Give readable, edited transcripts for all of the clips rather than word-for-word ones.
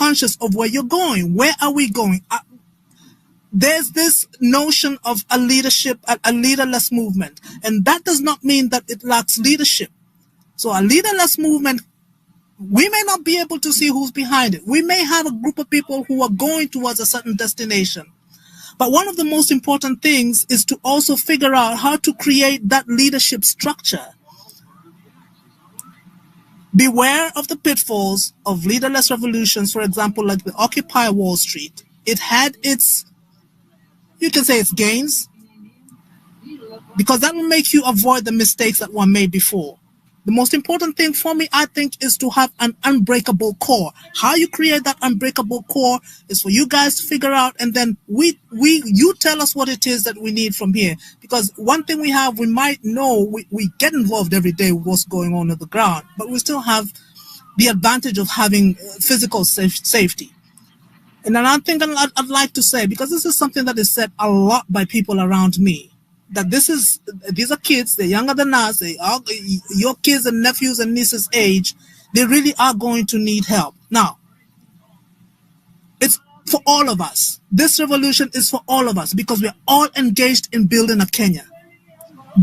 conscious of where you're going. Where are we going? There's this notion of a leadership, a leaderless movement. And that does not mean that it lacks leadership. So a leaderless movement, we may not be able to see who's behind it. We may have a group of people who are going towards a certain destination. But one of the most important things is to also figure out how to create that leadership structure. Beware of the pitfalls of leaderless revolutions, for example, like the Occupy Wall Street. It had its, you can say its gains, because that will make you avoid the mistakes that were made before. The most important thing for me, I think, is to have an unbreakable core. How you create that unbreakable core is for you guys to figure out, and then you tell us what it is that we need from here. Because one thing we have, we might know, we get involved every day with what's going on the ground, but we still have the advantage of having physical safety. And another thing that I'd like to say, because this is something that is said a lot by people around me, that these are kids, they're younger than us, they are your kids and nephews and nieces age, they really are going to need help. Now, it's for all of us. This revolution is for all of us because we're all engaged in building a Kenya.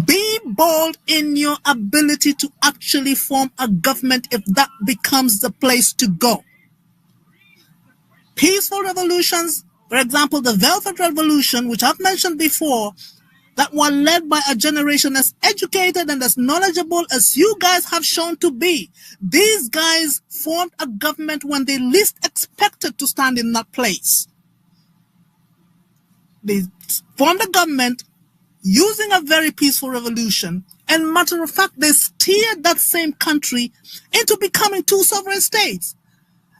Be bold in your ability to actually form a government if that becomes the place to go. Peaceful revolutions, for example, the Velvet Revolution, which I've mentioned before, that were led by a generation as educated and as knowledgeable as you guys have shown to be. These guys formed a government when they least expected to stand in that place. They formed a government using a very peaceful revolution, and matter of fact, they steered that same country into becoming two sovereign states.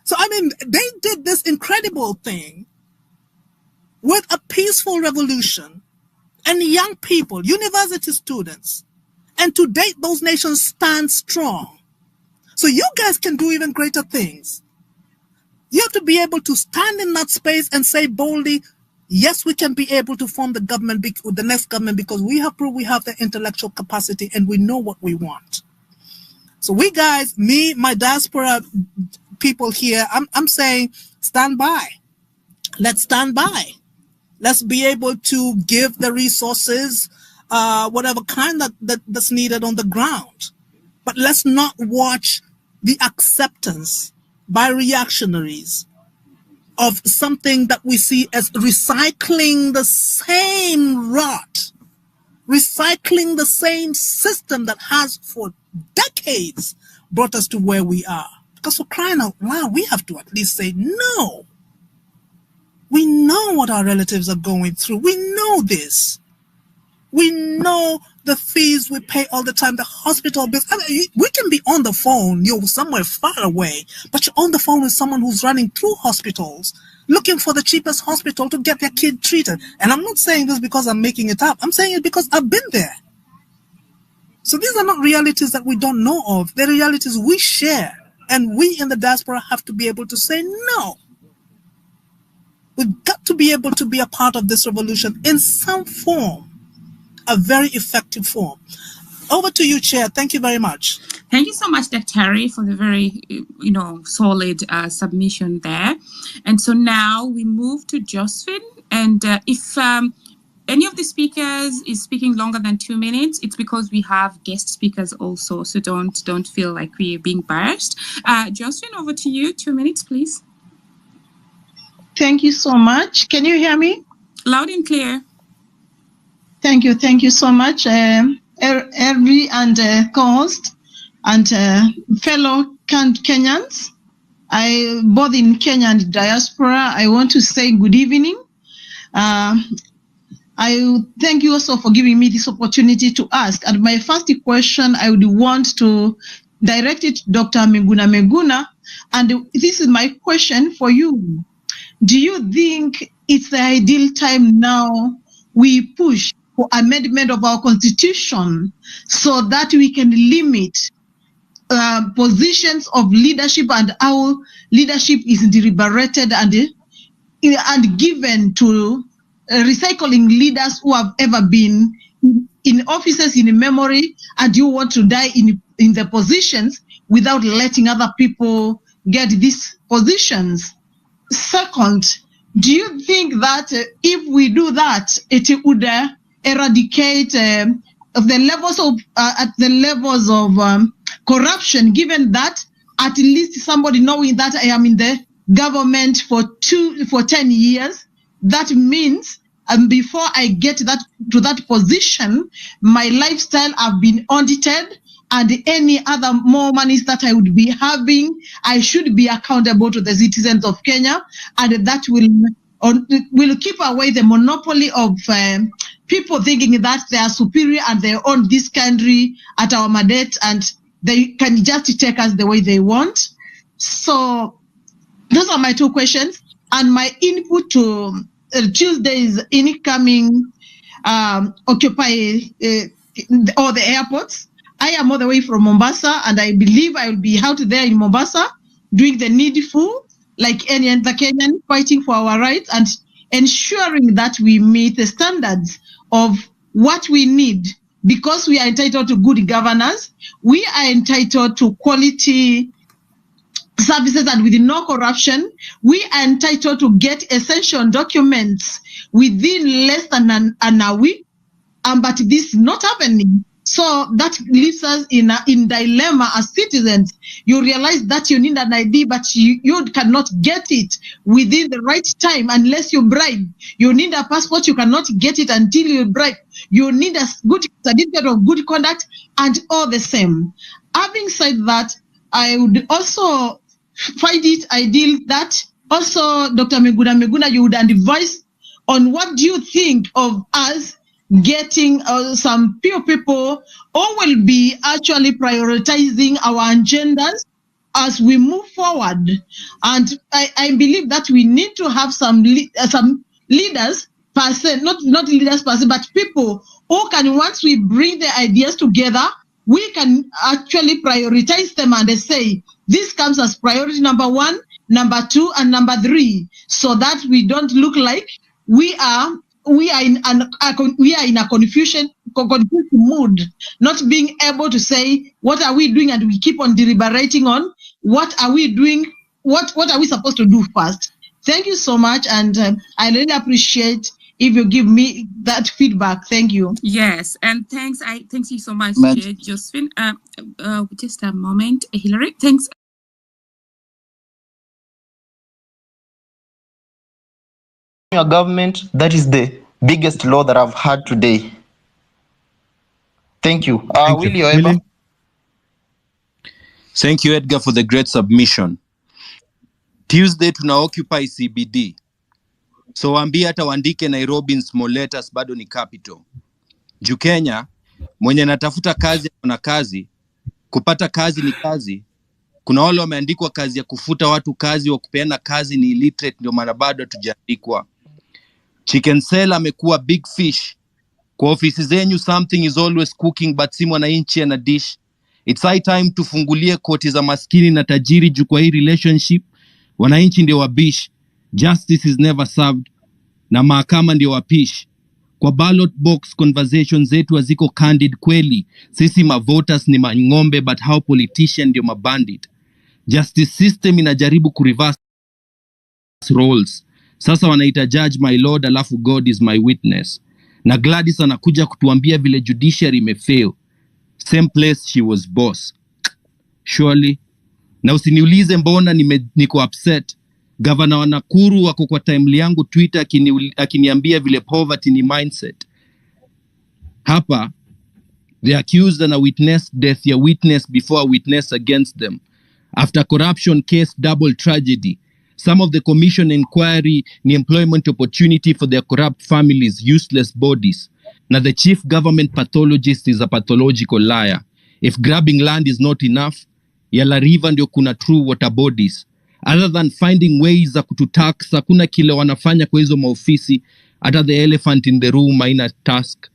So, I mean, they did this incredible thing with a peaceful revolution and young people, university students. And to date, those nations stand strong. So you guys can do even greater things. You have to be able to stand in that space and say boldly, yes, we can be able to form the government, the next government, because we have proved we have the intellectual capacity and we know what we want. So we guys, me, my diaspora people here, I'm saying stand by. Let's stand by. Let's be able to give the resources, whatever kind that's needed on the ground. But let's not watch the acceptance by reactionaries of something that we see as recycling the same rot, recycling the same system that has for decades brought us to where we are. Because for crying out loud, we have to at least say no. We know what our relatives are going through. We know this. We know the fees we pay all the time, the hospital bills. I mean, we can be on the phone, you're somewhere far away, but you're on the phone with someone who's running through hospitals, looking for the cheapest hospital to get their kid treated. And I'm not saying this because I'm making it up. I'm saying it because I've been there. So these are not realities that we don't know of. They're realities we share. And we in the diaspora have to be able to say no. We've got to be able to be a part of this revolution in some form, a very effective form. Over to you, Chair. Thank you very much. Thank you so much, Dr. Terry, for the very, solid submission there. And so now we move to Josephine. And if any of the speakers is speaking longer than 2 minutes, it's because we have guest speakers also. So don't feel like we're being biased. Josephine, over to you. 2 minutes, please. Thank you so much. Can you hear me? Loud and clear. Thank you. Thank you so much, every and co-host and fellow Kenyans. Both in Kenya and diaspora, I want to say good evening. I thank you also for giving me this opportunity to ask. And my first question, I would want to direct it to Dr. Miguna. And this is my question for you. Do you think it's the ideal time now we push for amendment of our constitution so that we can limit positions of leadership and how leadership is deliberated and given to recycling leaders who have ever been in offices in memory, and you want to die in the positions without letting other people get these positions? second, do you think that if we do that, it would eradicate the levels of corruption? Given that at least somebody knowing that I am in the government for 10 years, that means before I get to that position, my lifestyle have been audited, and any other more monies that I would be having, I should be accountable to the citizens of Kenya, and that will keep away the monopoly of people thinking that they are superior and they own this country at our mandate and they can just take us the way they want. So those are my two questions, and my input to Tuesday's incoming Occupy all the airports. I am all the way from Mombasa, and I believe I will be out there in Mombasa doing the needful, like any other Kenyan, fighting for our rights and ensuring that we meet the standards of what we need, because we are entitled to good governance, we are entitled to quality services and with no corruption, we are entitled to get essential documents within less than an hour, but this is not happening. So that leaves us in dilemma as citizens. You realize that you need an ID, but you cannot get it within the right time unless you bribe. You need a passport, you cannot get it until you bribe. You need a good certificate of good conduct, and all the same. Having said that, I would also find it ideal that also Dr. Miguna, you would advise on what do you think of us getting some few people who will be actually prioritizing our agendas as we move forward. And I believe that we need to have some leaders per se, not leaders per se, but people who can, once we bring the ideas together, we can actually prioritize them and they say, this comes as priority number 1, number 2, and number 3, so that we don't look like we are in a confused mood, not being able to say what are we doing, and we keep on deliberating on what are we doing, what are we supposed to do first. Thank you so much, and I really appreciate if you give me that feedback. Thank you. Yes, and thanks. Thank you so much, Josephine. Just a moment, Hillary. Thanks. Your government, that is the biggest law that I've had today. Thank you. Willie Oeba. Thank you, Edgar, for the great submission. Tuesday tuna occupy CBD. So waambie hata waandike Nairobi in small letters, bado ni capital. Juu Kenya, mwenye natafuta kazi na kazi, kupata kazi ni kazi. Kuna wale wameandikwa kazi ya kufuta watu kazi, wa kupeana kazi ni illiterate, ndio maana bado hatujaandikwa. Chicken Cell amekuwa big fish. Kwa ofisi zenyu something is always cooking, but si mwananchi ana dish. It's high time tufungulie koti za maskini na tajiri juu kwa hii relationship. Wananchi ndio wabish. Justice is never served. Na mahakama ndio wapish. Kwa ballot box conversations zetu haziko candid kweli. Sisi mavoters ni mangombe, but how politician ndio mabandit. Justice system inajaribu kureverse roles. Sasa wanaita judge my lord, alafu God is my witness. Na Gladys anakuja kutuambia vile judiciary imefail. Same place she was boss. Surely. Na usiniulize mbona niko upset. Governor wa Nakuru wako kwa timely yangu Twitter akiniambia vile poverty ni mindset. Hapa, the accused and a witness death ya witness before a witness against them. After corruption case double tragedy. Some of the commission inquiry ni employment opportunity for their corrupt families, useless bodies. Now the chief government pathologist is a pathological liar. If grabbing land is not enough, Yala River ndio kuna true water bodies. Other than finding ways za kututax, hakuna kile wanafanya kwa hizo maofisi, hata the elephant in the room haina task.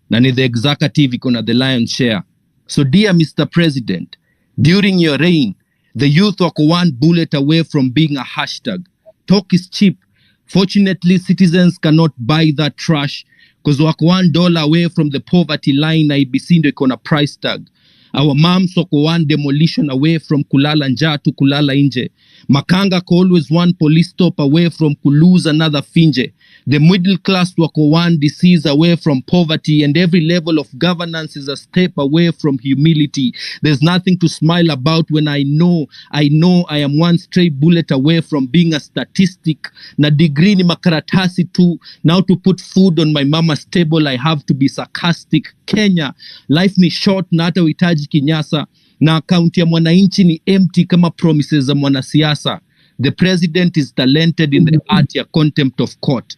Na ni the executive iko na the lion's share. So dear Mr. President, during your reign, the youth wako one bullet away from being a hashtag. Talk is cheap. Fortunately, citizens cannot buy that trash because wako $1 away from the poverty line na IBC ndio iko na price tag. Our moms wako one demolition away from kulala njaa to kulala nje. Makanga ko always one police stop away from kulose another finje. The middle class wako one disease away from poverty, and every level of governance is a step away from humility. There's nothing to smile about when I know I am one stray bullet away from being a statistic. Na degree ni makaratasi tu. Now to put food on my mama's table, I have to be sarcastic. Kenya, life ni short na hata uhitaji kinyasa. Na akaunti ya mwananchi ni empty kama promises za mwanasiasa. The president is talented in the art ya contempt of court.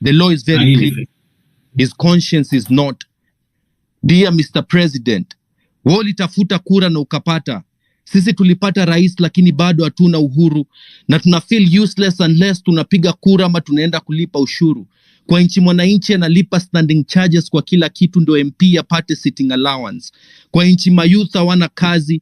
The law is very clear. His conscience is not. Dear Mr. President, wewe ulitafuta kura na ukapata. Sisi tulipata rais lakini bado hatuna uhuru. Na tuna feel useless unless tunapiga kura ama tunaenda kulipa ushuru. Kwa nchi mwananchi analipa standing charges kwa kila kitu ndo MP apate sitting allowance. Kwa nchi mayouth hawana kazi.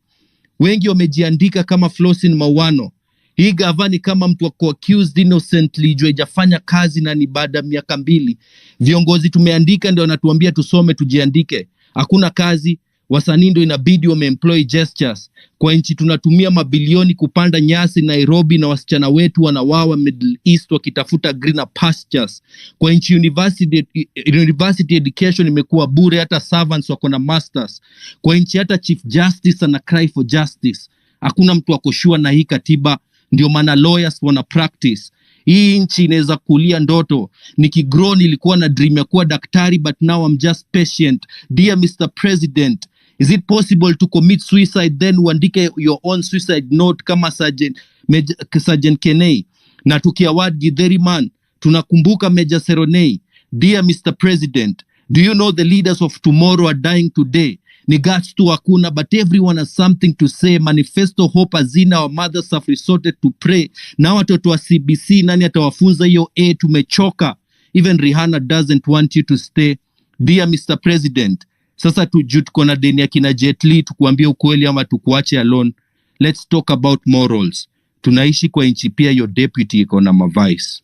Wengi wamejiandika kama Flosin Mawano. Hii gavani kama mtu wako accused innocently juu haijafanya kazi na ni baada miaka 2. Viongozi tumeandika ndio wanatuambia tusome tujiandike. Hakuna kazi, wasanii ndio inabidi wameemploy gestures. Kwa nchi tunatumia mabilioni kupanda nyasi Nairobi na wasichana wetu wanawawa Middle East wakitafuta greener pastures. Kwa nchi university education imekuwa bure, hata servants wako na masters. Kwa nchi hata chief justice ana cry for justice. Hakuna mtu akoshua na hii katiba, ndio maana lawyers wana practice. Hii nchi inaweza kulia ndoto. Nikigrow nilikuwa na dream ya kuwa daktari, but now I'm just patient. Dear Mr. President, is it possible to commit suicide then uandike your own suicide note kama Sergeant Kenei? Na tukiaward Githeri man, tunakumbuka Major Seronei. Dear Mr. President, do you know the leaders of tomorrow are dying today? Ni guts tu hakuna, but everyone has something to say. Manifesto hope hazina, our mothers have resorted to pray. Na watoto wa CBC nani atawafunza hiyo tumechoka. Even Rihanna doesn't want you to stay. Dear Mr. President, sasa tuko na deni ya kina Jet Li, tukuambie ukweli ama tukuache alone. Let's talk about morals. Tunaishi kwa nchi pia your deputy iko na mavice.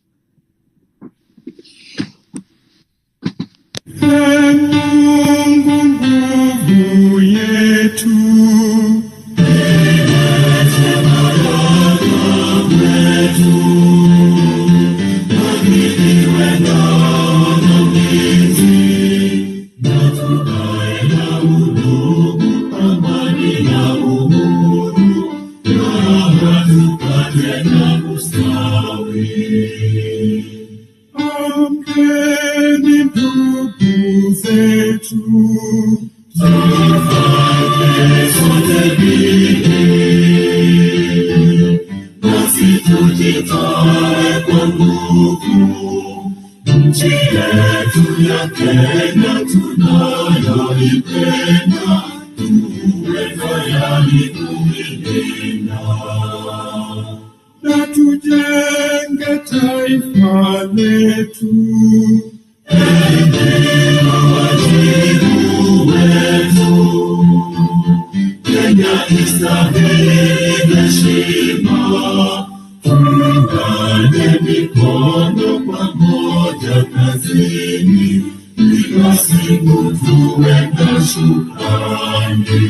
Nguvu yetu na tujenge taifa letu. Wajibu wetu, Kenya istahili heshima. Tuungane mikono pamoja kazini, kila siku tuwe na shukrani.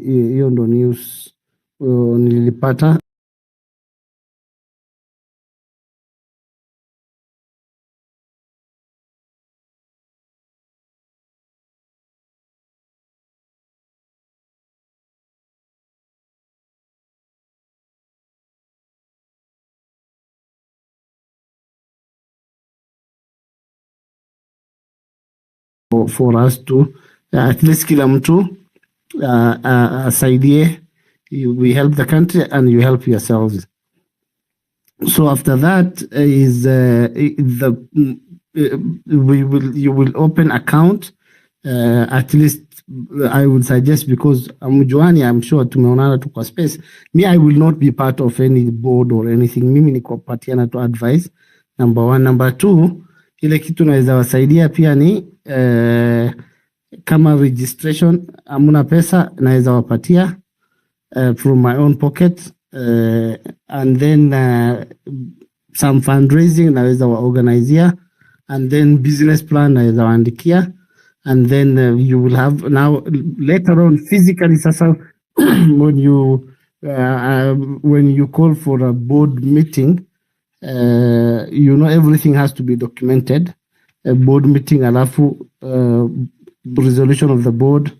hiyo ndo news nilipata. For us to at least kila mtu asaidie. We help the country and you help yourselves. So after that is you will open account at least. I would suggest, because Mjuani, I'm sure tumeonana tu kwa space. Me, I will not be part of any board or anything. Mimi niko patiana to advice. Number one. Number two, ile kitu naweza wasaidia pia ni kama registration, amuna pesa naweza wapatia from my own pocket, and then some fundraising naweza waorganizia, and then business plan naweza waandikia, and then you will have now later on physically sasa when you call for a board meeting, everything has to be documented. A board meeting, alafu resolution of the board,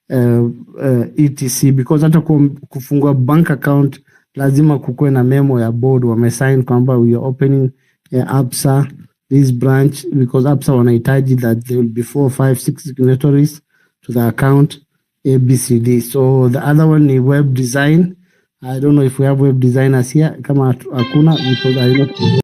etc, because hata kufungua bank account lazima kukuwe na memo ya board wamesign kwamba we are opening ABSA this branch, because ABSA wanahitaji that there will be 4, 5, 6 signatories to the account ABCD. So the other one is web design. I don't know if we have web designers here. Kama hakuna, because I not.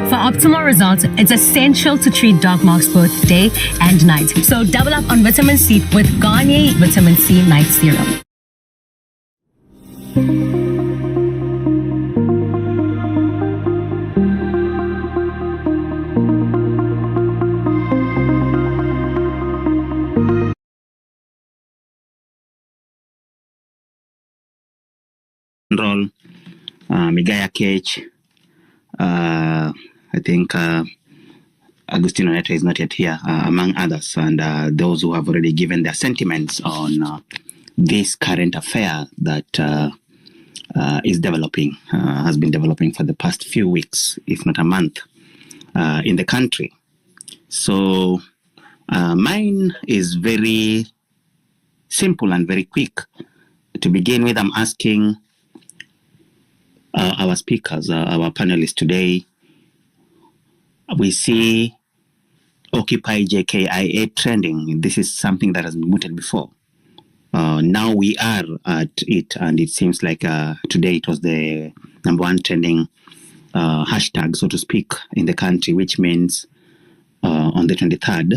For optimal results, it's essential to treat dog marks both day and night. So double up on vitamin C with Garnier Vitamin C Night Serum. Migaya Cage, I think Agustino Neto is not yet here, among others, and those who have already given their sentiments on this current affair that is developing, has been developing for the past few weeks, if not a month, in the country. So mine is very simple and very quick. To begin with, I'm asking our speakers, our panelists today. We see Occupy JKIA trending. This is something that has been mooted before. Now we are at it, and it seems like today it was the #1 trending hashtag, so to speak, in the country, which means on the 23rd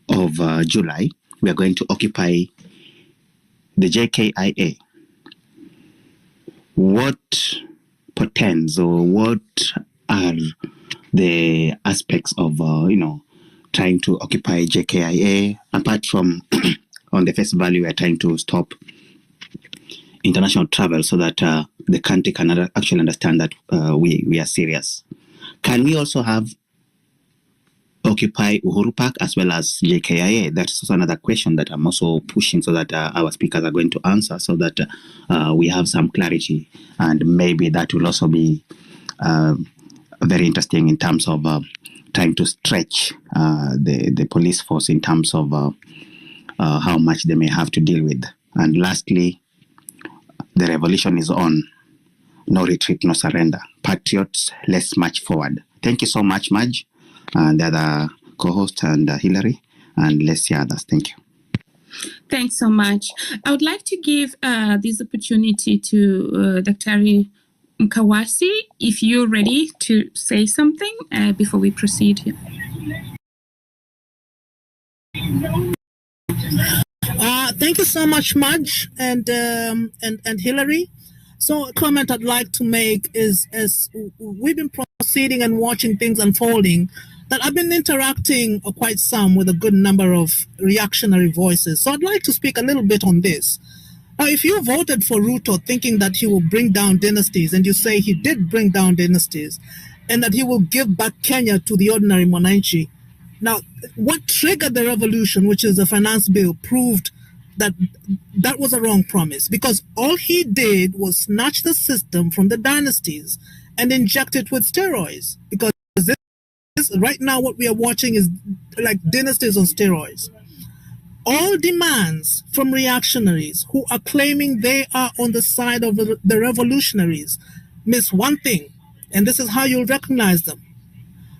of July, we are going to occupy the JKIA. What portends, or what are the aspects of trying to occupy JKIA, apart from on the face value we are trying to stop international travel so that the country can actually understand that we are serious? Can we also have occupy Uhuru Park as well as JKIA? That's also another question that I'm also pushing, so that our speakers are going to answer, so that we have some clarity, and maybe that will also be very interesting in terms of trying to stretch the police force in terms of how much they may have to deal with. And lastly, the revolution is on. No retreat, no surrender. Patriots, let's march forward. Thank you so much, Madge, and the other co-host, and Hillary, and let's see others. Thank you. Thanks so much. I would like to give this opportunity to Dr. Mkawasi, if you're ready to say something before we proceed here. Thank you so much, Madge and Hillary. So a comment I'd like to make is, as we've been proceeding and watching things unfolding, that I've been interacting quite some with a good number of reactionary voices. So I'd like to speak a little bit on this. Now, if you voted for Ruto thinking that he will bring down dynasties, and you say he did bring down dynasties, and that he will give back Kenya to the ordinary Mwananchi, now, what triggered the revolution, which is the finance bill, proved that that was a wrong promise, because all he did was snatch the system from the dynasties and inject it with steroids. Because this, right now what we are watching is like dynasties on steroids. All demands from reactionaries who are claiming they are on the side of the revolutionaries miss one thing, and this is how you'll recognize them.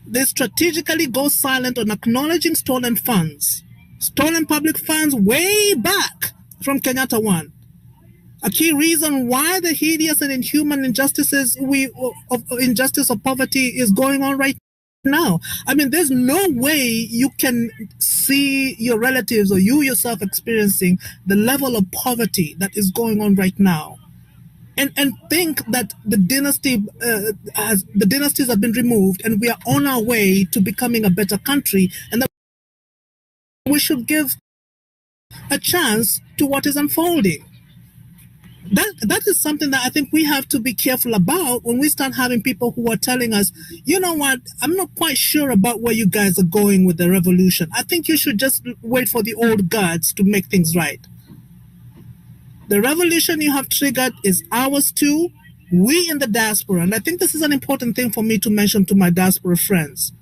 They strategically go silent on acknowledging stolen funds, stolen public funds way back from Kenyatta 1. A key reason why the hideous and inhuman injustices injustice of poverty is going on right now. I mean, there's no way you can see your relatives or you yourself experiencing the level of poverty that is going on right now. And think that the dynasties have been removed and we are on our way to becoming a better country, and that we should give a chance to what is unfolding. That is something that I think we have to be careful about when we start having people who are telling us, you know what, I'm not quite sure about where you guys are going with the revolution. I think you should just wait for the old guards to make things right. The revolution you have triggered is ours too, we in the diaspora. And I think this is an important thing for me to mention to my diaspora friends.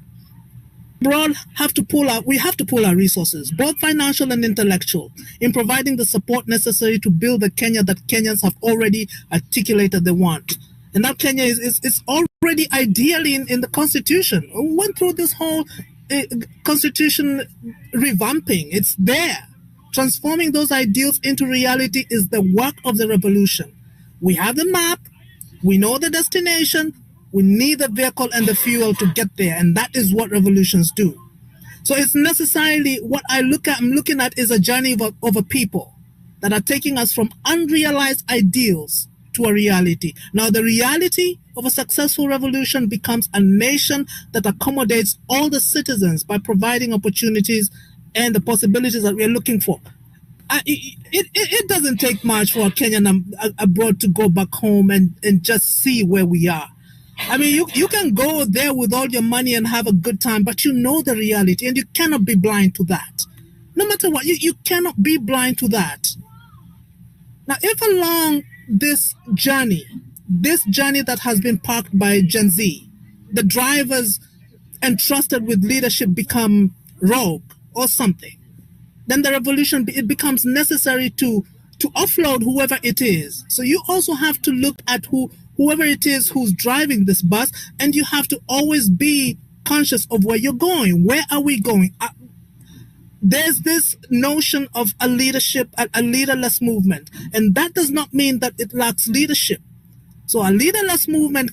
We have to pull our resources, both financial and intellectual, in providing the support necessary to build the Kenya that Kenyans have already articulated they want. And that Kenya is already ideally in the Constitution. We went through this whole Constitution revamping. It's there. Transforming those ideals into reality is the work of the revolution. We have the map, we know the destination, we need the vehicle and the fuel to get there, and that is what revolutions do. So it's necessarily what I'm looking at is a journey of a people that are taking us from unrealized ideals to a reality. Now, the reality of a successful revolution becomes a nation that accommodates all the citizens by providing opportunities and the possibilities that we're looking for. It doesn't take much for a Kenyan abroad to go back home and just see where we are. I mean, you can go there with all your money and have a good time, but you know the reality and you cannot be blind to that. No matter what, you cannot be blind to that. Now, if along this journey that has been parked by Gen Z, the drivers entrusted with leadership become rogue or something, then the revolution, it becomes necessary to offload whoever it is. So you also have to look at whoever it is who's driving this bus, and you have to always be conscious of where you're going. Where are we going? There's this notion of a leaderless movement, and that does not mean that it lacks leadership. So a leaderless movement,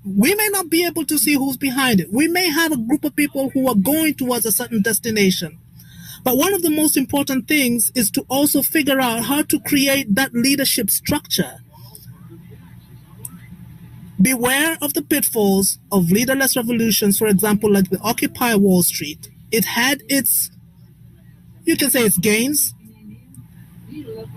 we may not be able to see who's behind it. We may have a group of people who are going towards a certain destination. But one of the most important things is to also figure out how to create that leadership structure. Beware of the pitfalls of leaderless revolutions, for example, like the Occupy Wall Street. It had its, you can say its gains,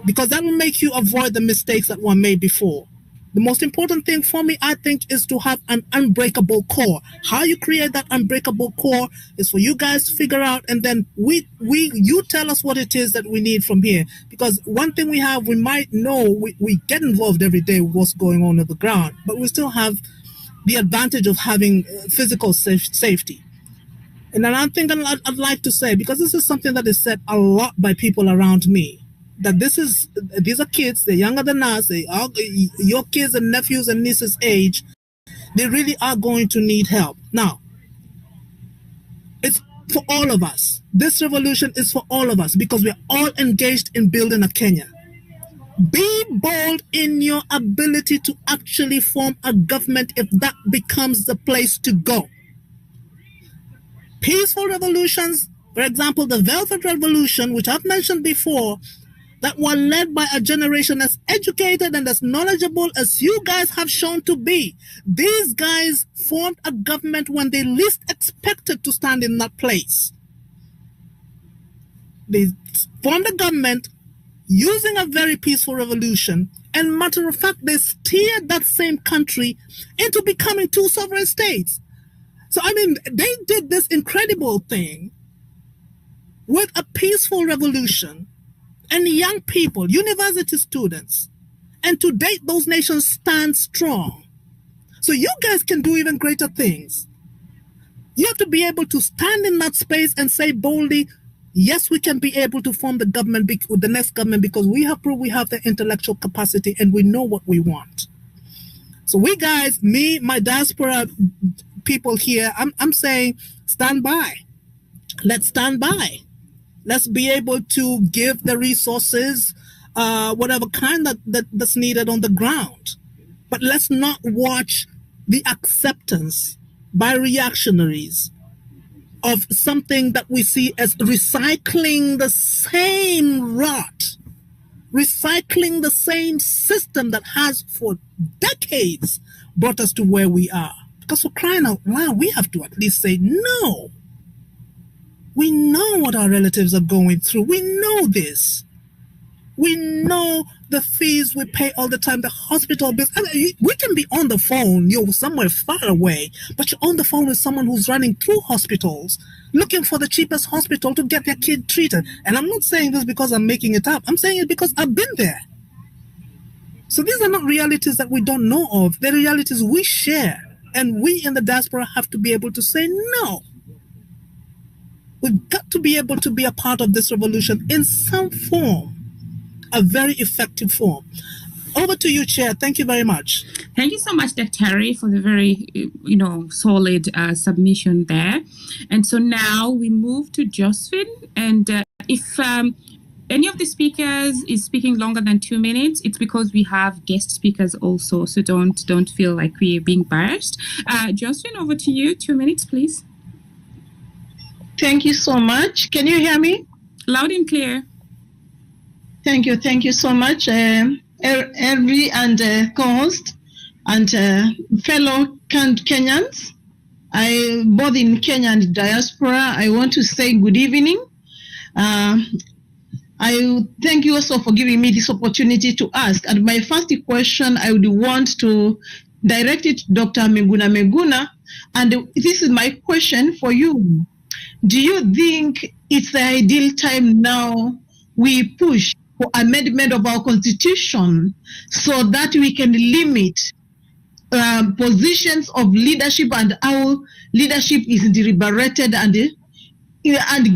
because that will make you avoid the mistakes that were made before. The most important thing for me, I think, is to have an unbreakable core. How you create that unbreakable core is for you guys to figure out, and then you tell us what it is that we need from here. Because one thing we might know, we get involved every day with what's going on the ground, but we still have the advantage of having physical safety. And another thing I'd like to say, because this is something that is said a lot by people around me, that these are kids, they're younger than us, they are your kids and nephews and nieces age, they really are going to need help. Now, it's for all of us. This revolution is for all of us because we're all engaged in building a Kenya. Be bold in your ability to actually form a government if that becomes the place to go. Peaceful revolutions, for example, the Velvet Revolution, which I've mentioned before, that were led by a generation as educated and as knowledgeable as you guys have shown to be. These guys formed a government when they least expected to stand in that place. They formed a government using a very peaceful revolution, and matter of fact, they steered that same country into becoming two sovereign states. So, I mean, they did this incredible thing with a peaceful revolution and young people, university students. And to date, those nations stand strong. So you guys can do even greater things. You have to be able to stand in that space and say boldly, yes, we can be able to form the government, with the next government, because we have proved we have the intellectual capacity and we know what we want. So we guys, me, my diaspora people here, I'm saying stand by. Let's stand by. Let's be able to give the resources, whatever kind that's needed on the ground. But let's not watch the acceptance by reactionaries of something that we see as recycling the same rot, recycling the same system that has for decades brought us to where we are. Because for crying out loud, we have to at least say no. We know what our relatives are going through. We know this. We know the fees we pay all the time, the hospital bills. I mean, we can be on the phone, you're somewhere far away, but you're on the phone with someone who's running through hospitals, looking for the cheapest hospital to get their kid treated. And I'm not saying this because I'm making it up. I'm saying it because I've been there. So these are not realities that we don't know of. They're realities we share. And we in the diaspora have to be able to say no. We've got to be able to be a part of this revolution in some form, a very effective form. Over to you, Chair. Thank you very much. Thank you so much, Dr. Terry, for the very, solid submission there. And so now we move to Josephine. And if any of the speakers is speaking longer than 2 minutes, it's because we have guest speakers also. So don't feel like we're being biased. Josephine, over to you. 2 minutes, please. Thank you so much. Can you hear me? Loud and clear. Thank you so much, Henry and co-host and fellow Kenyans. Both in Kenya and diaspora, I want to say good evening. I thank you also for giving me this opportunity to ask. And my first question, I would want to direct it to Dr. Miguna. And this is my question for you. Do you think it's the ideal time now we push for amendment of our constitution so that we can limit positions of leadership and how leadership is deliberated and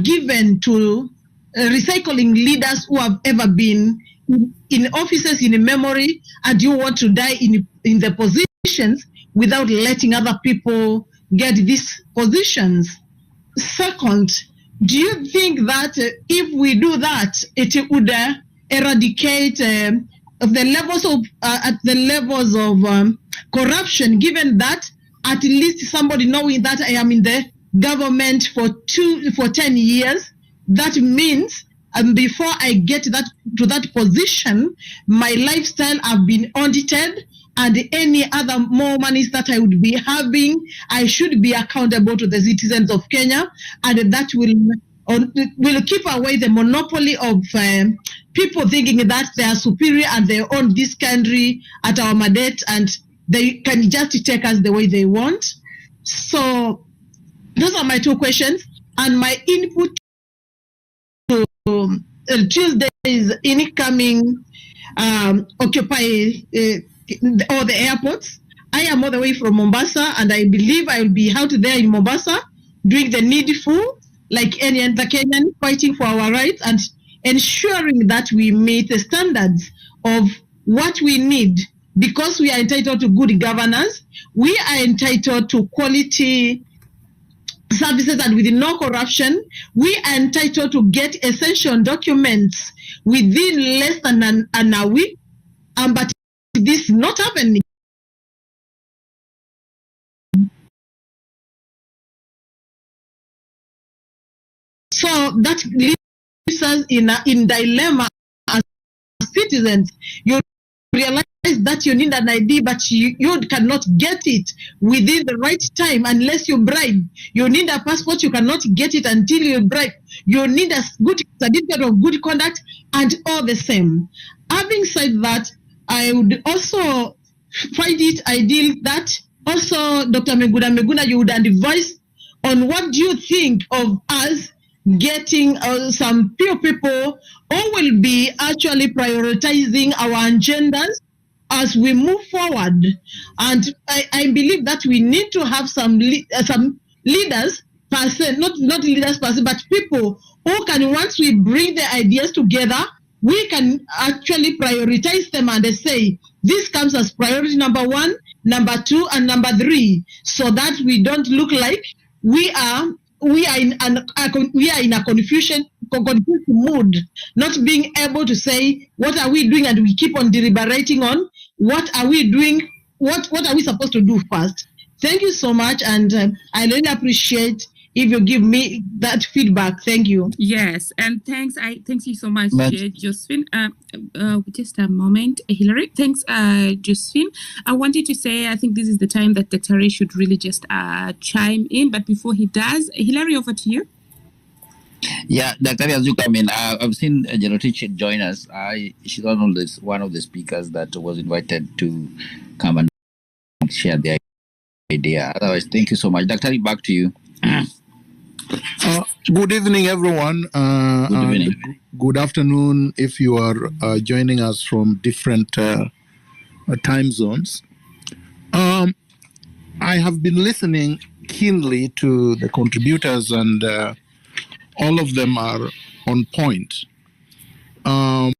given to recycling leaders who have ever been in offices in memory, and you want to die in the positions without letting other people get these positions? Second, do you think that if we do that, it would eradicate the levels of corruption, given that at least somebody knowing that I am in the government for 10 years, that means before I get to that position, my lifestyle have been audited, and any other more monies that I would be having, I should be accountable to the citizens of Kenya, and that will keep away the monopoly of people thinking that they are superior and they own this country at our mandate and they can just take us the way they want. So those are my two questions, and my input to Tuesday's incoming Occupy all the airports. I am all the way from Mombasa, and I believe I will be out there in Mombasa doing the needful, like any other Kenyan, fighting for our rights and ensuring that we meet the standards of what we need, because we are entitled to good governance, we are entitled to quality services and with no corruption, we are entitled to get essential documents within less than a week, but this is not happening. So that leaves us in dilemma as citizens. You realize that you need an ID, but you cannot get it within the right time unless you bribe. You need a passport, you cannot get it until you bribe. You need a good certificate of good conduct, and all the same. Having said that, I would also find it ideal that also Dr. Miguna, you would advise on what do you think of us getting some few people who will be actually prioritizing our agendas as we move forward. And I believe that we need to have some leaders per se, not leaders per se, but people who can, once we bring the ideas together, we can actually prioritize them and say, this comes as priority number 1, number 2, and number 3, so that we don't look like we are in a confused mood, not being able to say what are we doing, and we keep on deliberating on what are we doing, what are we supposed to do first. Thank you so much, and I really appreciate if you give me that feedback. Thank you. Yes, and thanks. Thank you so much, Josephine. Just a moment, Hillary. Thanks, Josephine. I wanted to say I think this is the time that Dr. should really just chime in. But before he does, Hillary, over to you. Yeah, Dr. as you come in, I've seen Jerotich join us. She's one of the speakers that was invited to come and share the idea. Otherwise, thank you so much. Dr. back to you. Good evening, everyone. Good evening. Good afternoon if you are joining us from different time zones. I have been listening keenly to the contributors, and all of them are on point. I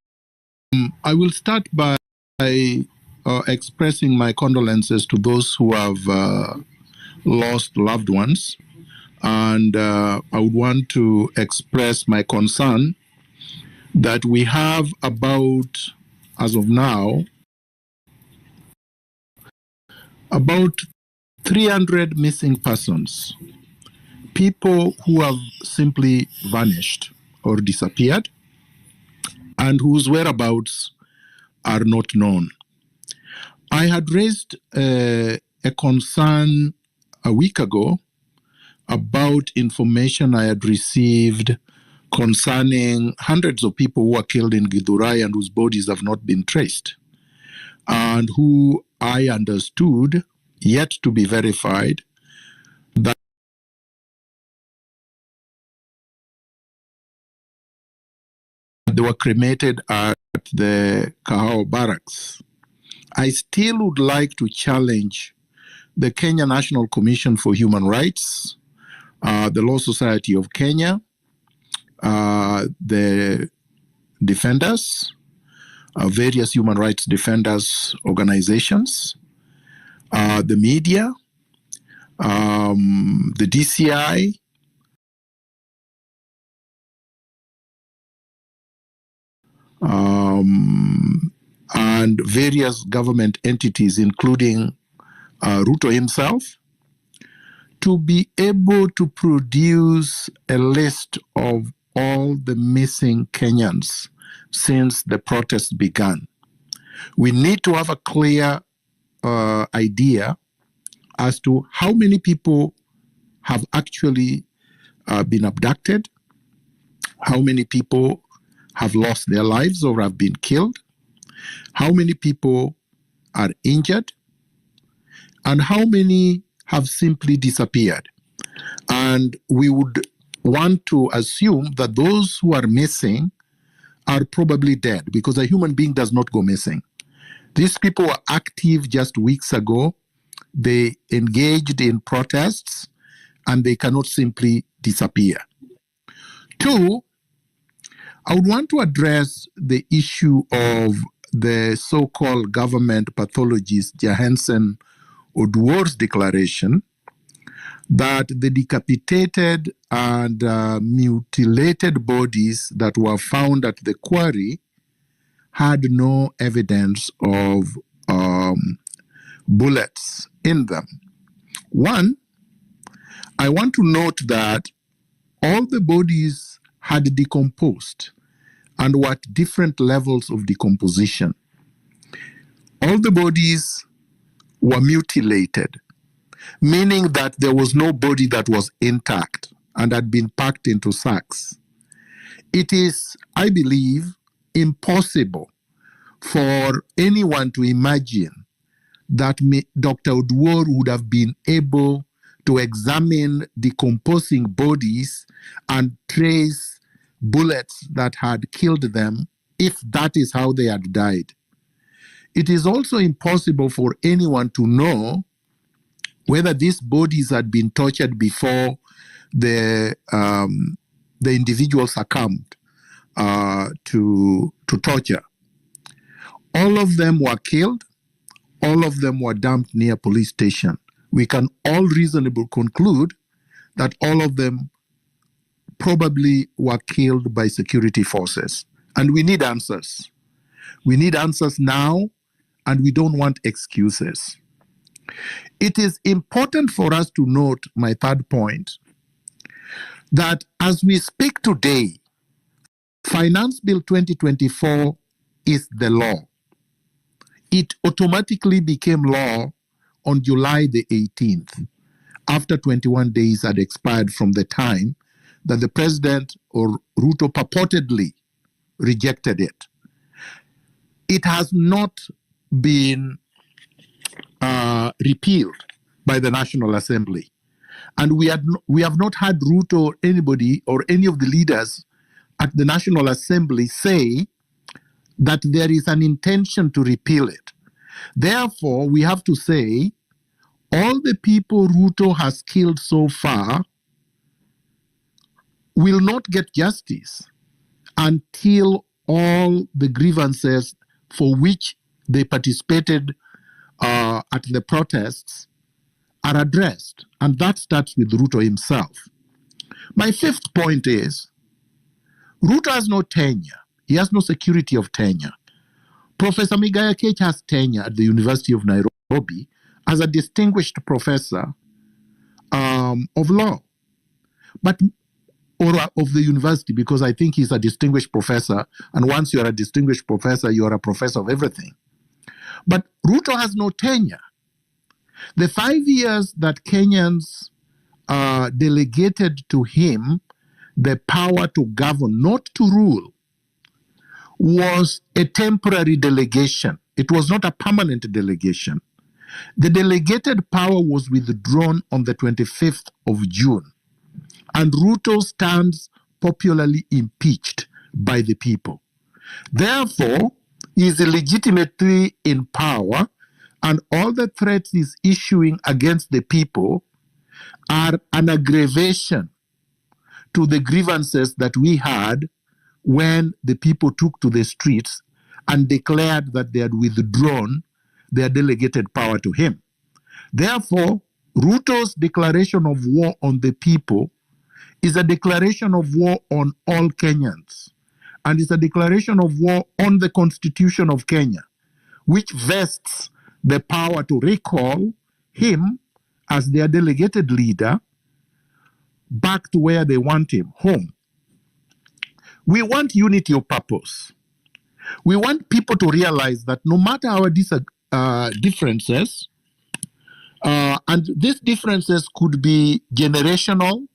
will start by expressing my condolences to those who have lost loved ones. And I would want to express my concern that we have as of now, about 300 missing persons, people who have simply vanished or disappeared and whose whereabouts are not known. I had raised a concern a week ago about information I had received concerning hundreds of people who were killed in Githurai and whose bodies have not been traced, and who I understood, yet to be verified, that they were cremated at the Kahao barracks. I still would like to challenge the Kenya National Commission for Human Rights, the Law Society of Kenya, the defenders, various human rights defenders organizations, the media, the DCI, and various government entities, including Ruto himself, to be able to produce a list of all the missing Kenyans since the protests began. We need to have a clear idea as to how many people have actually been abducted, how many people have lost their lives or have been killed, how many people are injured, and how many have simply disappeared. And we would want to assume that those who are missing are probably dead, because a human being does not go missing. These people were active just weeks ago. They engaged in protests, and they cannot simply disappear. Two, I would want to address the issue of the so-called government pathologist Johansen Oduor's declaration that the decapitated and mutilated bodies that were found at the quarry had no evidence of bullets in them. One, I want to note that all the bodies had decomposed and were at different levels of decomposition. All the bodies were mutilated, meaning that there was no body that was intact and had been packed into sacks. It is, I believe, impossible for anyone to imagine that Dr. Oduor would have been able to examine decomposing bodies and trace bullets that had killed them if that is how they had died. It is also impossible for anyone to know whether these bodies had been tortured before the individual succumbed to torture. All of them were killed. All of them were dumped near police station. We can all reasonably conclude that all of them probably were killed by security forces. And we need answers. We need answers now, and we don't want excuses. It is important for us to note, my third point, that as we speak today, Finance Bill 2024 is the law. It automatically became law on July the 18th, after 21 days had expired from the time that the president or Ruto purportedly rejected it. It has not been repealed by the National Assembly. And we have not had Ruto or anybody or any of the leaders at the National Assembly say that there is an intention to repeal it. Therefore, we have to say all the people Ruto has killed so far will not get justice until all the grievances for which they participated at the protests are addressed. And that starts with Ruto himself. My fifth point is, Ruto has no tenure. He has no security of tenure. Professor Migaya Kech has tenure at the University of Nairobi as a distinguished professor of law, or of the university, because I think he's a distinguished professor, and once you're a distinguished professor, you're a professor of everything. But Ruto has no tenure. The 5 years that Kenyans delegated to him the power to govern, not to rule, was a temporary delegation. It was not a permanent delegation. The delegated power was withdrawn on the 25th of June, and Ruto stands popularly impeached by the people. Therefore, he is legitimately in power, and all the threats he's issuing against the people are an aggravation to the grievances that we had when the people took to the streets and declared that they had withdrawn their delegated power to him. Therefore, Ruto's declaration of war on the people is a declaration of war on all Kenyans, and it's a declaration of war on the Constitution of Kenya, which vests the power to recall him as their delegated leader back to where they want him, home. We want unity of purpose. We want people to realize that no matter our differences, and these differences could be generational,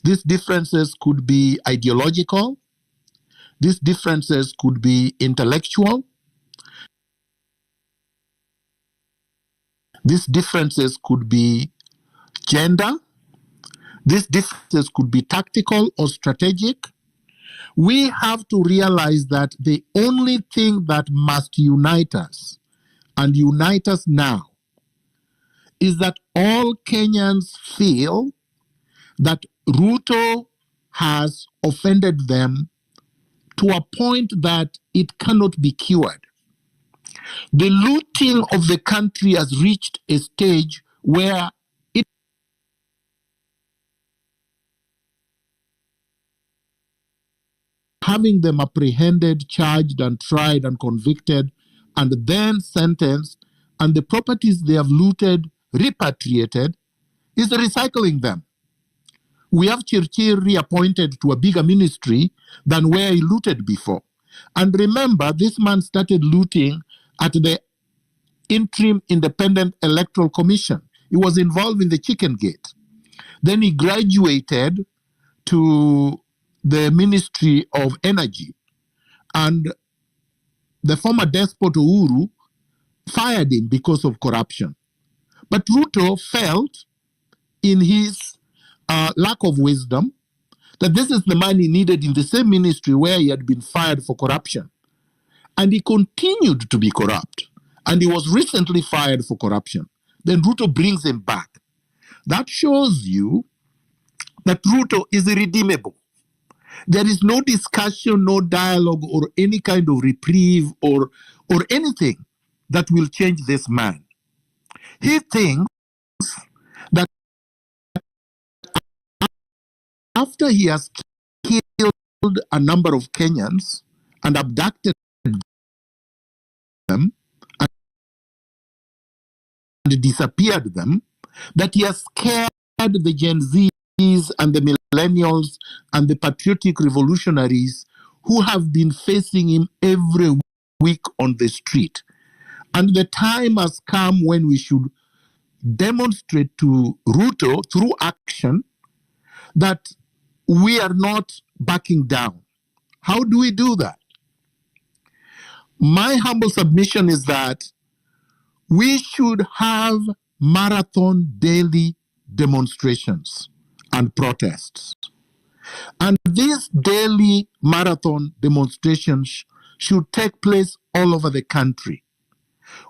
these differences could be ideological, these differences could be intellectual, these differences could be gender, these differences could be tactical or strategic. We have to realize that the only thing that must unite us, and unite us now, is that all Kenyans feel that Ruto has offended them to a point that it cannot be cured. The looting of the country has reached a stage where it having them apprehended, charged and tried and convicted and then sentenced, and the properties they have looted repatriated, is recycling them. We have Chirchir reappointed to a bigger ministry than where he looted before. And remember, this man started looting at the interim independent electoral commission. He was involved in the chicken gate. Then he graduated to the Ministry of Energy. And the former despot Uhuru fired him because of corruption. But Ruto felt in his lack of wisdom that this is the man he needed in the same ministry where he had been fired for corruption. And he continued to be corrupt. And he was recently fired for corruption. Then Ruto brings him back. That shows you that Ruto is irredeemable. There is no discussion, no dialogue, or any kind of reprieve or anything that will change this man. He thinks that after he has killed a number of Kenyans and abducted them and disappeared them, that he has scared the Gen Zs and the millennials and the patriotic revolutionaries who have been facing him every week on the street. And the time has come when we should demonstrate to Ruto through action that we are not backing down. How do we do that? My humble submission is that we should have marathon daily demonstrations and protests. And these daily marathon demonstrations should take place all over the country.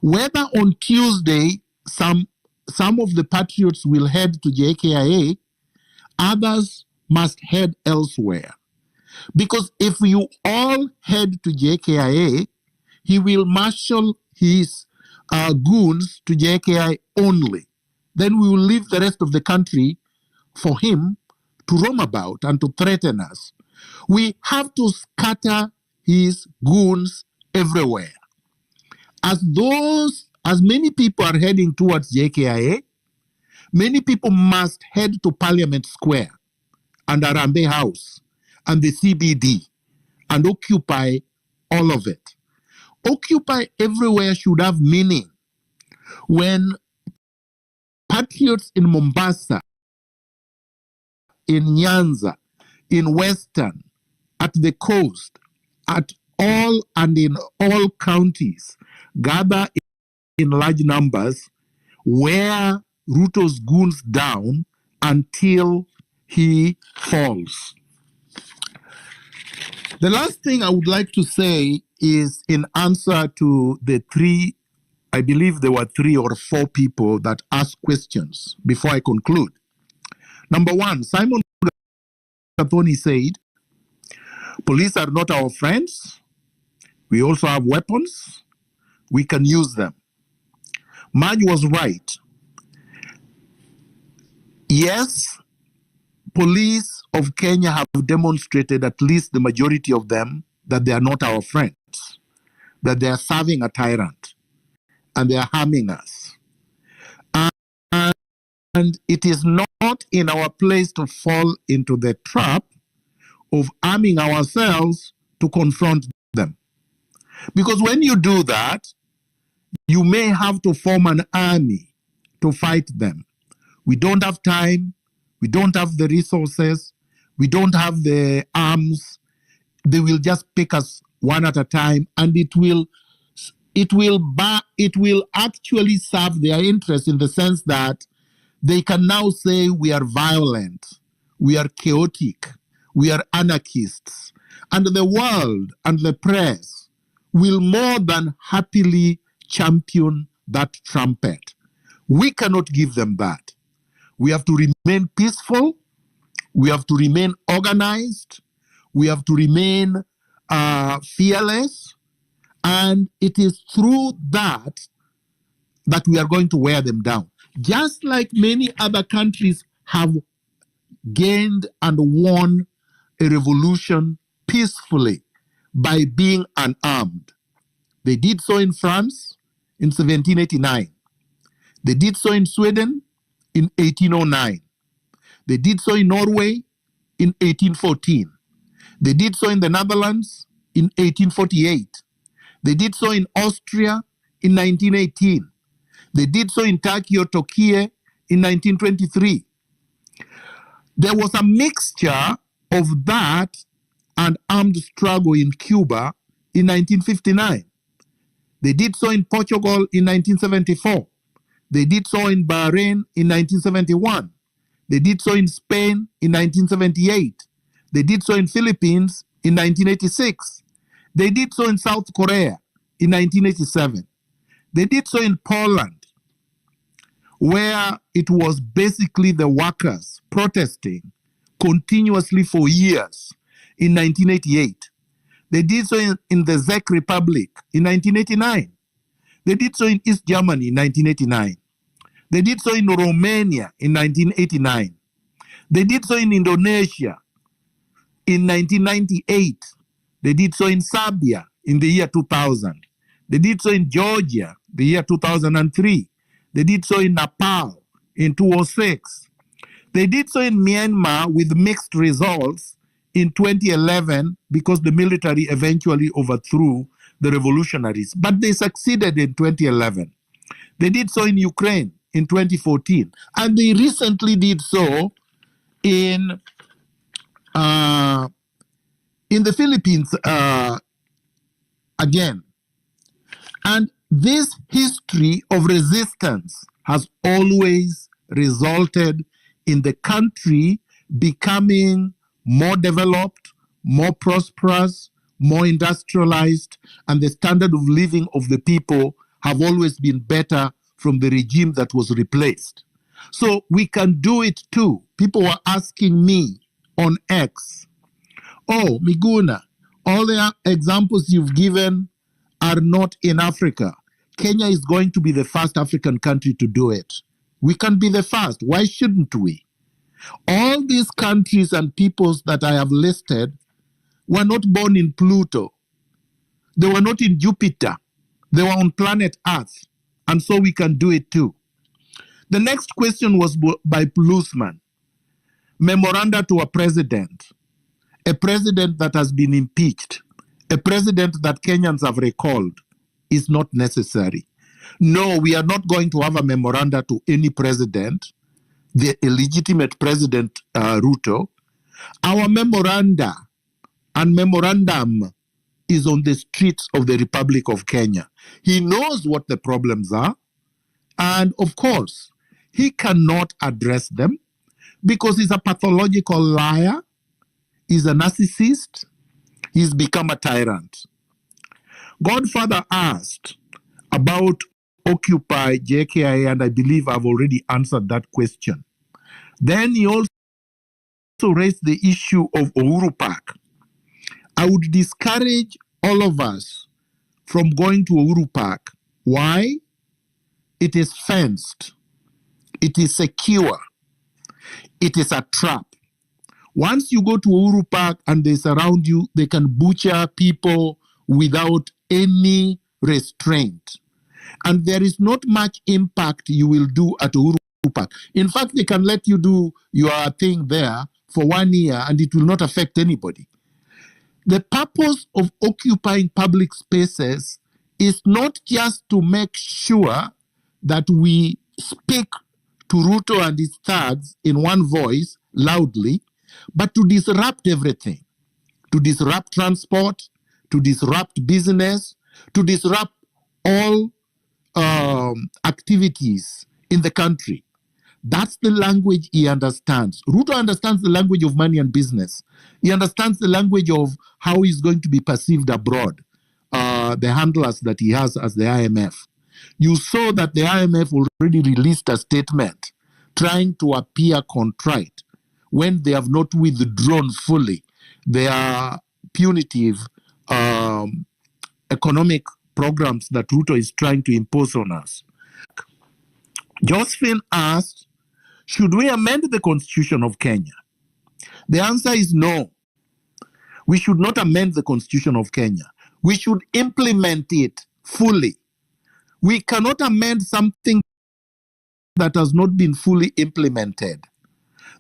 Whether on Tuesday, some of the patriots will head to JKIA, others must head elsewhere. Because if you all head to JKIA, he will marshal his goons to JKI only. Then we will leave the rest of the country for him to roam about and to threaten us. We have to scatter his goons everywhere. As many people are heading towards JKIA, many people must head to Parliament Square and Arambe House and the CBD and occupy all of it. Occupy everywhere should have meaning. When patriots in Mombasa, in Nyanza, in Western, at the coast, at all and in all counties, gather in large numbers, wear Ruto's goons down until he falls. The last thing I would like to say is in answer to the three, I believe there were 3 or 4 people that asked questions before I conclude. Number one, Simon Gathoni said, police are not our friends. We also have weapons. We can use them. Maj was right. Yes, police of Kenya have demonstrated, at least the majority of them, that they are not our friends, that they are serving a tyrant and they are harming us. And it is not in our place to fall into the trap of arming ourselves to confront them. Because when you do that, you may have to form an army to fight them. We don't have time. We don't have the resources. We don't have the arms. They will just pick us one at a time, and it will actually serve their interest in the sense that they can now say we are violent, we are chaotic, we are anarchists, and the world and the press will more than happily champion that trumpet. We cannot give them that. We have to remain peaceful. We have to remain organized. We have to remain fearless. And it is through that we are going to wear them down. Just like many other countries have gained and won a revolution peacefully by being unarmed. They did so in France in 1789. They did so in Sweden in 1809. They did so in Norway in 1814. They did so in the Netherlands in 1848. They did so in Austria in 1918. They did so in Turkey or Turkey in 1923. There was a mixture of that and armed struggle in Cuba in 1959. They did so in Portugal in 1974. They did so in Bahrain in 1971. They did so in Spain in 1978. They did so in Philippines in 1986. They did so in South Korea in 1987. They did so in Poland, where it was basically the workers protesting continuously for years in 1988. They did so in the Czech Republic in 1989. They did so in East Germany in 1989. They did so in Romania in 1989. They did so in Indonesia in 1998. They did so in Serbia in the year 2000. They did so in Georgia the year 2003. They did so in Nepal in 2006. They did so in Myanmar with mixed results in 2011 because the military eventually overthrew the revolutionaries. But they succeeded in 2011. They did so in Ukraine in 2014. And they recently did so in the Philippines again. And this history of resistance has always resulted in the country becoming more developed, more prosperous, more industrialized, and the standard of living of the people have always been better from the regime that was replaced. So we can do it too. People were asking me on X, oh, Miguna, all the examples you've given are not in Africa. Kenya is going to be the first African country to do it. We can be the first. Why shouldn't we? All these countries and peoples that I have listed were not born in Pluto. They were not in Jupiter. They were on planet Earth. And so we can do it too. The next question was by Plusman. Memoranda to a president that has been impeached, a president that Kenyans have recalled, is not necessary. No, we are not going to have a memoranda to any president, the illegitimate president Ruto. Our memoranda and memorandum is on the streets of the Republic of Kenya. He knows what the problems are. And of course, he cannot address them because he's a pathological liar. He's a narcissist. He's become a tyrant. Godfather asked about Occupy JKIA, and I believe I've already answered that question. Then he also raised the issue of Uhuru Park. I would discourage all of us from going to Uhuru Park. Why? It is fenced. It is secure. It is a trap. Once you go to Uhuru Park and they surround you, they can butcher people without any restraint. And there is not much impact you will do at Uhuru Park. In fact, they can let you do your thing there for 1 year and it will not affect anybody. The purpose of occupying public spaces is not just to make sure that we speak to Ruto and his thugs in one voice loudly, but to disrupt everything, to disrupt transport, to disrupt business, to disrupt all activities in the country. That's the language he understands. Ruto understands the language of money and business. He understands the language of how he's going to be perceived abroad, the handlers that he has as the IMF. You saw that the IMF already released a statement trying to appear contrite when they have not withdrawn fully their punitive economic programs that Ruto is trying to impose on us. Josephine asked, should we amend the constitution of Kenya? The answer is no. We should not amend the constitution of Kenya. We should implement it fully. We cannot amend something that has not been fully implemented.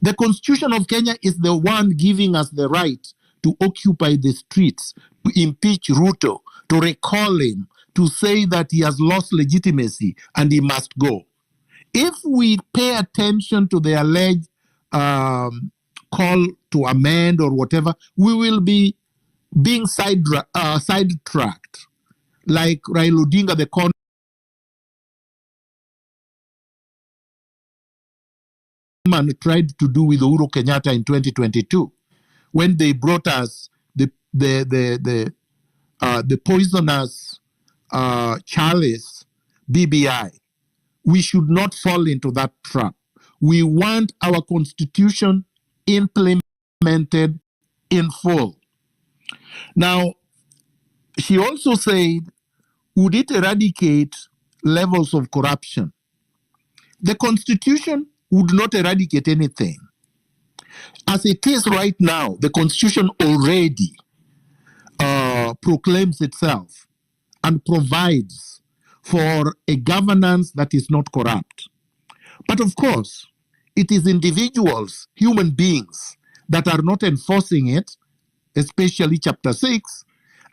The constitution of Kenya is the one giving us the right to occupy the streets, to impeach Ruto, to recall him, to say that he has lost legitimacy and he must go. If we pay attention to the alleged call to amend or whatever, we will be being sidetracked, like Raila Odinga, the man tried to do with Uhuru Kenyatta in 2022, when they brought us the poisonous chalice, BBI. We should not fall into that trap. We want our constitution implemented in full. Now, she also said, would it eradicate levels of corruption? The constitution would not eradicate anything. As it is right now, the constitution already proclaims itself and provides for a governance that is not corrupt. But of course, it is individuals, human beings, that are not enforcing it, especially Chapter 6,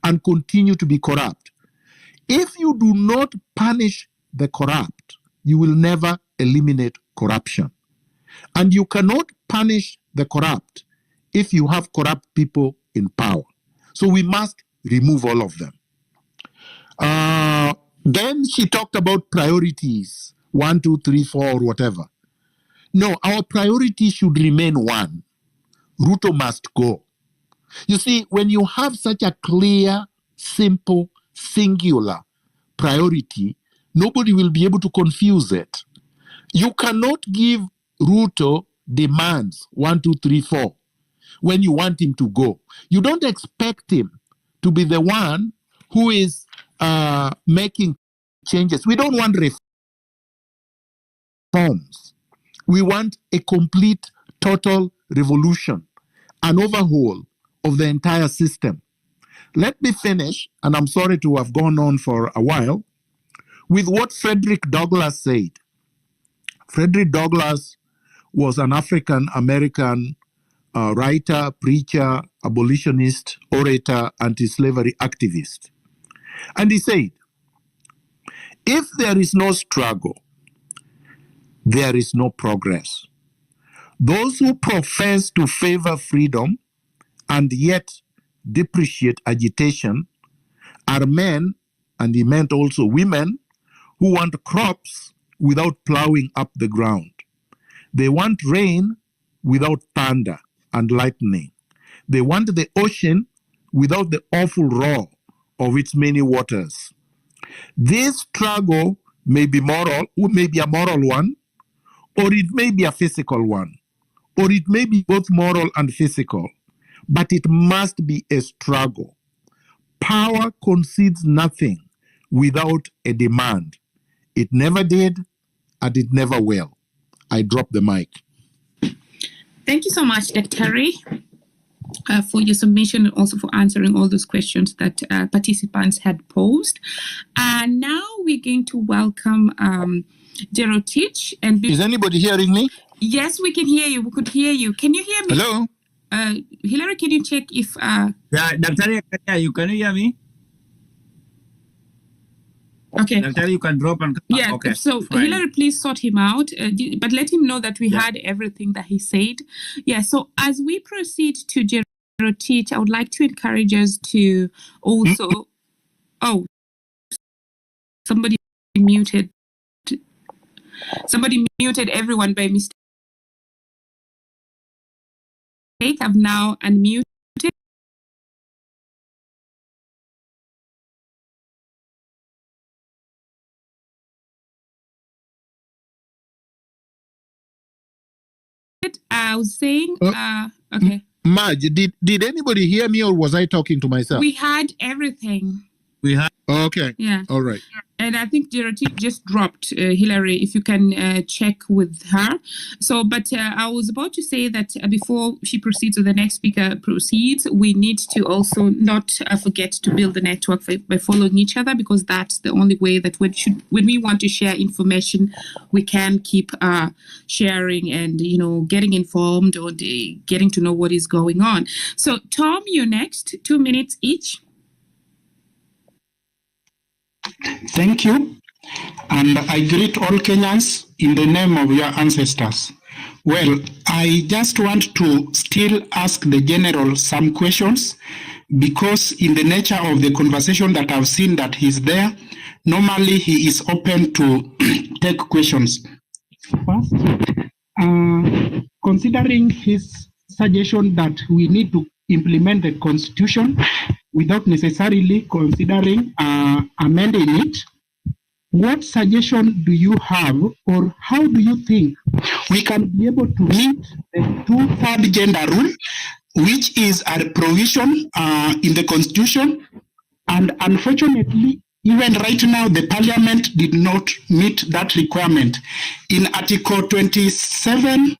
and continue to be corrupt. If you do not punish the corrupt, you will never eliminate corruption. And you cannot punish the corrupt if you have corrupt people in power. So we must remove all of them. Then she talked about priorities, 1, 2, 3, 4, or whatever. No, our priority should remain one. Ruto must go. You see, when you have such a clear, simple, singular priority, nobody will be able to confuse it. You cannot give Ruto demands 1, 2, 3, 4 when you want him to go. You don't expect him to be the one who is making changes. We don't want reforms. We want a complete, total revolution, an overhaul of the entire system. Let me finish, and I'm sorry to have gone on for a while, with what Frederick Douglass said. Frederick Douglass was an African-American writer, preacher, abolitionist, orator, anti-slavery activist. And he said, if there is no struggle, there is no progress. Those who profess to favor freedom and yet depreciate agitation are men, and he meant also women, who want crops without plowing up the ground. They want rain without thunder and lightning. They want the ocean without the awful roar of its many waters. This struggle may be moral, may be a moral one, or it may be a physical one, or it may be both moral and physical, but it must be a struggle. Power concedes nothing without a demand. It never did, and it never will. I drop the mic. Thank you so much, Dr. Terry, for your submission and also for answering all those questions that participants had posed. And now we're going to welcome Gerald Teach. Is anybody hearing me? Yes, we can hear you. We could hear you. Can you hear me? Hello? Hillary, can you check if... Yeah, Dr. You can hear me? Okay. Dr. You can drop and come back. Yeah, Okay, so fine. Hillary, please sort him out, but let him know that we heard everything that he said. Yeah, so as we proceed to Gerald Teach, I would like to encourage us to also... Oh, somebody muted. Somebody muted everyone by mistake. I've now unmuted. I was saying, okay. Maj, did anybody hear me or was I talking to myself? We had everything. We had. Okay. Yeah. All right. And I think Dorothy just dropped Hillary, if you can check with her. So, but I was about to say that before she proceeds or the next speaker proceeds, we need to also not forget to build the network by following each other, because that's the only way that when we want to share information, we can keep sharing and, getting informed or getting to know what is going on. So, Tom, you're next, 2 minutes each. Thank you, and I greet all Kenyans in the name of your ancestors. Well, I just want to still ask the general some questions, because in the nature of the conversation that I've seen that he's there, normally he is open to take questions. First, considering his suggestion that we need to implement the constitution without necessarily considering amending it, what suggestion do you have, or how do you think we can be able to meet the 2/3 gender rule, which is a provision in the constitution, and unfortunately, even right now, the parliament did not meet that requirement. In Article 27,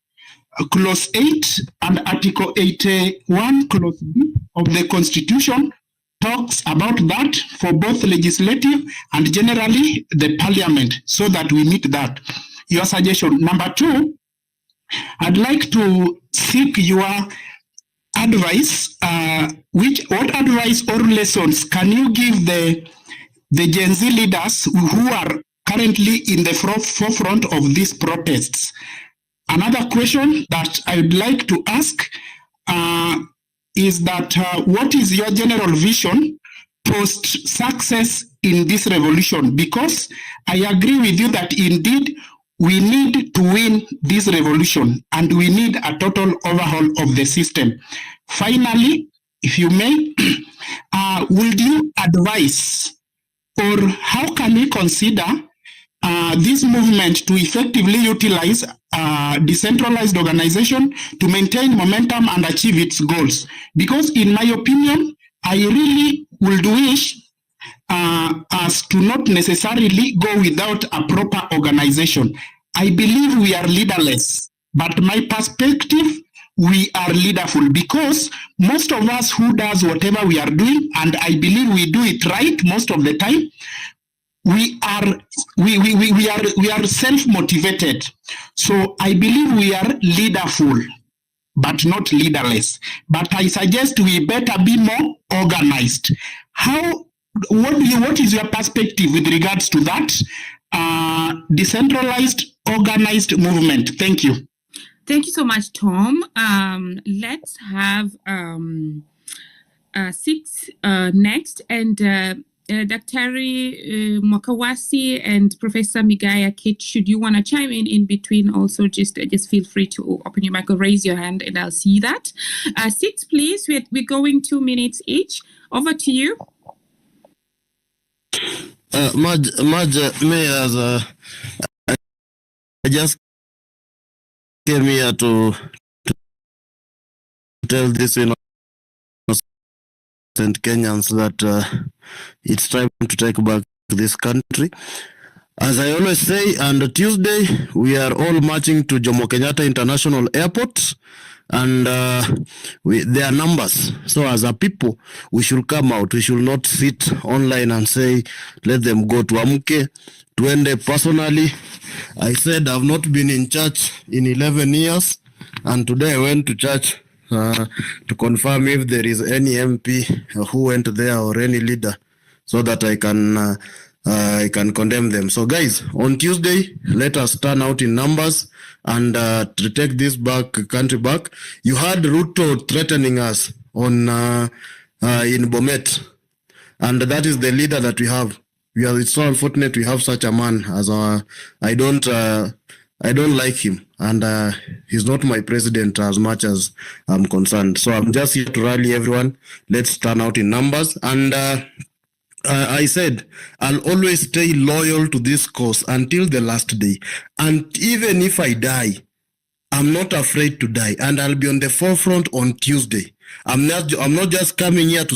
Clause 8 and Article 81, Clause B of the Constitution talks about that for both legislative and generally the parliament, so that we meet that. Your suggestion. Number two, I'd like to seek your advice. What advice or lessons can you give the Gen Z leaders who are currently in the forefront of these protests? Another question that I would like to ask is that what is your general vision post success in this revolution? Because I agree with you that indeed we need to win this revolution and we need a total overhaul of the system. Finally, if you may, would you advise, or how can we consider this movement to effectively utilize decentralized organization to maintain momentum and achieve its goals? Because in my opinion, I really would wish us to not necessarily go without a proper organization. I believe we are leaderless, but my perspective, we are leaderful, because most of us who does whatever we are doing, and I believe we do it right most of the time, we are self-motivated. So I believe we are leaderful, but not leaderless. But I suggest we better be more organized. What is your perspective with regards to that decentralized, organized movement? Thank you. Thank you so much, Tom. Let's have Six next, and Dr. Mwakawasi and Professor Migaya Kit, should you want to chime in between, also just feel free to open your mic or raise your hand and I'll see that. Six, please. We're going 2 minutes each. Over to you. Maj, may as I just came here to tell this innocent Kenyans that it's time to take back this country. As I always say, on Tuesday, we are all marching to Jomo Kenyatta International Airport, and there are numbers. So as a people, we should come out. We should not sit online and say, let them go to Amuke. Tuende. Personally, I said I've not been in church in 11 years, and today I went to church to confirm if there is any MP who went there or any leader, so that I can condemn them. So guys, on Tuesday, let us turn out in numbers and to take this country back. You heard Ruto threatening us on in Bomet, and that is the leader that we have. It's so unfortunate we have such a man as I don't like him, and he's not my president as much as I'm concerned. So I'm just here to rally everyone. Let's turn out in numbers. And I said I'll always stay loyal to this cause until the last day. And even if I die, I'm not afraid to die, and I'll be on the forefront on Tuesday. I'm not just coming here to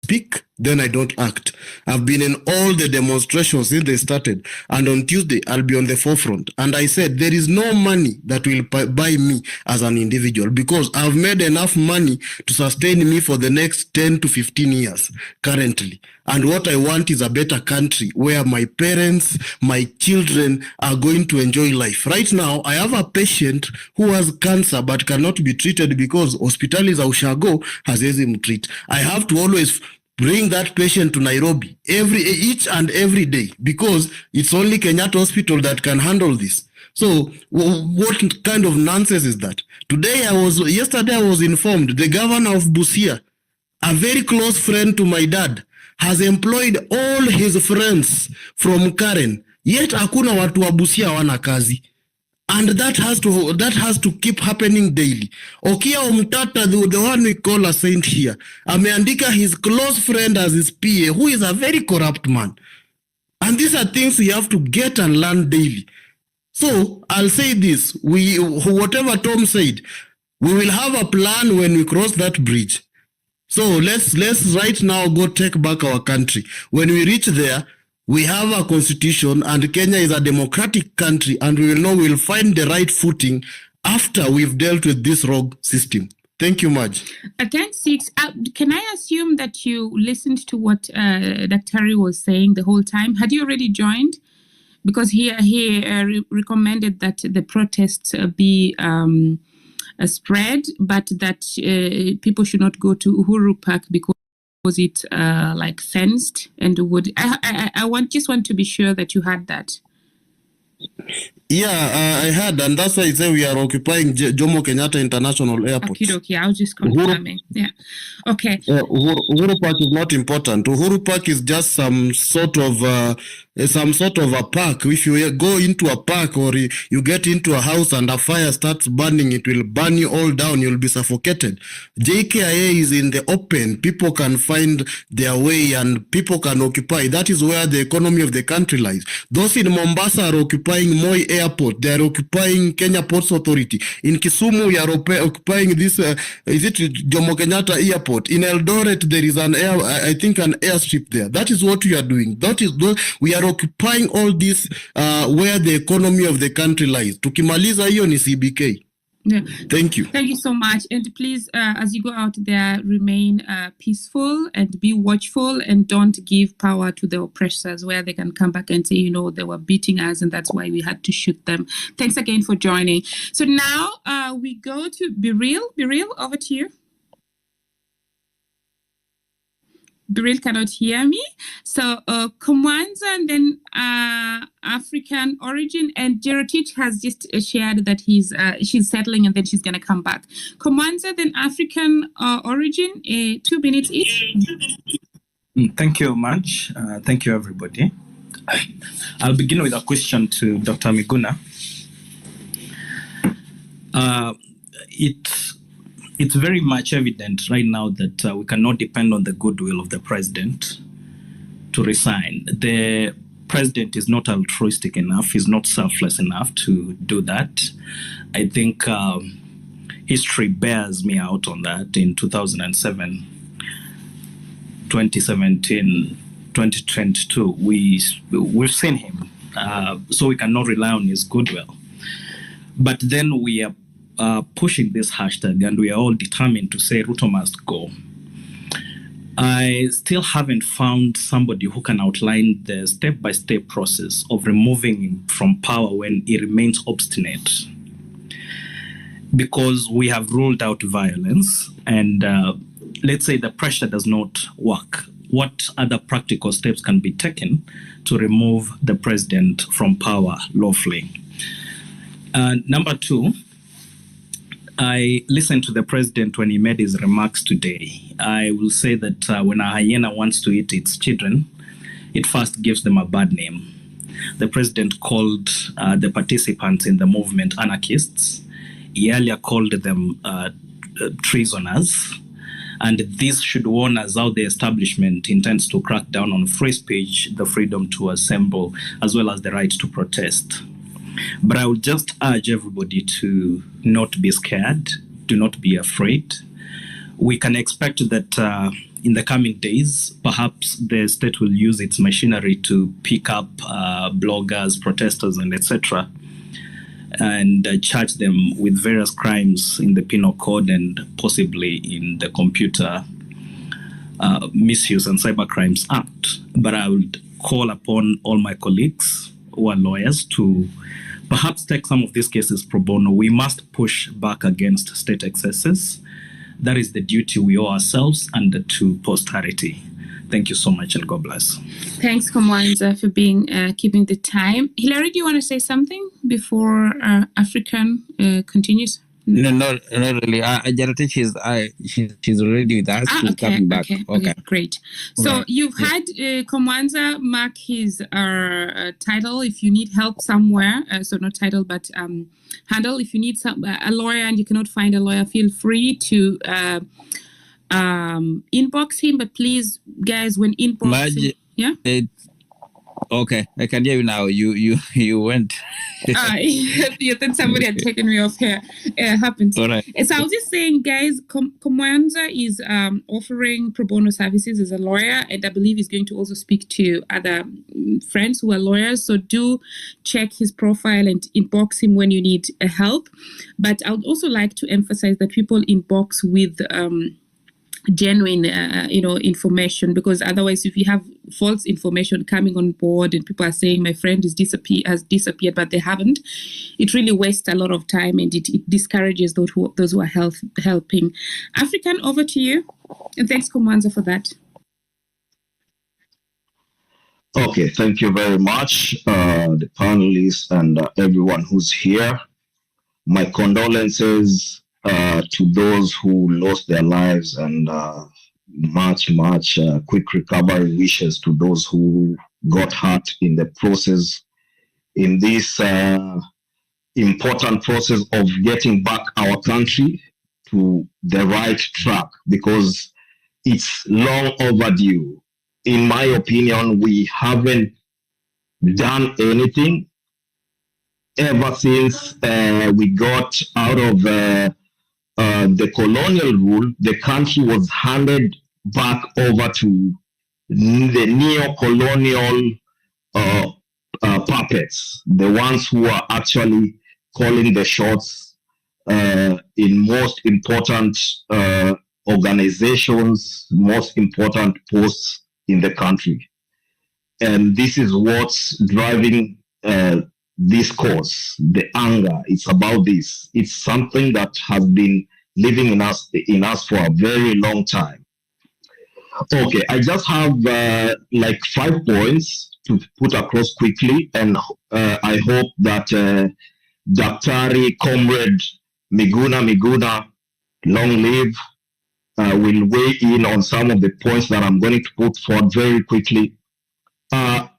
speak, then I don't act. I've been in all the demonstrations since they started, and on Tuesday I'll be on the forefront. And I said there is no money that will buy me as an individual, because I've made enough money to sustain me for the next 10 to 15 years currently. And what I want is a better country where my parents, my children are going to enjoy life. Right now, I have a patient who has cancer but cannot be treated because hospitali za ushago haziwezi mtreat. I have to always bring that patient to Nairobi each and every day, because it's only Kenyatta Hospital that can handle this. So what kind of nonsense is that? Yesterday I was informed the governor of Busia, a very close friend to my dad, has employed all his friends from Karen, yet hakuna watu wa Busia wana kazi. And that has to keep happening daily. Okia Omtata, the one we call a saint here, ameandika his close friend as his PA, who is a very corrupt man. And these are things we have to get and learn daily. So I'll say this, whatever Tom said, we will have a plan when we cross that bridge. So let's right now go take back our country. When we reach there, we have a constitution, and Kenya is a democratic country, and we will know we'll find the right footing after we've dealt with this rogue system. Thank you much. Thanks, Six. Can I assume that you listened to what Dr. was saying the whole time? Had you already joined? Because he recommended that the protests be spread, but that people should not go to Uhuru Park because it like fenced and would. I just want to be sure that you had that. Yeah, I had, and that's why I say we are occupying Jomo Kenyatta International Airport. Okay, I was just confirming. Yeah, okay. Uhuru Park is not important. Uhuru Park is just some sort of a park. If you go into a park or you get into a house and a fire starts burning, it will burn you all down. You'll be suffocated. JKIA is in the open. People can find their way and people can occupy. That is where the economy of the country lies. Those in Mombasa are occupying Moi Airport. They are occupying Kenya Ports Authority. In Kisumu, we are occupying this, Jomo Kenyatta Airport. In Eldoret, there is an airstrip there. That is what we are doing. We are occupying all this where the economy of the country lies. Tukimaliza hiyo ni CBK. Yeah. Thank you. Thank you so much. And please, as you go out there, remain peaceful and be watchful, and don't give power to the oppressors where they can come back and say, they were beating us and that's why we had to shoot them. Thanks again for joining. So now we go to Biril. Biril, over to you. Biril cannot hear me. So Kumwanza and then African origin, and Jerotich has just shared that she's settling and then she's going to come back. Kumwanza, then African origin, 2 minutes each. Thank you much. Thank you, everybody. I'll begin with a question to Dr. Miguna. It's very much evident right now that we cannot depend on the goodwill of the president to resign. The president is not altruistic enough, he's not selfless enough to do that. I think history bears me out on that. In 2007, 2017, 2022, we've seen him, so we cannot rely on his goodwill. But then we are pushing this hashtag, and we are all determined to say Ruto must go. I still haven't found somebody who can outline the step-by-step process of removing him from power when he remains obstinate. Because we have ruled out violence, and let's say the pressure does not work. What other practical steps can be taken to remove the president from power lawfully? Number two, I listened to the president when he made his remarks today. I will say that when a hyena wants to eat its children, it first gives them a bad name. The president called the participants in the movement anarchists. He earlier called them treasoners. And this should warn us how the establishment intends to crack down on free speech, the freedom to assemble, as well as the right to protest. But I would just urge everybody to not be scared, do not be afraid. We can expect that in the coming days, perhaps the state will use its machinery to pick up bloggers, protesters, and etc., and charge them with various crimes in the Penal Code and possibly in the Computer Misuse and Cybercrimes Act. But I would call upon all my colleagues who are lawyers to perhaps take some of these cases pro bono. We must push back against state excesses. That is the duty we owe ourselves and to posterity. Thank you so much, and God bless. Thanks, Komwanza, for keeping the time. Hilary, do you want to say something before African continues? No, not really. Jarate, she's already with us. She's coming back. Okay, great. So Right. you've had Komwanza mark his title if you need help somewhere. So not title, but handle. If you need a lawyer and you cannot find a lawyer, feel free to inbox him. But please, guys, when inboxing, yeah. Okay, I can hear you now. You went. You think somebody had taken me off here. It happens. All right. So I was just saying, guys, Komwanza is offering pro bono services as a lawyer, and I believe he's going to also speak to other friends who are lawyers. So do check his profile and inbox him when you need help. But I would also like to emphasize that people inbox with genuine information, because otherwise if you have false information coming on board and people are saying my friend has disappeared but they haven't, it really wastes a lot of time and it discourages those who are helping. African, over to you, and thanks Komwanza for that. Okay, thank you very much, the panelists and everyone who's here. My condolences to those who lost their lives, and much quick recovery wishes to those who got hurt in the process, in this important process of getting back our country to the right track, because it's long overdue. In my opinion, we haven't done anything ever since we got out of the colonial rule. The country was handed back over to the neo-colonial puppets, the ones who are actually calling the shots in most important organizations, most important posts in the country. And this is what's driving this cause, the anger. It's about this. It's something that has been living in us for a very long time. Okay, I just have like 5 points to put across quickly, and I hope that Daktari Comrade Miguna, long live, will weigh in on some of the points that I'm going to put forward very quickly.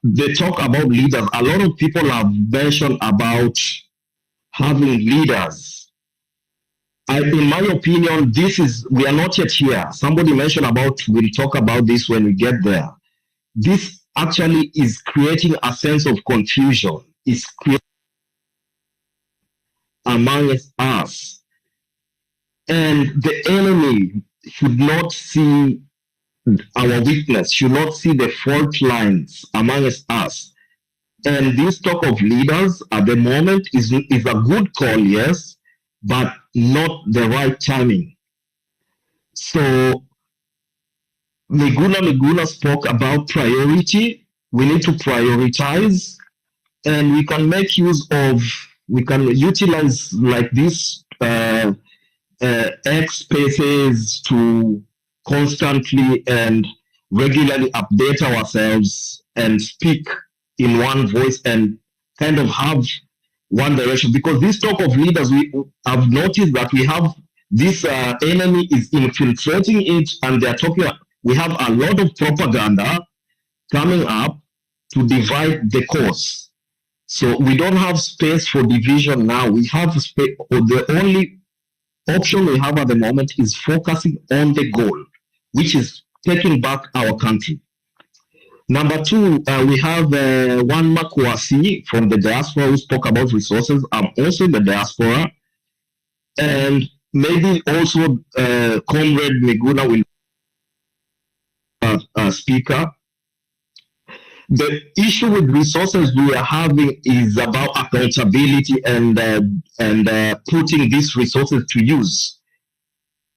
They talk about leaders. A lot of people have mentioned about having leaders. In my opinion, we are not yet here. Somebody mentioned about, we'll talk about this when we get there. This actually is creating a sense of confusion. It's creating among us. And the enemy should not see our weakness, should not see the fault lines amongst us. And this talk of leaders at the moment is a good call, yes, but not the right timing. So Miguna spoke about priority. We need to prioritize, and we can utilize like this X spaces to constantly and regularly update ourselves and speak in one voice and kind of have one direction. Because this talk of leaders, we have noticed that we have this enemy is infiltrating it, and they're talking. We have a lot of propaganda coming up to divide the cause. So we don't have space for division now. We have space. The only option we have at the moment is focusing on the goal. which is taking back our country. Number two, we have one Makwasi from the diaspora who spoke about resources. I'm also in the diaspora. And maybe also Comrade Miguna will speaker. The issue with resources we are having is about accountability and putting these resources to use.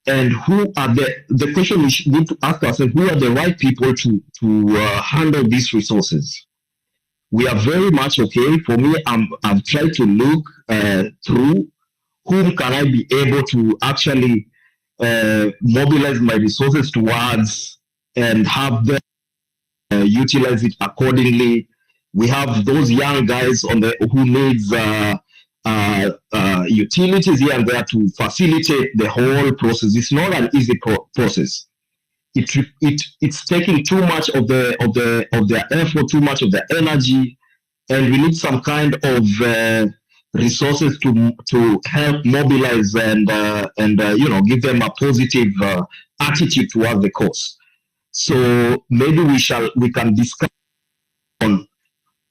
And who are the question we need to ask ourselves, who are the right people to handle these resources? We are very much okay. For me, I've tried to look through whom can I be able to actually mobilize my resources towards and have them utilize it accordingly. We have those young guys on the who needs utilities here and there to facilitate the whole process. It's not an easy process. It's taking too much of their effort, too much of their energy, and we need some kind of resources to help mobilize and give them a positive attitude towards the cause. So maybe we can discuss on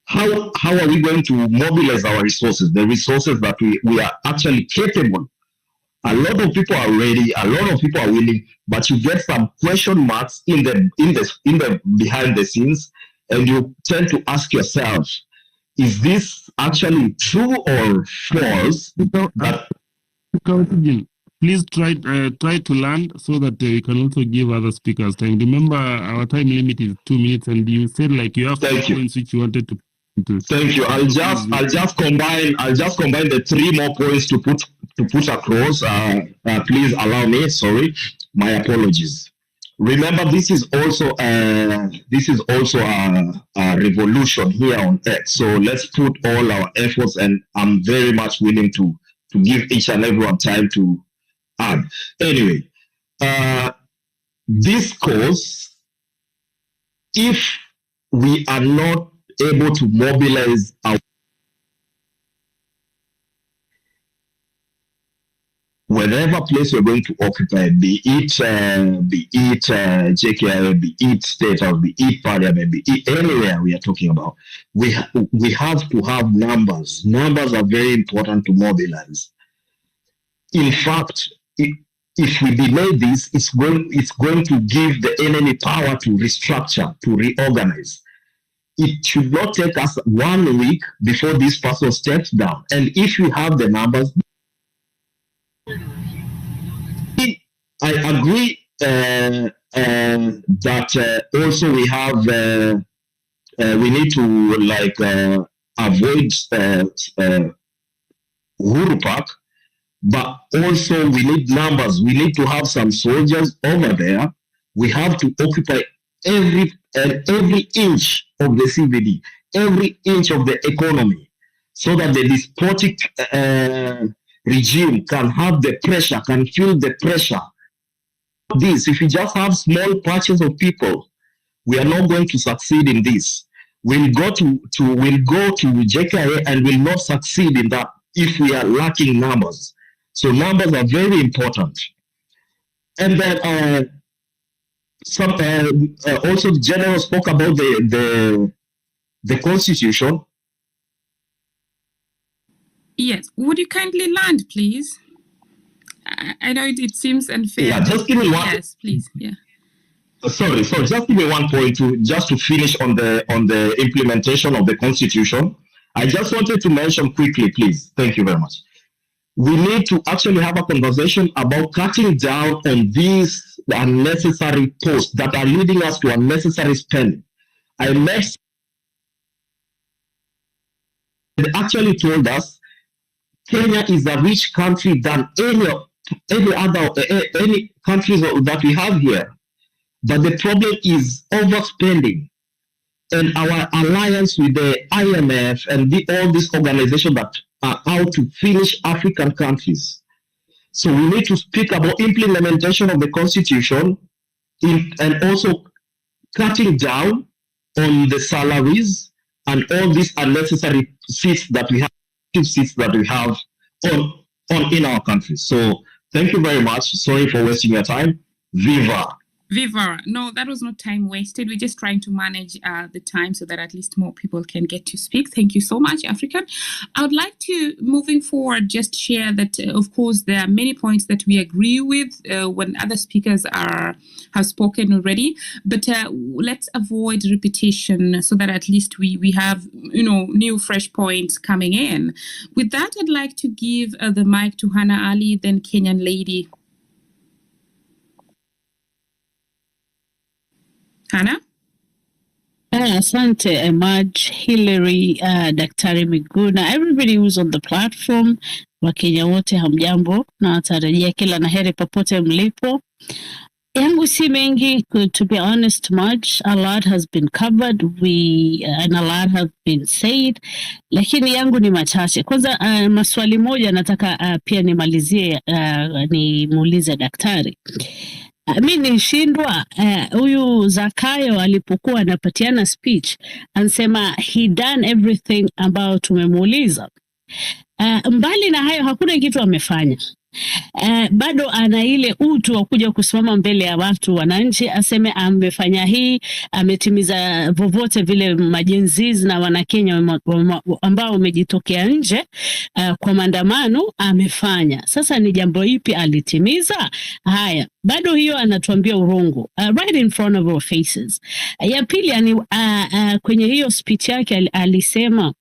how are we going to mobilize our resources, the resources that we are actually capable. A lot of people are ready, a lot of people are willing, but you get some question marks in the behind the scenes, and you tend to ask yourself, is this actually true or false? Please try to land so that we can also give other speakers time. Remember, our time limit is 2 minutes, and you said like you have points which you wanted to. Thank you. I'll just combine the 3 more points to put across. Please allow me. Sorry, my apologies. Remember, this is also a revolution here on Earth. So let's put all our efforts, and I'm very much willing to give each and everyone time to add. Anyway, this cause, if we are not able to mobilize our whatever place we're going to occupy, be it JKIA, be it state house, be it parliament, be it anywhere we are talking about, we have to have numbers. Numbers are very important to mobilize. In fact, if we delay this, it's going to give the enemy power to restructure, to reorganize. It should not take us 1 week before this person steps down. And if we have the numbers, I agree that also we have we need to avoid Uhuru Park, but also we need numbers. We need to have some soldiers over there. We have to occupy every inch of the CBD, every inch of the economy, so that the despotic regime can have the pressure, can feel the pressure. This, if we just have small patches of people, we are not going to succeed in this. We'll go to JKIA and will not succeed in that if we are lacking numbers. So numbers are very important. And then also the general spoke about the constitution. Yes, would you kindly land, please? I know it seems unfair. Yeah, just give me one. Yes, please. Yeah. Sorry. Just give me 1 point to finish on the implementation of the constitution. I just wanted to mention quickly, please. Thank you very much. We need to actually have a conversation about cutting down on these unnecessary posts that are leading us to unnecessary spending. I met. They actually told us Kenya is a rich country than any countries that we have here. But the problem is overspending, and our alliance with the IMF and all these organizations that are out to finish African countries. So we need to speak about implementation of the constitution and also cutting down on the salaries and all these unnecessary seats that we have in our country. So thank you very much. Sorry for wasting your time. Viva. Viva, no, that was not time wasted. We're just trying to manage the time so that at least more people can get to speak. Thank you so much, African. I would like to, moving forward, just share that, of course, there are many points that we agree with when other speakers have spoken already, but let's avoid repetition so that at least we have, new fresh points coming in. With that, I'd like to give the mic to Hannah Ali, then Kenyan lady. Hannah? Asante, Emaj, Hillary, Daktari Miguna, everybody who's on the platform, Wakenya wote hamjambo, na tarajia kila naheri popote mlipo. Yangu si mengi, to be honest, much. A lot has been covered, and a lot has been said, lakini yangu ni machache. Kwanza maswali moja nataka pia nimalizie, nimuulize daktari. Mimi nishindwa huyu Zakayo alipokuwa anapatiana speech ansema he done everything ambao tumemuuliza. Mbali na hayo hakuna kitu amefanya. Bado ana ile utu wa kuja kusimama mbele ya watu wananchi aseme amefanya hii, ametimiza vovote vile majenzizi na wanakenya ambao wamejitokea nje kwa maandamano amefanya. Sasa ni jambo ipi alitimiza? Haya, bado hiyo anatuambia urongo right in front of our faces. Ya pili kwenye hiyo speech yake alisema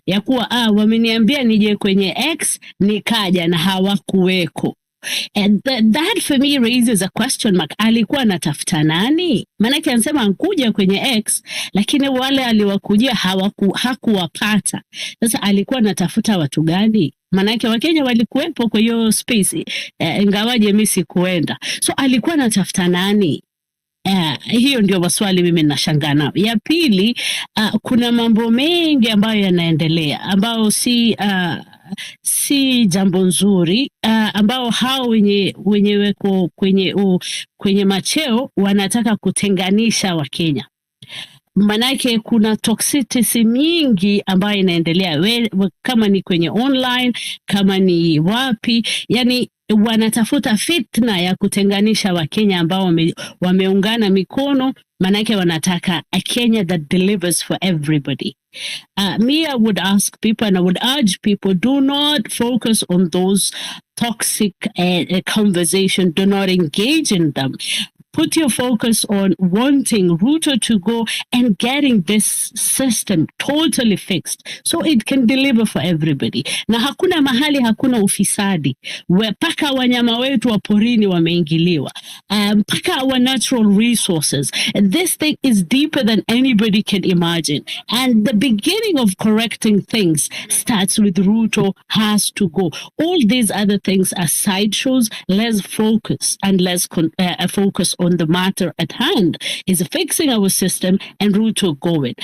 ya kuwa wameniambia nije kwenye X nikaja na hawakuweko. And that for me raises a question mark. Alikuwa anatafuta nani? Maanake anasema ankuja kwenye X lakini wale aliwakujia hakuwapata. Sasa alikuwa anatafuta watu gani? Maanake Wakenya walikuwepo kwa hiyo space ingawaje mimi sikuenda. So alikuwa anatafuta nani? Hiyo ndio maswali mimi nashangaa nayo. Ya pili, kuna mambo mengi ambayo yanaendelea ambao si jambo nzuri, ambao hao wenye weko kwenye macheo wanataka kutenganisha Wakenya. Manake kuna toxicity mingi ambayo inaendelea, kama ni kwenye online, kama ni wapi, yani wanatafuta fitna ya kutenganisha Wakenya ambao wameungana mikono, manake wanataka a Kenya that delivers for everybody. Me, I would ask people and I would urge people, do not focus on those toxic conversation. Do not engage in them. Put your focus on wanting Ruto to go and getting this system totally fixed so it can deliver for everybody. Na hakuna mahali hakuna ufisadi. Paka wanyama wetu wa porini wameingiliwa. Paka our natural resources. And this thing is deeper than anybody can imagine. And the beginning of correcting things starts with Ruto has to go. All these other things are sideshows. Let's focus and let's focus on the matter at hand, is fixing our system and Ruto going.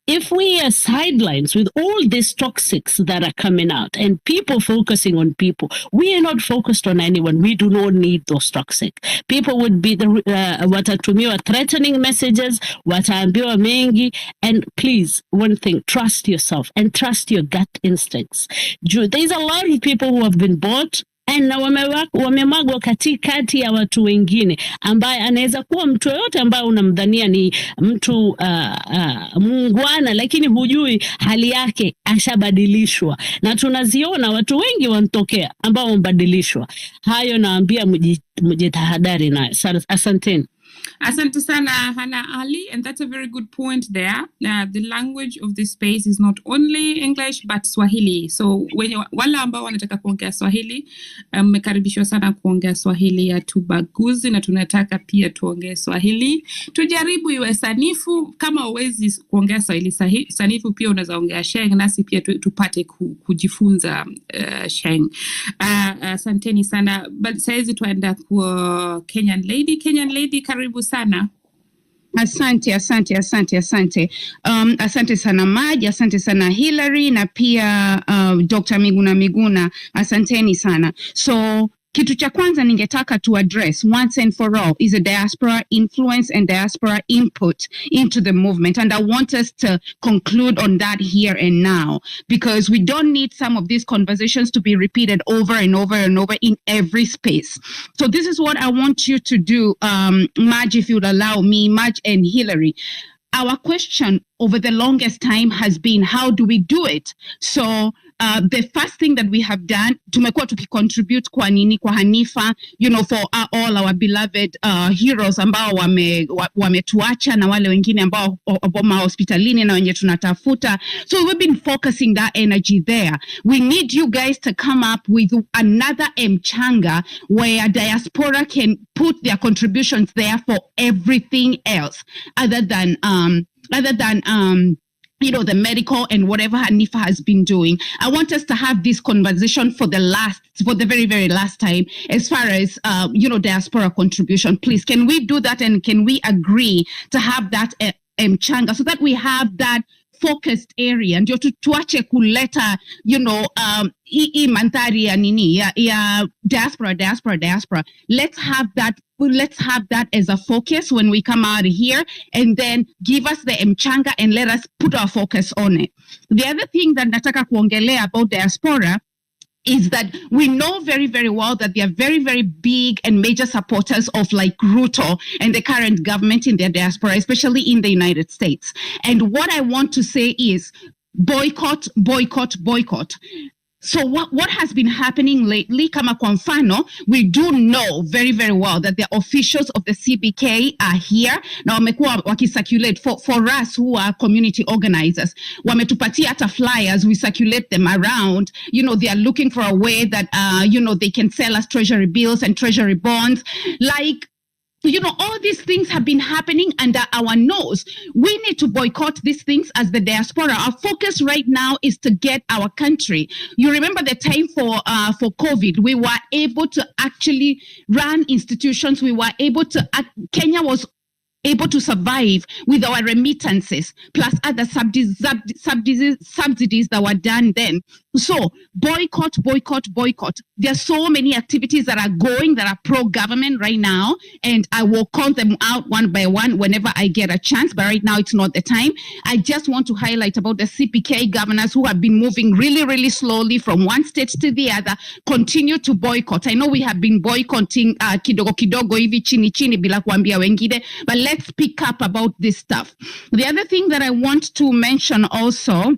If we are sidelines with all these toxics that are coming out and people focusing on people, we are not focused on anyone. We do not need those toxic. People would be watatumiwa threatening messages, wataambiwa mengi, and please, one thing, trust yourself and trust your gut instincts. There's a lot of people who have been bought na wamemagwa katikati ya watu wengine ambaye anaweza kuwa mtu yote ambaye unamdhania ni mtu muungwana, lakini hujui hali yake ashabadilishwa, na tunaziona watu wengi wanatokea ambao wamebadilishwa. Hayo naambia mjitahadhari nayo. Asanteni. Asante sana, Hannah Ali, and that's a very good point there. The language of this space is not only English but Swahili. So wale ambao wanataka kuongea Swahili, mmekaribishwa sana kuongea Swahili, ya tubaguzi, na tunataka pia tuongee Swahili. Tujaribu iwe sanifu. Kama uwezi kuongea Swahili sanifu, pia unaweza ongea Sheng, nasi pia tupate kujifunza Sheng. Asanteni sana. But saizi tuenda kwa Kenyan lady, karibu sana. Asante. Asante sana Maj, asante sana Hillary, na pia Dr. Miguna. Asanteni sana. So kitu cha kwanza ningetaka to address once and for all is a diaspora influence and diaspora input into the movement. And I want us to conclude on that here and now, because we don't need some of these conversations to be repeated over and over and over in every space. So this is what I want you to do, Madge, if you'd allow me, Madge and Hillary. Our question over the longest time has been, how do we do it? So the first thing that we have done, tumekuwa tukicontribute kwa nini, kwa Hanifa, you know, for all our beloved heroes ambao wametuacha na wale wengine ambao hospitalini na wenye tunatafuta. So we've been focusing that energy there. We need you guys to come up with another mchanga where diaspora can put their contributions there for everything else other than you know, the medical and whatever Hanifa has been doing. I want us to have this conversation for the very, very last time, as far as, you know, diaspora contribution. Please, can we do that? And can we agree to have that mchanga so that we have that focused area, ndio tuache kuleta, you know, hii mandhari ya nini ya diaspora. Let's have that as a focus when we come out here, and then give us the mchanga and let us put our focus on it. The other thing that nataka kuongelea about diaspora is that we know very, very well that they are very, very big and major supporters of like Ruto and the current government in their diaspora, especially in the United States. And what I want to say is boycott. So what has been happening lately, kama kwa mfano, we do know very, very well that the officials of the CBK are here. Na wamekuwa wakicirculate for us who are community organizers. Wametupatia hata flyers, we circulate them around. You know, they are looking for a way that, you know, they can sell us treasury bills and treasury bonds. Like, you know, all these things have been happening under our nose. We need to boycott these things as the diaspora. Our focus right now is to get our country. You remember the time for COVID, we were able to actually run institutions. We were able to, Kenya was able to survive with our remittances plus other subsidies that were done then. So boycott. There are so many activities that are going that are pro-government right now, and I will call them out one by one whenever I get a chance, but right now it's not the time. I just want to highlight about the CPK governors who have been moving really, really slowly from one state to the other, continue to boycott. I know we have been boycotting kidogo hivi chini bila kuambia wengine, but let's pick up about this stuff. The other thing that I want to mention also,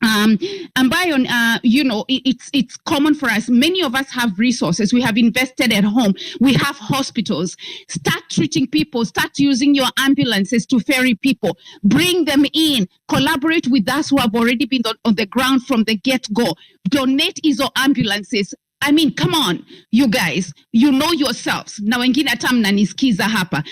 ambayo, you know, it's common for us. Many of us have resources. We have invested at home. We have hospitals. Start treating people. Start using your ambulances to ferry people. Bring them in. Collaborate with us who have already been on the ground from the get-go. Donate hizo ambulances. I mean, come on, you guys, you know yourselves. Na wengine hata mnanisikiza hapa.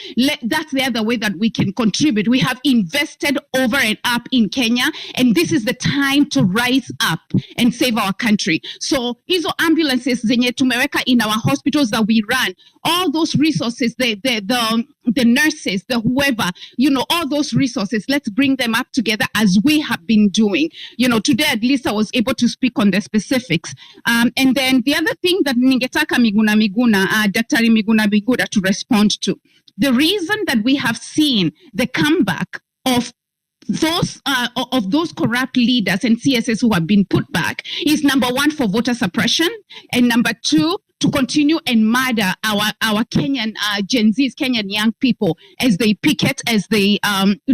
That's the other way that we can contribute. We have invested over and up in Kenya, and this is the time to rise up and save our country. So, hizo ambulances zenye tumeweka in our hospitals that we run, all those resources, the nurses, the whoever, you know, all those resources, let's bring them up together as we have been doing. You know, today at least I was able to speak on the specifics. And then the other thing that ningetaka Daktari Miguna to respond to, the reason that we have seen the comeback of those corrupt leaders and CSS who have been put back is, number one, for voter suppression, and number two, to continue and murder our Kenyan Gen Zs, Kenyan young people as they picket, as they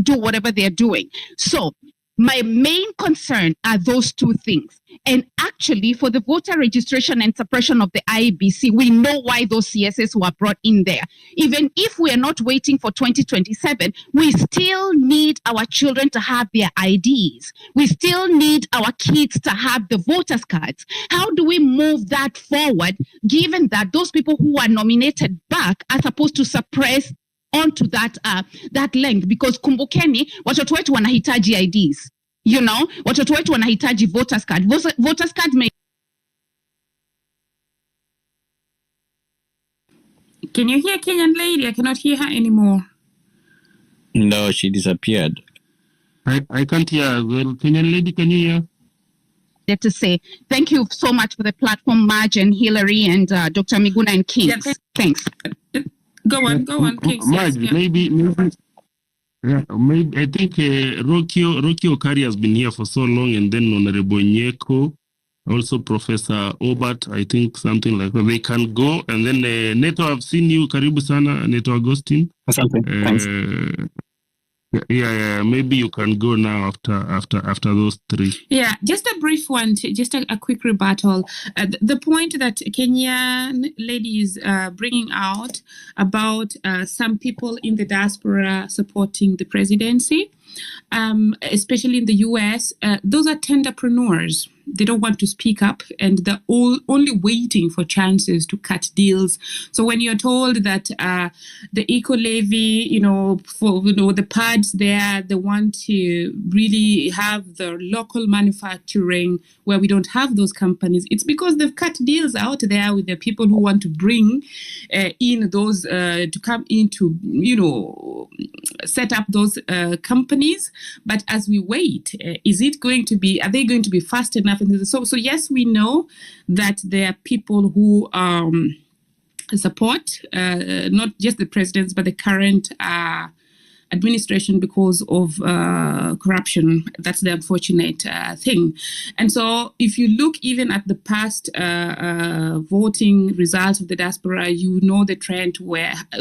do whatever they're doing. So my main concern are those two things. And actually, for the voter registration and suppression of the IEBC, we know why those CSS were brought in there. Even if we are not waiting for 2027, we still need our children to have their IDs. We still need our kids to have the voters' cards. How do we move that forward, given that those people who are nominated back are supposed to suppress onto that length? Because kumbukeni, watoto wetu wanahitaji IDs. You know, watoto wetu wanahitaji voters card. Voters card may... Can you hear Kenyan lady? I cannot hear her anymore. No, she disappeared. I can't hear as well. Kenyan lady, can you hear? to say. Thank you so much for the platform, Marge and Hillary and Dr. Miguna and Kings. Yeah, Thanks. Go on, Kings. Marge, Yes, yeah. maybe, yeah, maybe I think Rocky Okari has been here for so long, and then Honorable Nyeko, also Professor Obert, I think something like that. They can go, and then Neto, I've seen you, Karibu Sana, Neto Agustin. Thanks. Yeah, maybe you can go now after those three. Yeah, just a brief one, just a quick rebuttal. The point that Kenyan lady is bringing out about some people in the diaspora supporting the presidency, especially in the US, those are tenderpreneurs. They don't want to speak up, and they're only waiting for chances to cut deals. So when you're told that the eco levy, for the pads there, they want to really have the local manufacturing where we don't have those companies, it's because they've cut deals out there with the people who want to bring in those to come in to set up those companies. But as we wait, are they going to be fast enough? So yes, we know that there are people who support not just the presidents, but the current administration because of corruption. That's the unfortunate thing. And so if you look even at the past voting results of the diaspora, you know the trend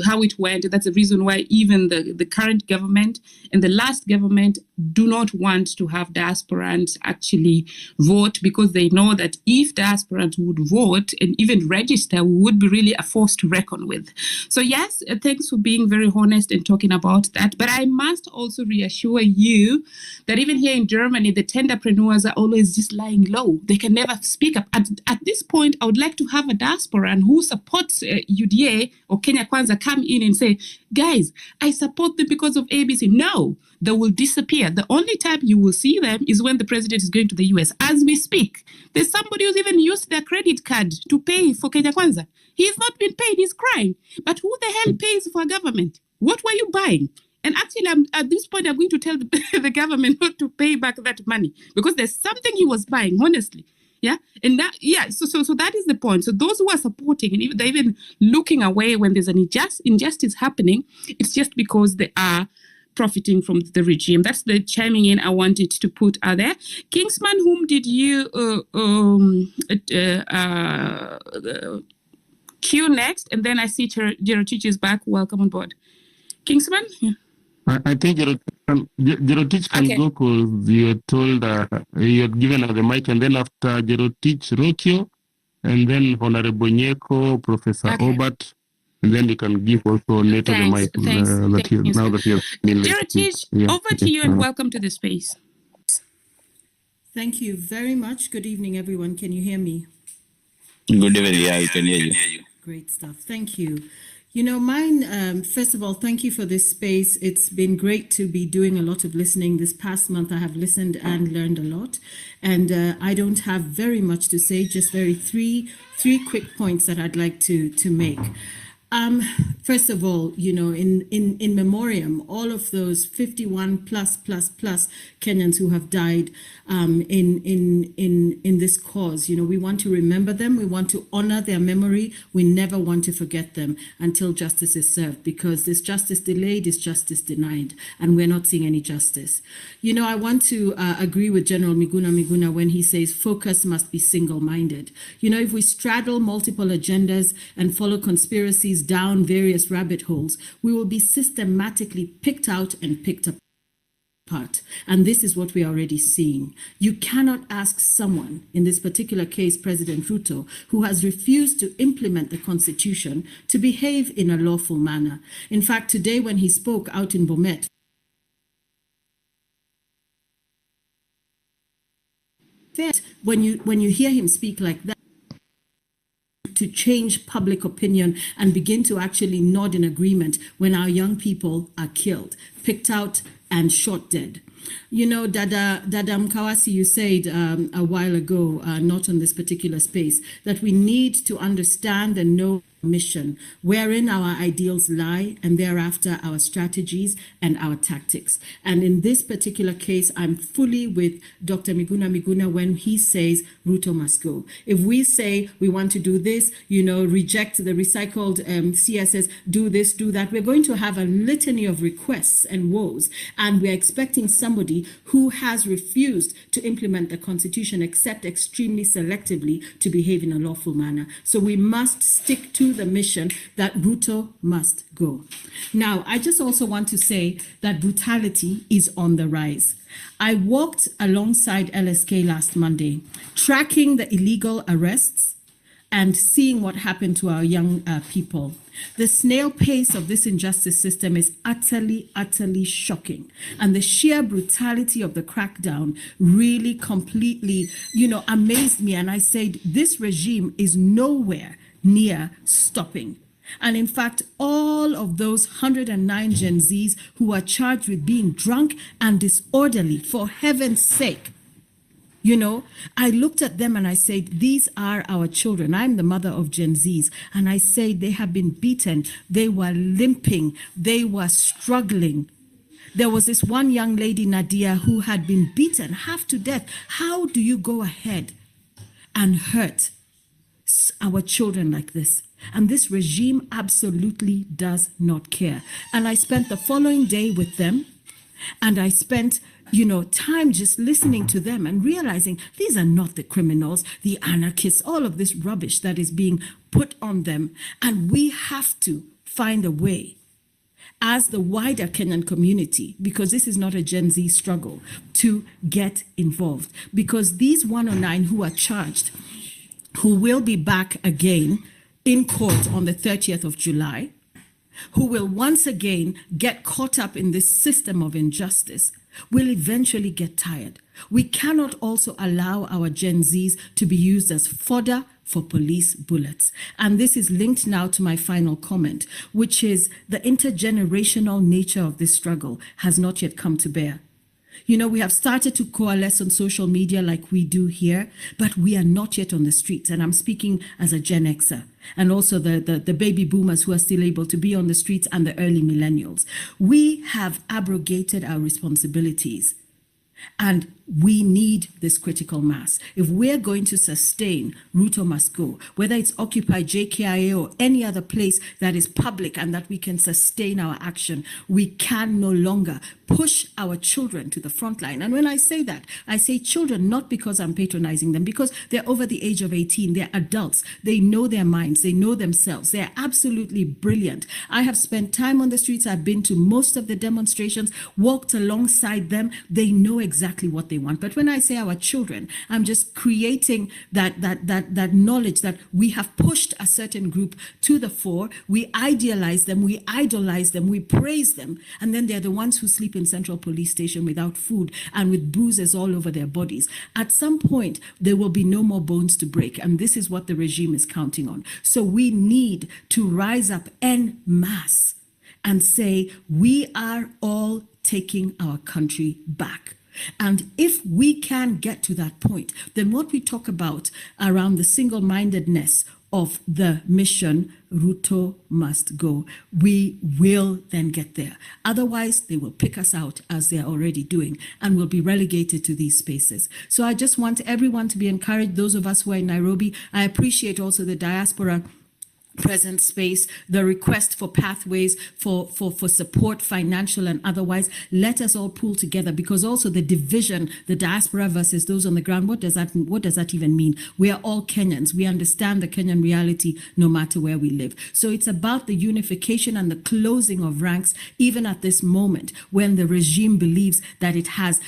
how it went. That's the reason why even the current government and the last government do not want to have diasporans actually vote, because they know that if diasporans would vote and even register, we would be really a force to reckon with. So yes, thanks for being very honest and talking about that. But I must also reassure you that even here in Germany, the tenderpreneurs are always just lying low. They can never speak up. At this point, I would like to have a diaspora and who supports UDA or Kenya Kwanza come in and say, guys, I support them because of ABC. No, they will disappear. The only time you will see them is when the president is going to the US. As we speak, there's somebody who's even used their credit card to pay for Kenya Kwanza. He's not been paid, he's crying. But who the hell pays for a government? What were you buying? And actually, at this point, I'm going to tell the government not to pay back that money, because there's something he was buying, honestly. Yeah. And that, so that is the point. So those who are supporting and they're even looking away when there's an injustice happening, it's just because they are profiting from the regime. That's the chiming in I wanted to put out there. Kingsman, whom did you cue next? And then I see Jerotich is back. Welcome on board. Kingsman? Yeah. I think Jerotich can go because you were told you had given her the mic, and then after Jerotich, Rokio, and then Honorable Nyeko, Professor Obert, and then you can give also Neto the mic. Now that you have been Jerotich, over to you and welcome to the space. Thank you very much. Good evening, everyone. Can you hear me? Good evening. Yeah, we can hear you. Great stuff. Thank you. Mine, first of all, thank you for this space. It's been great to be doing a lot of listening. This past month, I have listened and learned a lot. And I don't have very much to say, just three quick points that I'd like to make. First of all, in memoriam, all of those 51 plus Kenyans who have died in this cause, we want to remember them. We want to honor their memory. We never want to forget them until justice is served, because this justice delayed is justice denied, and we're not seeing any justice. I want to agree with General Miguna when he says focus must be single-minded. If we straddle multiple agendas and follow conspiracies down various rabbit holes, we will be systematically picked out and picked apart. And this is what we are already seeing. You cannot ask someone, in this particular case, President Ruto, who has refused to implement the Constitution, to behave in a lawful manner. In fact, today when he spoke out in Bomet, when you hear him speak like that, to change public opinion and begin to actually nod in agreement when our young people are killed, picked out and shot dead. Dada Mkawasi, you said a while ago, not on this particular space, that we need to understand and know mission, wherein our ideals lie, and thereafter our strategies and our tactics. And in this particular case, I'm fully with Dr. Miguna when he says Ruto must go. If we say we want to do this, reject the recycled CSS, do this, do that, we're going to have a litany of requests and woes. And we're expecting somebody who has refused to implement the Constitution except extremely selectively to behave in a lawful manner. So we must stick to the mission that Ruto must go. Now, I just also want to say that brutality is on the rise. I walked alongside LSK last Monday, tracking the illegal arrests and seeing what happened to our young people. The snail pace of this injustice system is utterly, utterly shocking. And the sheer brutality of the crackdown really completely, amazed me. And I said, this regime is nowhere near stopping. And in fact, all of those 109 Gen Zs who are charged with being drunk and disorderly, for heaven's sake, I looked at them and I said, these are our children. I'm the mother of Gen Zs. And I say they have been beaten. They were limping. They were struggling. There was this one young lady, Nadia, who had been beaten half to death. How do you go ahead and hurt our children like this? And this regime absolutely does not care. And I spent the following day with them, and I spent time just listening to them and realizing these are not the criminals, the anarchists, all of this rubbish that is being put on them. And we have to find a way as the wider Kenyan community, because this is not a Gen Z struggle, to get involved. Because these 109 who are charged, who will be back again in court on the 30th of July, who will once again get caught up in this system of injustice, will eventually get tired. We cannot also allow our Gen Zs to be used as fodder for police bullets. And this is linked now to my final comment, which is the intergenerational nature of this struggle has not yet come to bear. We have started to coalesce on social media like we do here, but we are not yet on the streets. And I'm speaking as a Gen Xer, and also the baby boomers who are still able to be on the streets, and the early millennials. We have abrogated our responsibilities. And we need this critical mass. If we're going to sustain Ruto must go, whether it's Occupy, JKIA, or any other place that is public and that we can sustain our action, we can no longer push our children to the front line. And when I say that, I say children not because I'm patronizing them, because they're over the age of 18, they're adults, they know their minds, they know themselves, they're absolutely brilliant. I have spent time on the streets, I've been to most of the demonstrations, walked alongside them, they know exactly what they want. But when I say our children, I'm just creating that knowledge that we have pushed a certain group to the fore, we idealize them, we idolize them, we praise them, and then they're the ones who sleep in Central Police Station without food and with bruises all over their bodies. At some point, there will be no more bones to break, and this is what the regime is counting on. So we need to rise up en masse and say, we are all taking our country back. And if we can get to that point, then what we talk about around the single-mindedness of the mission, Ruto must go, we will then get there. Otherwise, they will pick us out as they're already doing, and we'll be relegated to these spaces. So I just want everyone to be encouraged, those of us who are in Nairobi. I appreciate also the diaspora present space, the request for pathways, for support, financial and otherwise. Let us all pull together, because also the division, the diaspora versus those on the ground, what does that even mean? We are all Kenyans. We understand the Kenyan reality no matter where we live. So it's about the unification and the closing of ranks, even at this moment when the regime believes that it has,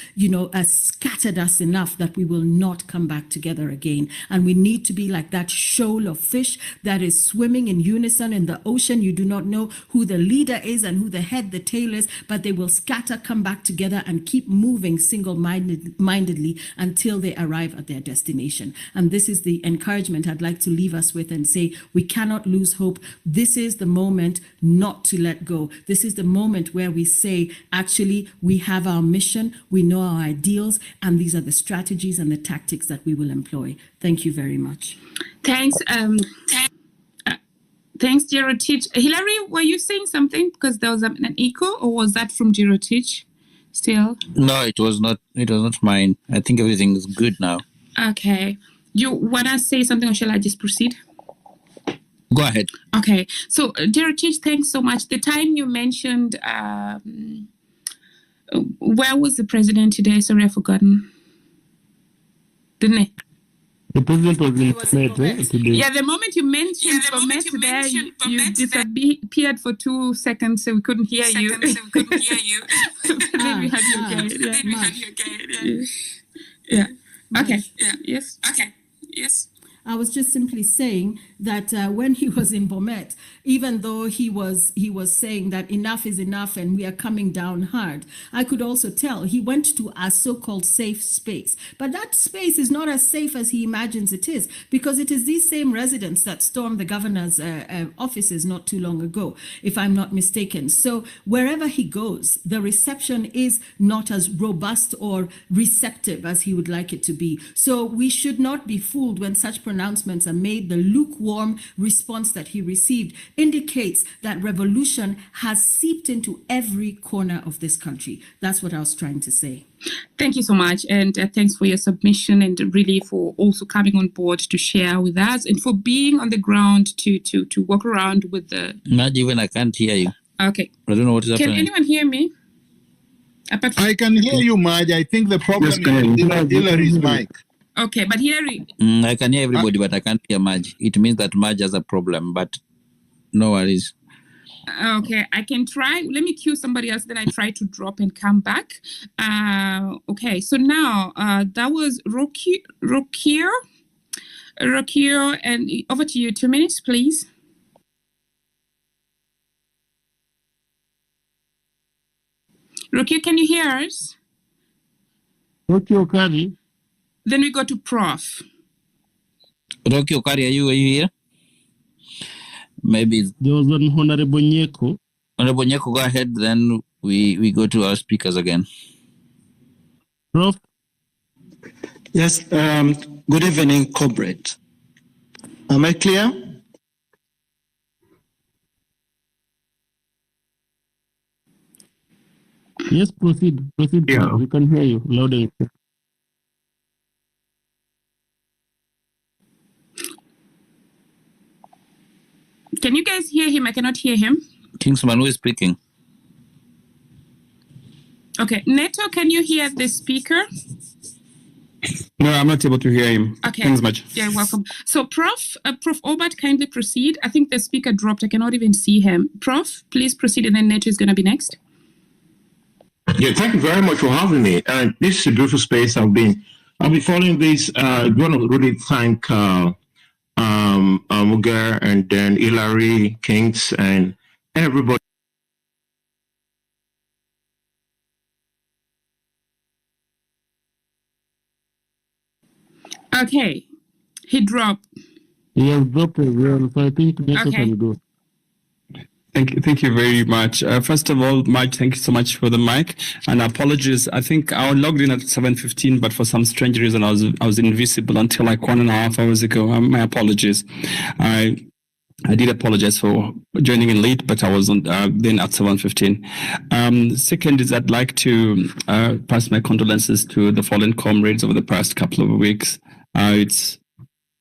scattered us enough that we will not come back together again. And we need to be like that shoal of fish that is swimming in unison in the ocean. You do not know who the leader is and who the head, the tail is, but they will scatter, come back together, and keep moving single-mindedly until they arrive at their destination. And this is the encouragement I'd like to leave us with and say, we cannot lose hope. This is the moment not to let go. This is the moment where we say, actually, we have our mission, we know our ideals, and these are the strategies and the tactics that we will employ. Thank you very much. Thanks. Thanks, Gerotich. Hillary, were you saying something because there was an echo, or was that from Gerotich still? No, it was not. It was not mine. I think everything is good now. Okay. You want to say something, or shall I just proceed? Go ahead. Okay. So, Gerotich, thanks so much. The time you mentioned, where was the president today? Sorry, I've forgotten. Didn't I? The president was in Bomet today. Yeah, the moment you mentioned Bomet there, you disappeared for 2 seconds, so we couldn't hear you. Then we had you again. Yeah. Okay. Yeah. Yes. Okay. Yes. I was just simply saying that when he was in Bomet, even though he was saying that enough is enough and we are coming down hard, I could also tell he went to a so-called safe space. But that space is not as safe as he imagines it is, because it is these same residents that stormed the governor's offices not too long ago, if I'm not mistaken. So wherever he goes, the reception is not as robust or receptive as he would like it to be. So we should not be fooled when such pronouncements are made. The lukewarm response that he received indicates that revolution has seeped into every corner of this country. That's what I was trying to say. Thank you so much, and thanks for your submission, and really for also coming on board to share with us, and for being on the ground to walk around with the... Not even I can't hear you. Okay. I don't know what is happening. Can anyone hear me? I can hear you, Maj. I think the problem is Hillary's mic. Okay, but Hillary... I can hear everybody, but I can't hear Maj. It means that Maj has a problem, but no worries. Okay, I can try. Let me cue somebody else, then I try to drop and come back. Okay, so now that was Rokio, and over to you. 2 minutes, please. Rokio, can you hear us? Rokio Kari. Then we go to Prof. Rokio Kari, are you here? Maybe there was an Honorable Nyeko. Honorable Nyeko, go ahead. Then we go to our speakers again. Prof. Yes. Good evening, comrade. Am I clear? Yes, proceed. Proceed. Yeah. We can hear you loud and clear. Can you guys hear him? I cannot hear him. Kingsman, who is speaking? Okay. Neto, can you hear the speaker? No, I'm not able to hear him. Okay. Thanks much. Yeah, welcome. So, Prof. Obert, kindly proceed. I think the speaker dropped. I cannot even see him. Prof, please proceed, and then Neto is going to be next. Yeah, thank you very much for having me. This is a beautiful space. I'll be following this. I want to really thank Mugar and then Hillary, Kings, and everybody. Okay, he dropped. He has dropped as well, so I think Neto can go. Thank you very much. First of all, Mike, thank you so much for the mic, and apologies. I think I logged in at 7:15, but for some strange reason, I was invisible until like 1.5 hours ago. My apologies. I did apologize for joining in late, but I was on then at 7:15. Second is I'd like to pass my condolences to the fallen comrades over the past couple of weeks.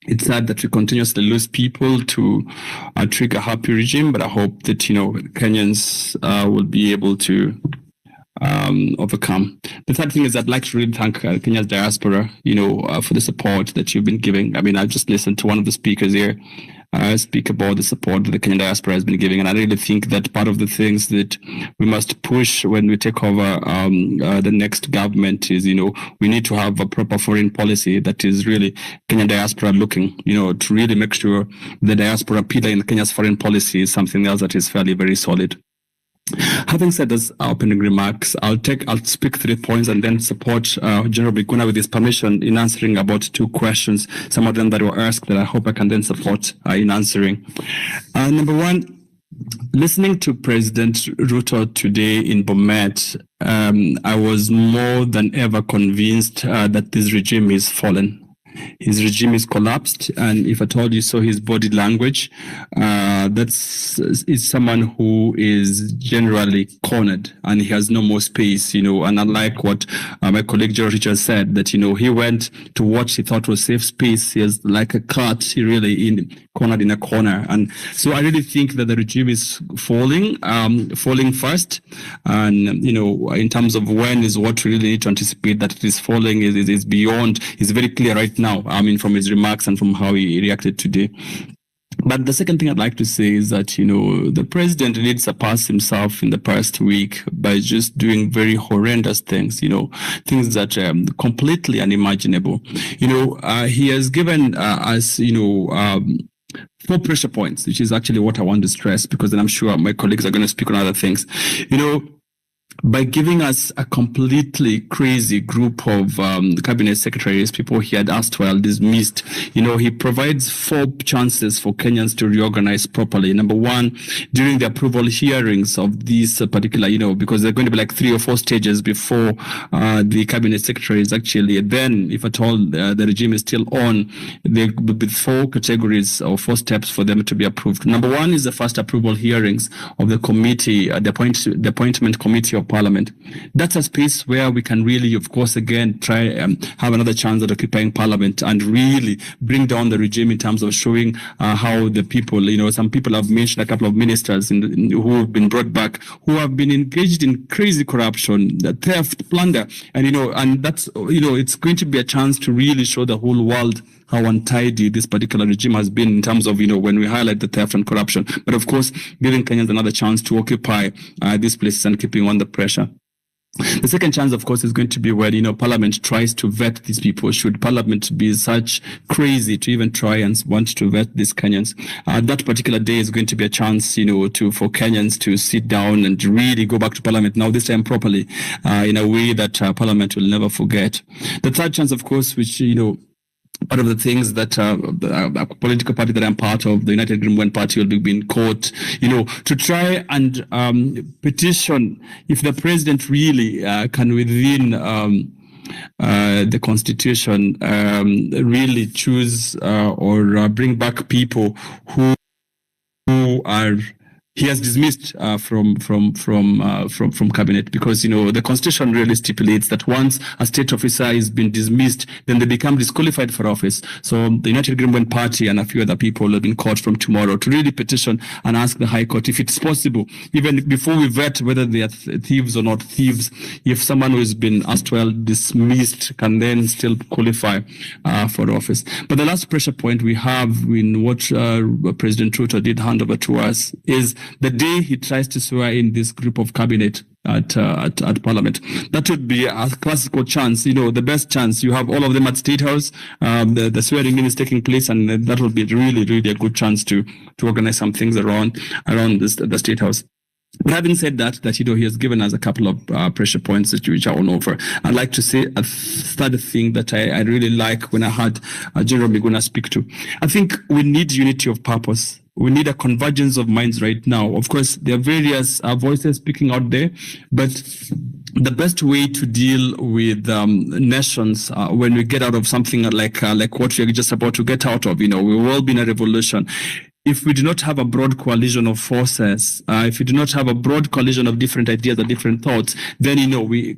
It's sad that we continuously lose people to a trigger-happy regime, but I hope that, Kenyans will be able to overcome. The third thing is I'd like to really thank Kenya's diaspora, for the support that you've been giving. I mean, I just listened to one of the speakers here speak about the support that the Kenyan diaspora has been giving, and I really think that part of the things that we must push when we take over the next government is, we need to have a proper foreign policy that is really Kenyan diaspora looking, to really make sure the diaspora pillar in Kenya's foreign policy is something else that is fairly very solid. Having said those opening remarks, I'll speak 3 points and then support General Miguna with his permission in answering about 2 questions, some of them that were asked that I hope I can then support in answering. Number 1, listening to President Ruto today in Bomet, I was more than ever convinced that this regime is fallen. his regime is collapsed. And if at all you saw his body language, is someone who is generally cornered and he has no more space, and unlike what my colleague Joe Richard said, that, he went to what he thought was safe space. He is like a cat, he really cornered in a corner. And so I really think that the regime is falling fast. And, in terms of when is what we really need to anticipate that it is falling is beyond, is very clear right now. I mean, from his remarks and from how he reacted today. But the second thing I'd like to say is that, the president did surpass himself in the past week by just doing very horrendous things, things that are completely unimaginable. He has given us, 4 pressure points, which is actually what I want to stress, because then I'm sure my colleagues are going to speak on other things. By giving us a completely crazy group of cabinet secretaries, people he had asked dismissed, he provides 4 chances for Kenyans to reorganize properly. Number 1, during the approval hearings of these particular, because there are going to be like 3 or 4 stages before the cabinet secretaries actually, then if at all the regime is still on, there will be 4 categories or 4 steps for them to be approved. Number 1 is the first approval hearings of the committee, the appointment committee of Parliament. That's a space where we can really, of course, again, try have another chance at occupying Parliament and really bring down the regime in terms of showing how the people, some people have mentioned a couple of ministers who have been brought back, who have been engaged in crazy corruption, theft, plunder, and, and that's, it's going to be a chance to really show the whole world how untidy this particular regime has been in terms of, when we highlight the theft and corruption. But of course, giving Kenyans another chance to occupy these places and keeping on the pressure. The second chance, of course, is going to be where, Parliament tries to vet these people. Should Parliament be such crazy to even try and want to vet these Kenyans? That particular day is going to be a chance, for Kenyans to sit down and really go back to Parliament now, this time properly, in a way that Parliament will never forget. The third chance, of course, which, part of the things that a political party that I'm part of, the United Green Party, will be in court, to try and petition if the president really can within the constitution really choose or bring back people who are he has dismissed from cabinet, because the constitution really stipulates that once a state officer is been dismissed, then they become disqualified for office. So the United Green Party and a few other people have been called from tomorrow to really petition and ask the High Court if it's possible, even before we vet whether they are thieves or not thieves, if someone who has been dismissed can then still qualify for office. But the last pressure point we have in what President Ruto did hand over to us is the day he tries to swear in this group of cabinet at Parliament. That would be a classical chance, the best chance. You have all of them at State House. The swearing in is taking place, and that will be really, really a good chance to organize some things around the State House. But having said that, he has given us a couple of pressure points which are on over. I'd like to say a third thing that I really like when I heard General Miguna speak to. I think we need unity of purpose. We need a convergence of minds right now. Of course, there are various voices speaking out there, but the best way to deal with nations when we get out of something like what we're just about to get out of, we will all be in a revolution. If we do not have a broad coalition of forces, if we do not have a broad coalition of different ideas or different thoughts, then,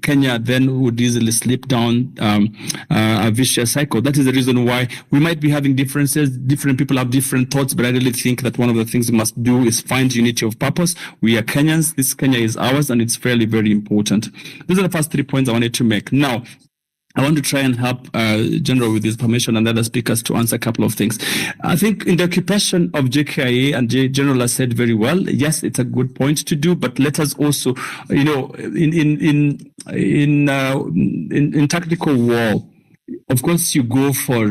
Kenya then would easily slip down a vicious cycle. That is the reason why we might be having differences. Different people have different thoughts, but I really think that one of the things we must do is find unity of purpose. We are Kenyans. This Kenya is ours, and it's fairly, very important. Those are the first 3 points I wanted to make. Now, I want to try and help General with his permission and other speakers to answer a couple of things. I think in the occupation of JKIA, and General has said very well, yes, it's a good point to do, but let us also, in tactical war, of course, you go for,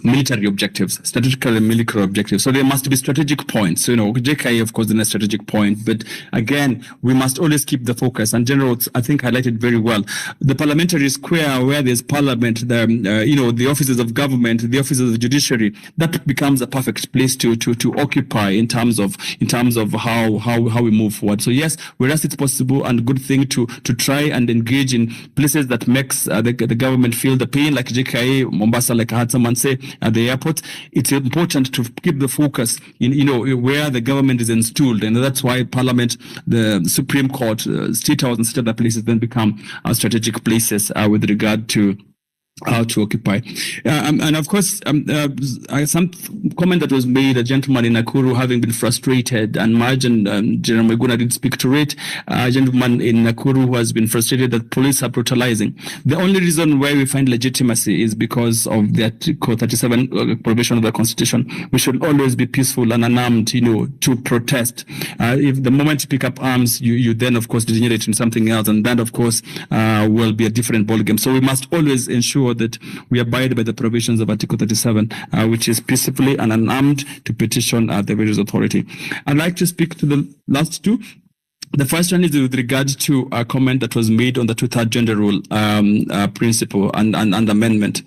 military objectives, strategic and military objectives. So there must be strategic points. So, JKI, of course, in a strategic point. But again, we must always keep the focus. And General, I think, highlighted very well. The parliamentary square where there's parliament, the offices of government, the offices of the judiciary, that becomes a perfect place to occupy in terms of how we move forward. So yes, whereas it's possible and good thing to try and engage in places that makes the government feel the pain, like JKI, Mombasa, like I had someone say, at the airport, it's important to keep the focus in where the government is installed, and that's why Parliament, the Supreme Court, State House, and such other places then become strategic places with regard to how to occupy. And of course, some comment that was made, a gentleman in Nakuru having been frustrated, and Marge and General Miguna did speak to it, a gentleman in Nakuru who has been frustrated that police are brutalizing. The only reason why we find legitimacy is because of the Article 37 provision of the Constitution. We should always be peaceful and unarmed, to protest. If the moment you pick up arms, you then, of course, degenerate in something else, and that, of course, will be a different ballgame. So we must always ensure that we abide by the provisions of Article 37, which is peacefully and unarmed to petition the various authority. I'd like to speak to the last two. The first one is with regard to a comment that was made on the two-third gender rule principle and amendment.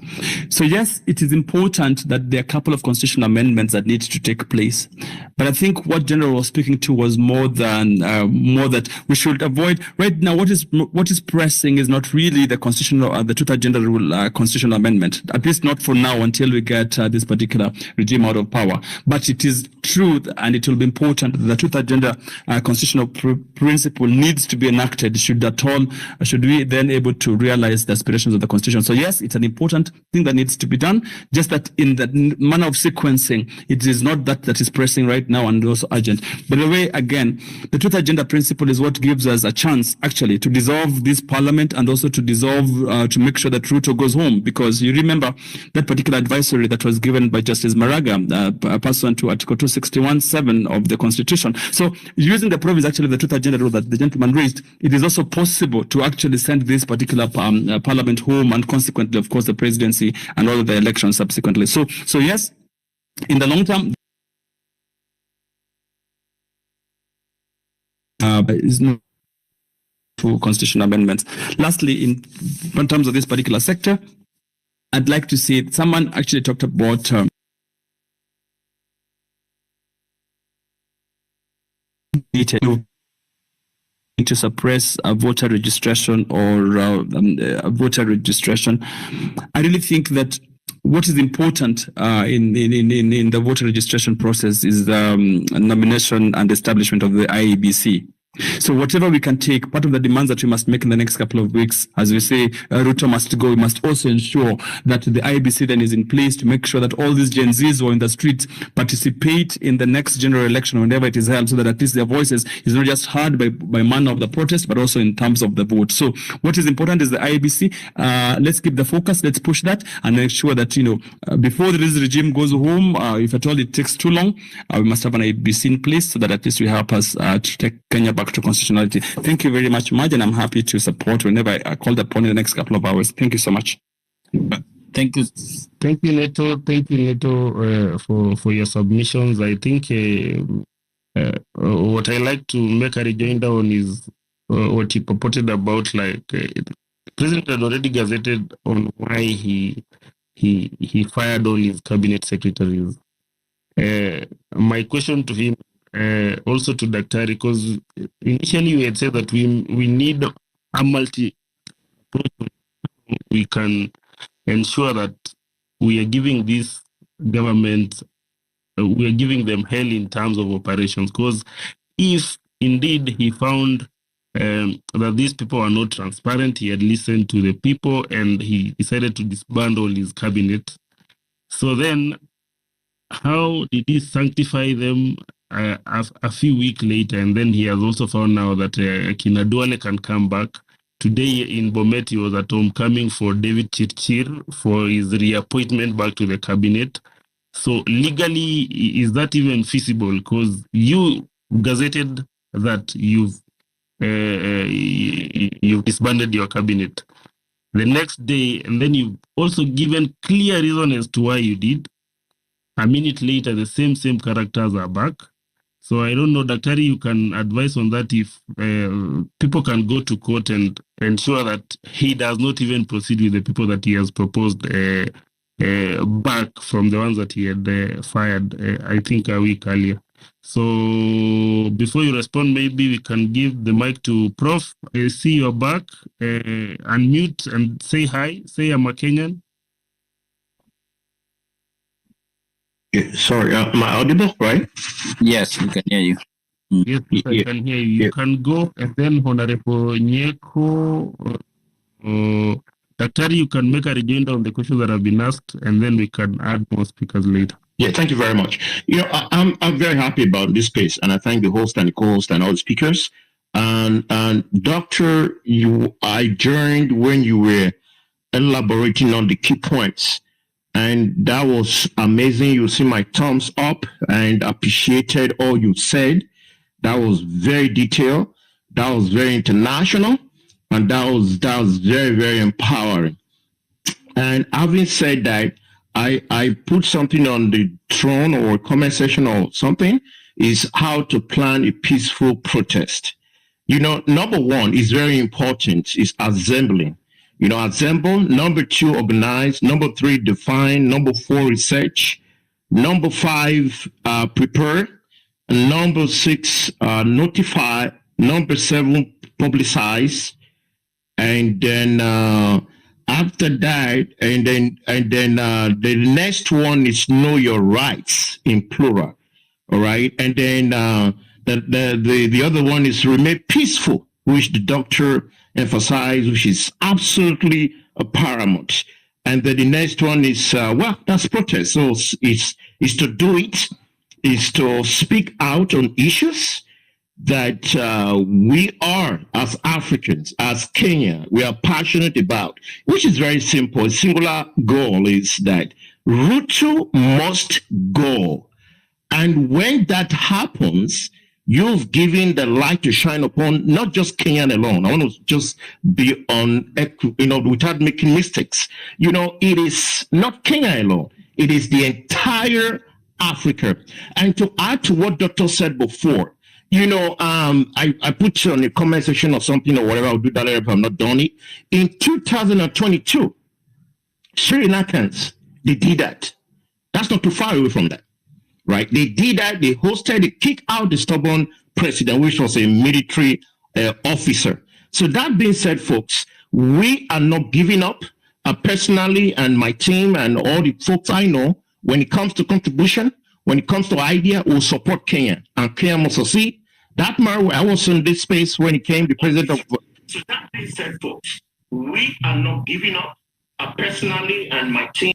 So yes, it is important that there are a couple of constitutional amendments that need to take place. But I think what General was speaking to was more that we should avoid right now. What is pressing is not really the constitutional, the two-third gender rule constitutional amendment. At least not for now, until we get this particular regime out of power. But it is true, and it will be important that the two-third gender constitutional principle needs to be enacted should we then able to realize the aspirations of the Constitution. So yes, it's an important thing that needs to be done, just that in the manner of sequencing, it is not that is pressing right now and also urgent. By the way, again, the two-third agenda principle is what gives us a chance actually to dissolve this parliament and also to to make sure that Ruto goes home, because you remember that particular advisory that was given by Justice Maraga, pursuant to Article 261(7) of the Constitution. So using the provisions actually the two-third agenda rule that the gentleman raised, it is also possible to actually send this particular parliament home, and consequently, of course, the presidency and all of the elections subsequently. So yes, in the long term, is no to constitutional amendments. Lastly, in terms of this particular sector, I'd like to see someone actually talked about to suppress voter registration or voter registration. I really think that what is important in the voter registration process is nomination and establishment of the IEBC. So whatever we can take, part of the demands that we must make in the next couple of weeks, as we say, Ruto must go, we must also ensure that the IBC then is in place to make sure that all these Gen Zs who are in the streets participate in the next general election whenever it is held, so that at least their voices is not just heard by manner of the protest, but also in terms of the vote. So what is important is the IBC. Let's keep the focus, let's push that, and make sure that, before this regime goes home, if at all it takes too long, we must have an IBC in place so that at least we help us to take Kenya back to constitutionality. Thank you very much, Marge, and I'm happy to support whenever I called upon in the next couple of hours. Thank you so much. Thank you. Thank you, Neto. Thank you, Neto, for your submissions. I think what I like to make a rejoinder on is what he purported about, the president had already gazetted on why he fired all his cabinet secretaries. My question to him, also to Daktari, because initially we had said that we need a multi approach. We can ensure that we are giving this government, we are giving them hell in terms of operations. Because if indeed he found that these people are not transparent, he had listened to the people and he decided to disband all his cabinet. So then, how did he sanctify them a few weeks later? And then he has also found now that Kina Duale can come back. Today in Bomet, he was at homecoming for David Chirchir for his reappointment back to the cabinet. So legally, is that even feasible? Because you gazetted that you've disbanded your cabinet. the next day, and then you've also given clear reason as to why you did. A minute later, the same characters are back. So I don't know, Daktari, you can advise on that if people can go to court and ensure that he does not even proceed with the people that he has proposed back from the ones that he had fired, I think, a week earlier. So before you respond, maybe we can give the mic to Prof. I see you're back. Unmute and say hi. Say I'm a Kenyan. Yeah, sorry, am I audible, right? Yes, we can hear you. Yes, I can hear you. You can go, and then Honorable Nyeko, Daktari, you can make a rejoinder on the questions that have been asked, and then we can add more speakers later. Yeah, thank you very much. You know, I'm very happy about this space, and I thank the host and the co-host and all the speakers. And Doctor, I joined when you were elaborating on the key points, and that was amazing. You see my thumbs up, and appreciated all you said. That was very detailed. That was very international, and that was very, very empowering. And having said that, I put something on the throne or comment section or something, is how to plan a peaceful protest. You know, number one is very important, is assembling. You know, assemble. Number two, organize. Number three, define. Number four, research. Number five, prepare. Number six, notify. Number seven, publicize. And then after that, and then the next one is know your rights in plural. All right. And then the other one is remain peaceful, which the doctor emphasized, which is absolutely paramount. And then the next one is well, that's protest. So it's to do it, is to speak out on issues that we are, as Africans, as Kenya, we are passionate about, which is very simple. A singular goal is that Ruto must go. And when that happens, you've given the light to shine upon not just Kenyan alone. I want to just be on, you know, without making mistakes. You know, it is not Kenya alone. It is the entire Africa. And to add to what Doctor said before, you know, I put you on the comment section or something or whatever. I'll do that later if I'm not done it. In 2022, Sri Lankans, they did that. That's not too far away from that, right? They did that. They hosted, they kicked out the stubborn president, which was a military officer. So that being said, folks, we are not giving up. Personally, and my team and all the folks I know, when it comes to contribution, when it comes to idea, we'll support Kenya. And Kenya must succeed. That man, I was in this space when he came, the president of... So that being said, folks, we are not giving up. Personally, and my team...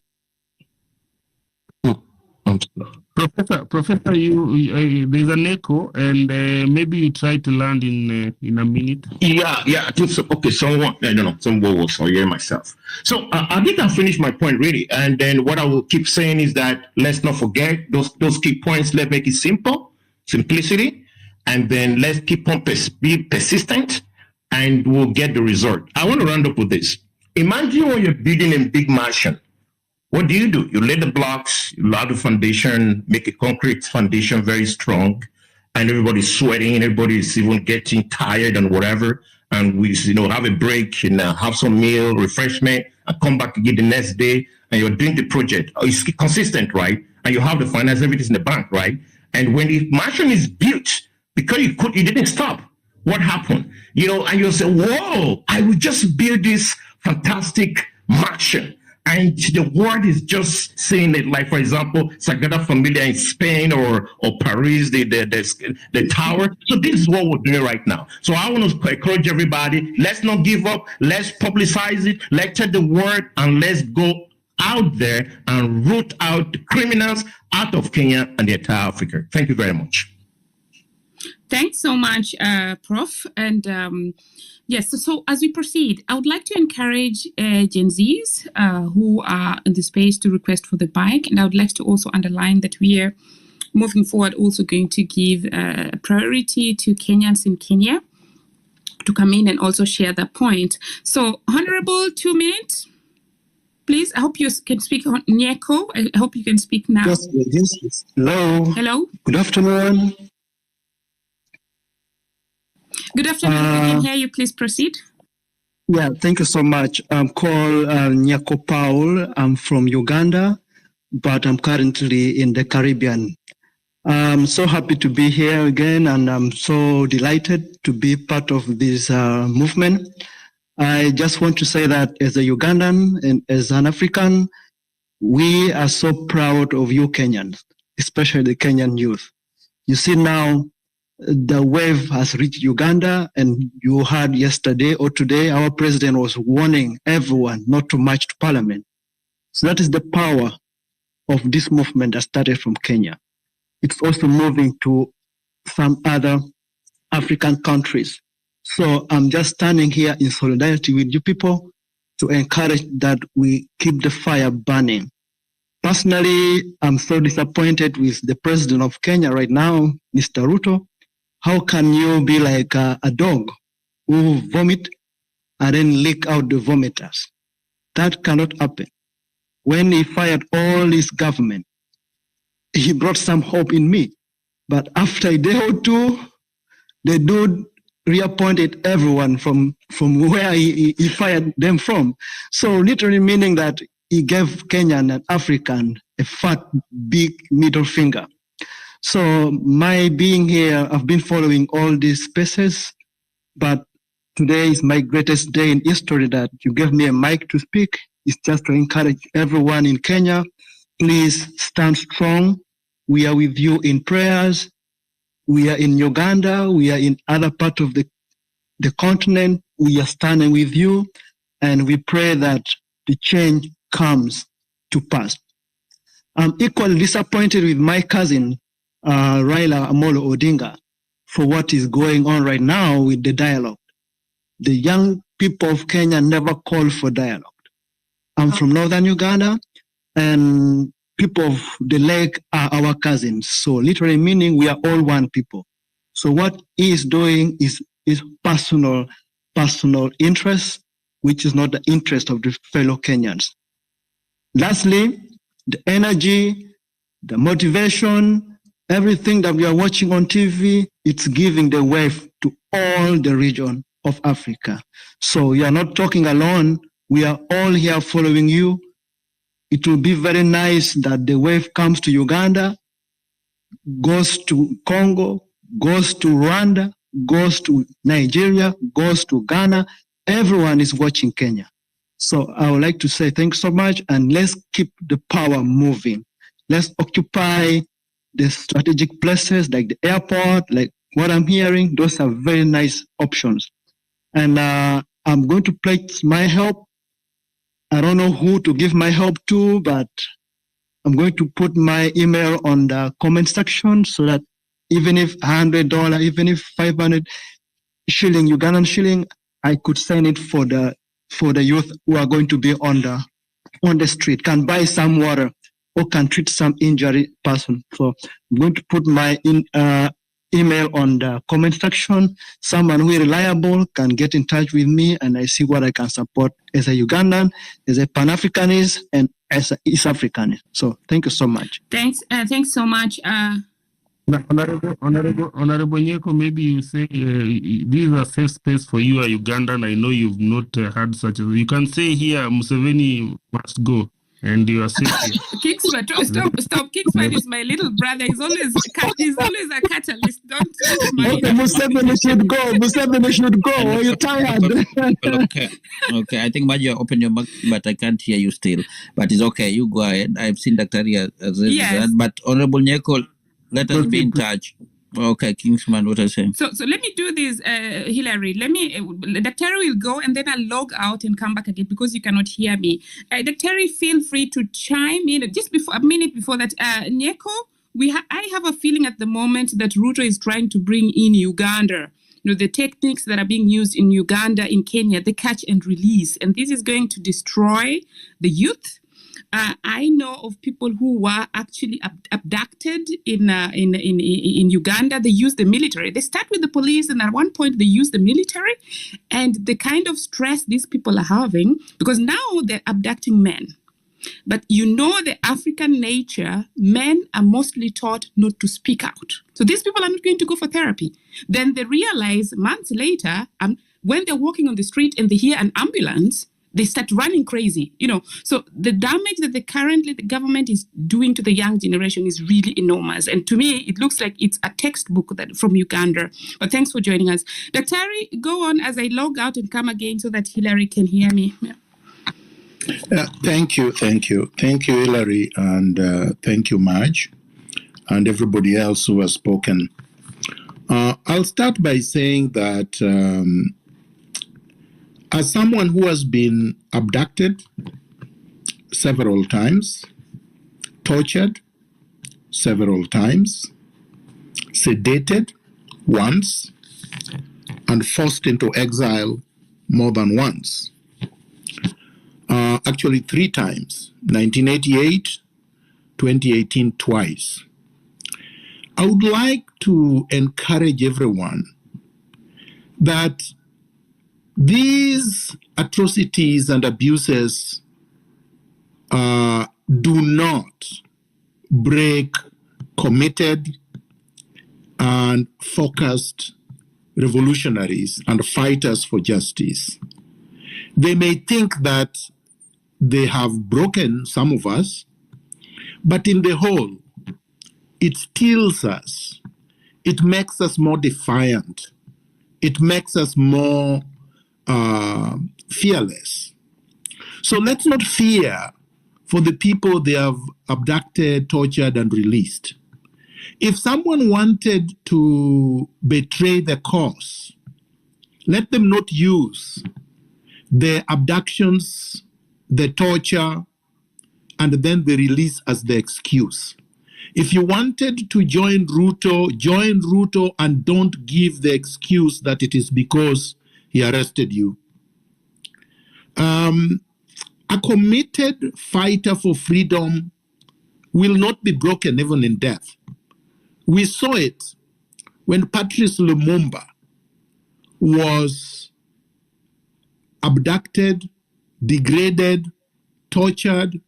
Professor, there's an echo, and maybe you try to land in a minute. Yeah, I think so. Okay, someone, I don't know, someone was hearing myself. So I think I finished my point really, and then what I will keep saying is that let's not forget those key points. Let's make it simple, simplicity, and then let's keep on be persistent, and we'll get the result. I want to round up with this. Imagine when you're building a big mansion. What do? You lay the blocks, you lay the foundation, make a concrete foundation very strong, and everybody's sweating, and everybody's even getting tired and whatever. And we, have a break and have some meal, refreshment, and come back again the next day, and you're doing the project. It's consistent, right? And you have the finance, everything's in the bank, right? And when the mansion is built, because you didn't stop, what happened? And you say, whoa, I will just build this fantastic mansion. And the world is just saying it, like, for example, Sagrada Familia in Spain or Paris, the tower. So this is what we're doing right now. So I want to encourage everybody, let's not give up. Let's publicize it. Let's tell the word, and let's go out there and root out the criminals out of Kenya and the entire Africa. Thank you very much. Thanks so much, Prof. And yes, so as we proceed, I would like to encourage Gen Zs who are in the space to request for the mic. And I would like to also underline that we are moving forward also going to give priority to Kenyans in Kenya. come in and also share the point. So, Honorable, 2 minutes, please. I hope you can speak. Nyeko, I hope you can speak now. Yes. Hello. Hello. Good afternoon. Good afternoon. We can hear you. Please proceed. Yeah, thank you so much. I'm called Nyako Paul. I'm from Uganda, but I'm currently in the Caribbean. I'm so happy to be here again, and I'm so delighted to be part of this movement. I just want to say that as a Ugandan and as an African, we are so proud of you Kenyans, especially the Kenyan youth. You see now, the wave has reached Uganda, and you heard yesterday or today, our president was warning everyone not to march to parliament. So that is the power of this movement that started from Kenya. It's also moving to some other African countries. So I'm just standing here in solidarity with you people to encourage that we keep the fire burning. Personally, I'm so disappointed with the president of Kenya right now, Mr. Ruto. How can you be like a dog who vomit and then lick out the vomiters? That cannot happen. When he fired all his government, he brought some hope in me. But after a day or two, the dude reappointed everyone from where he fired them from. So literally meaning that he gave Kenyan and African a fat, big middle finger. So my being here, I've been following all these spaces, but today is my greatest day in history that you gave me a mic to speak. It's just to encourage everyone in Kenya, please stand strong. We are with you in prayers. We are in Uganda. We are in other parts of the continent. We are standing with you, and we pray that the change comes to pass. I'm equally disappointed with my cousin, Raila Amolo Odinga, for what is going on right now with the dialogue. The young people of Kenya never call for dialogue. I'm from northern Uganda, and people of the lake are our cousins. So literally meaning we are all one people. So what he is doing is personal interest, which is not the interest of the fellow Kenyans. Lastly, the energy, the motivation, everything that we are watching on TV, it's giving the wave to all the region of Africa. So you are not talking alone. We are all here following you. It will be very nice that the wave comes to Uganda, goes to Congo, goes to Rwanda, goes to Nigeria, goes to Ghana. Everyone is watching Kenya. So I would like to say thanks so much, and let's keep the power moving. Let's occupy the strategic places like the airport, like what I'm hearing. Those are very nice options. And I'm going to pledge my help. I don't know who to give my help to, but I'm going to put my email on the comment section so that even if $100, even if 500 shilling, Ugandan shilling, I could send it for the youth who are going to be on the street, can buy some water or can treat some injured person. So I'm going to put my email on the comment section. Someone who is reliable can get in touch with me, and I see what I can support as a Ugandan, as a Pan-Africanist, and as an East Africanist. So thank you so much. Thanks so much. Honorable Nyeko, maybe you say this is a safe space for you, a Ugandan. I know you've not had such a... You can say here, Museveni must go, and you are safe here. Kingsman, stop. Kingsman is my little brother. He's always a catalyst. Don't mind. Okay, Museveni should go. Are you tired? Okay. I think Maji, open your mouth, but I can't hear you still. But it's okay. You go ahead. I've seen Dr. Ria as that. But Honorable Nyeko, let us be in touch. Okay, Kingsman, what I say? So let me do this, Hillary. Dr. will go, and then I'll log out and come back again because you cannot hear me. Dr. feel free to chime in just a minute before that. Nyeko, I have a feeling at the moment that Ruto is trying to bring in Uganda. You know, the techniques that are being used in Uganda, in Kenya, the catch and release, and this is going to destroy the youth. I know of people who were actually abducted in Uganda. They used the military. They start with the police, and at one point they use the military. And the kind of stress these people are having, because now they're abducting men. But you know the African nature, men are mostly taught not to speak out. So these people are not going to go for therapy. Then they realize months later, when they're walking on the street and they hear an ambulance, they start running crazy, So the damage that the government is doing to the young generation is really enormous. And to me, it looks like it's a textbook from Uganda. But thanks for joining us. Daktari, go on as I log out and come again so that Hillary can hear me. Yeah. Thank you, Hillary, and thank you, Marge, and everybody else who has spoken. I'll start by saying that as someone who has been abducted several times, tortured several times, sedated once, and forced into exile more than once, actually 3 times, 1988, 2018 twice. I would like to encourage everyone that these atrocities and abuses do not break committed and focused revolutionaries and fighters for justice. They may think that they have broken some of us, but in the whole, it steals us. It makes us more defiant. It makes us more fearless. So let's not fear for the people they have abducted, tortured, and released. If someone wanted to betray the cause, let them not use the abductions, the torture, and then the release as the excuse. If you wanted to join Ruto and don't give the excuse that it is because he arrested you. A committed fighter for freedom will not be broken even in death. We saw it when Patrice Lumumba was abducted, degraded, tortured,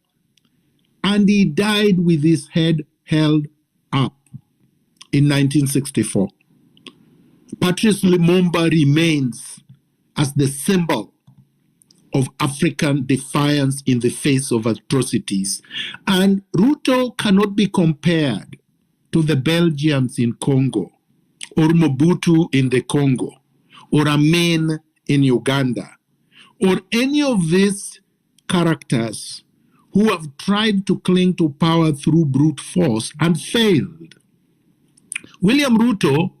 and he died with his head held up in 1964. Patrice Lumumba remains as the symbol of African defiance in the face of atrocities. And Ruto cannot be compared to the Belgians in Congo, or Mobutu in the Congo, or Amin in Uganda, or any of these characters who have tried to cling to power through brute force and failed. William Ruto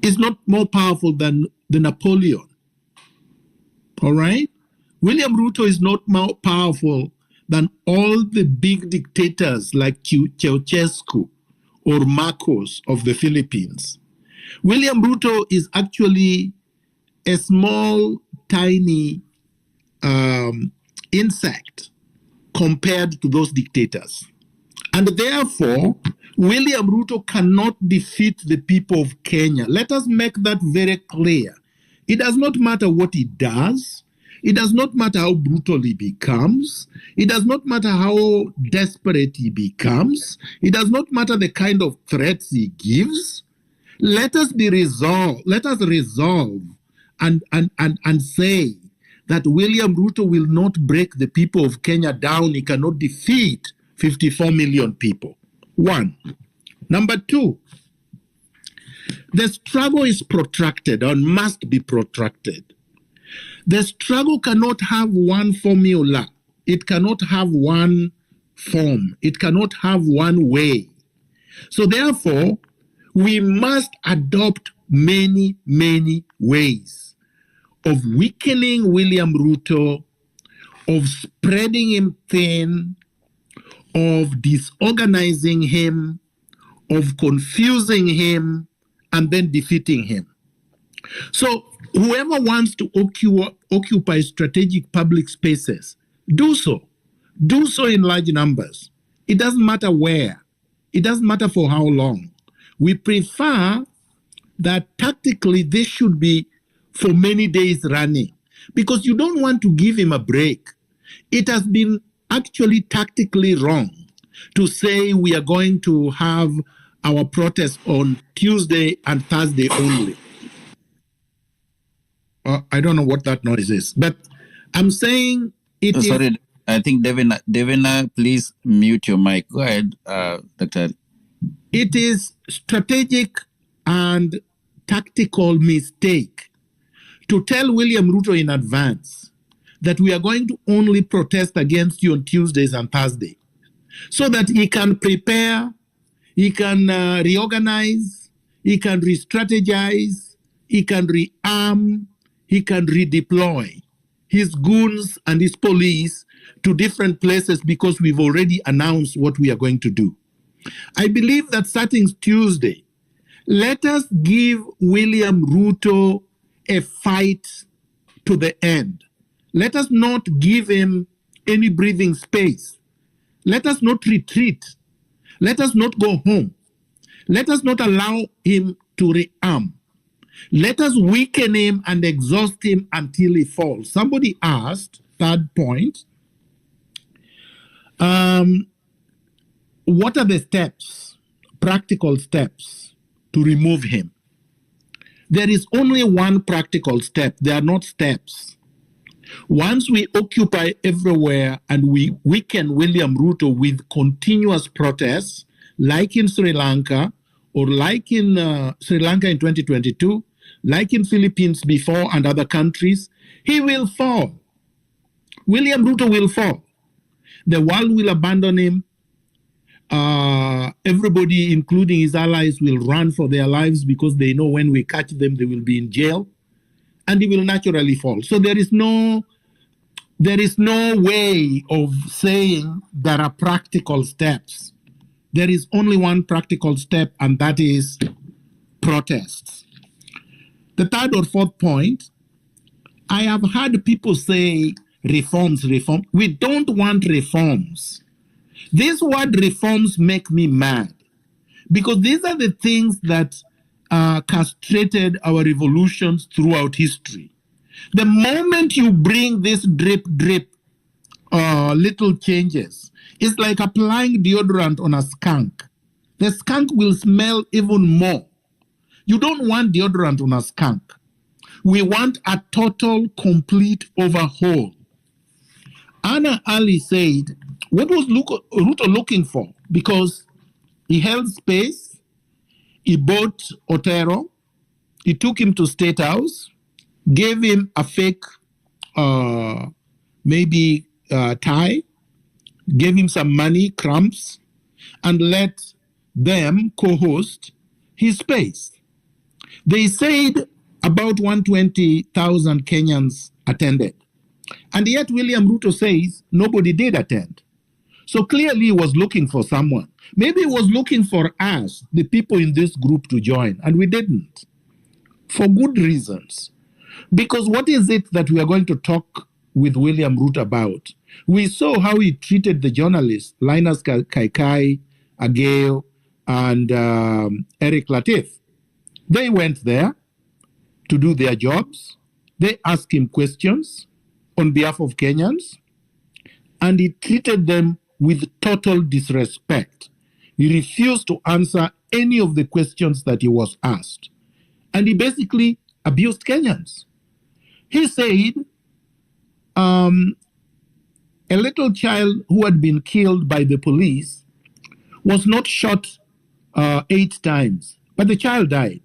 is not more powerful than Napoleon. All right? William Ruto is not more powerful than all the big dictators like Ceausescu or Marcos of the Philippines. William Ruto is actually a small, tiny insect compared to those dictators. And therefore, William Ruto cannot defeat the people of Kenya. Let us make that very clear. It does not matter what he does. It does not matter how brutal he becomes. It does not matter how desperate he becomes. It does not matter the kind of threats he gives. Let us resolve and say that William Ruto will not break the people of Kenya down. He cannot defeat 54 million people. 1. Number 2, the struggle is protracted and must be protracted. The struggle cannot have one formula. It cannot have one form. It cannot have one way. So therefore, we must adopt many, many ways of weakening William Ruto, of spreading him thin, of disorganizing him, of confusing him, and then defeating him. So whoever wants to occupy strategic public spaces, do so. do so in large numbers. It doesn't matter where. It doesn't matter for how long. We prefer that tactically this should be for many days running, because you don't want to give him a break. It has been actually tactically wrong to say we are going to have our protest on Tuesday and Thursday only. I don't know what that noise is, but I'm saying it is... Sorry, I think Devina, please mute your mic. Go ahead, Dr. It is strategic and tactical mistake to tell William Ruto in advance that we are going to only protest against you on Tuesdays and Thursdays, so that he can prepare, he can reorganize, he can re-strategize, he can rearm, he can redeploy his goons and his police to different places, because we've already announced what we are going to do. I believe that starting Tuesday, let us give William Ruto a fight to the end. Let us not give him any breathing space. Let us not retreat. Let us not go home. Let us not allow him to rearm. Let us weaken him and exhaust him until he falls. Somebody asked, third point, what are the steps, practical steps, to remove him? There is only one practical step. They are not steps. Once we occupy everywhere and we weaken William Ruto with continuous protests, like in Sri Lanka, or like in Sri Lanka in 2022, like in Philippines before and other countries, he will fall. William Ruto will fall. The world will abandon him. Everybody, including his allies, will run for their lives because they know when we catch them, they will be in jail, and he will naturally fall. So there is no way of saying there are practical steps. There is only one practical step, and that is protests. The third or fourth point, I have heard people say reforms. We don't want reforms. This word reforms make me mad, because these are the things that castrated our revolutions throughout history. The moment you bring this drip, little changes, it's like applying deodorant on a skunk. The skunk will smell even more. You don't want deodorant on a skunk. We want a total, complete overhaul. Anna Ali said, what was Ruto looking for? Because he held space, he bought Otero, he took him to State House, gave him a fake, tie, gave him some money, crumbs, and let them co-host his space. They said about 120,000 Kenyans attended. And yet William Ruto says nobody did attend. So clearly he was looking for someone. Maybe he was looking for us, the people in this group, to join, and we didn't. For good reasons. Because what is it that we are going to talk with William Ruto about? We saw how he treated the journalists, Linus Kaikai, Ageo, and Eric Latif. They went there to do their jobs. They asked him questions on behalf of Kenyans, and he treated them with total disrespect. He refused to answer any of the questions that he was asked. And he basically abused Kenyans. He said a little child who had been killed by the police was not shot 8 times, but the child died.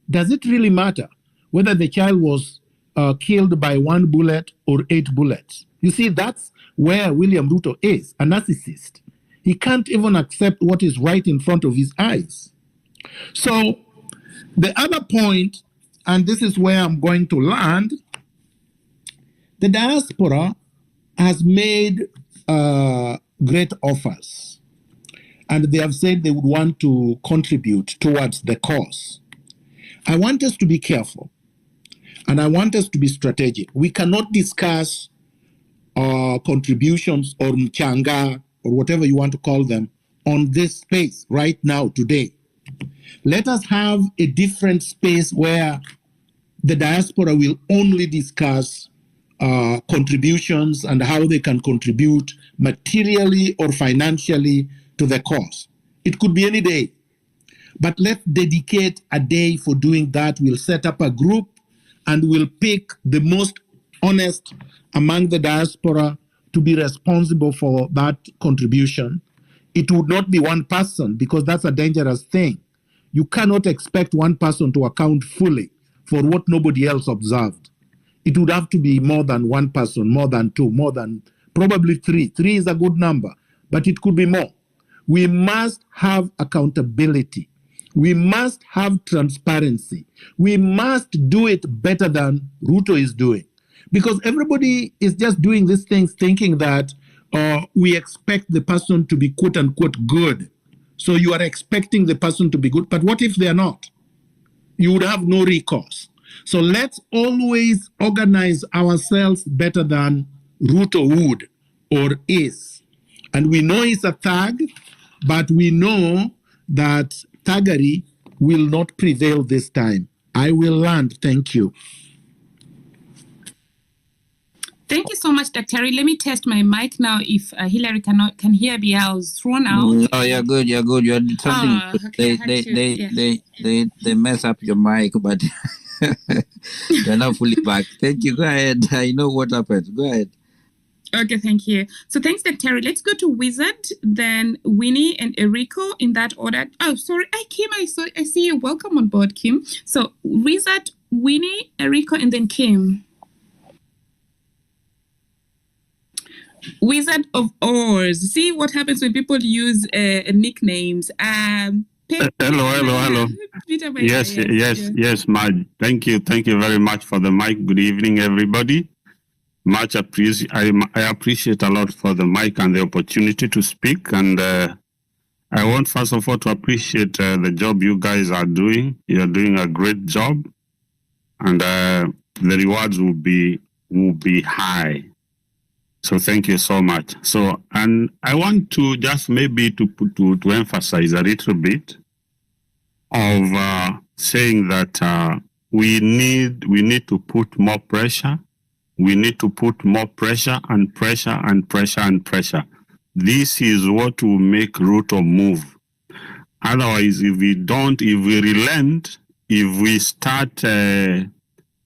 Does it really matter whether the child was killed by 1 bullet or 8 bullets? You see, that's where William Ruto is, a narcissist. He can't even accept what is right in front of his eyes. So the other point, and this is where I'm going to land, the diaspora has made great offers, and they have said they would want to contribute towards the cause. I want us to be careful, and I want us to be strategic. We cannot discuss contributions or mchanga or whatever you want to call them on this space right now, today. Let us have a different space where the diaspora will only discuss contributions and how they can contribute materially or financially to the cause. It could be any day, but let's dedicate a day for doing that. We'll set up a group and we'll pick the most honest among the diaspora to be responsible for that contribution. It would not be one person, because that's a dangerous thing. You cannot expect one person to account fully for what nobody else observed. It would have to be more than one person, more than two, more than probably three. Three is a good number, but it could be more. We must have accountability. We must have transparency. We must do it better than Ruto is doing. Because everybody is just doing these things thinking that we expect the person to be quote unquote good. So you are expecting the person to be good, but what if they are not? You would have no recourse. So let's always organize ourselves better than Ruto would or is. And we know he's a thug, but we know that thuggery will not prevail this time. I will land. Thank you. Thank you so much, Dr. Let me test my mic now. If Hillary can hear me, I was thrown out. Oh, you're good. You're good. You're something. Okay, they mess up your mic, but you're not fully back. Thank you. Go ahead. I know what happened. Go ahead. Okay, thank you. So thanks, Dr. Let's go to Wizard, then Winnie and Eriko in that order. Oh, sorry, Kim, I see you. Welcome on board, Kim. So Wizard, Winnie, Eriko, and then Kim. Wizard of Oz. See what happens when people use nicknames. Hello. Yes, Madge. Thank you very much for the mic. Good evening, everybody. Much appreciate. I appreciate a lot for the mic and the opportunity to speak. And I want first of all to appreciate the job you guys are doing. You're doing a great job, and the rewards will be high. So thank you so much. So, and I want to just maybe to emphasize a little bit of saying that we need to put more pressure. We need to put more pressure and pressure and pressure and pressure. This is what will make Ruto move. Otherwise, if we relent, if we start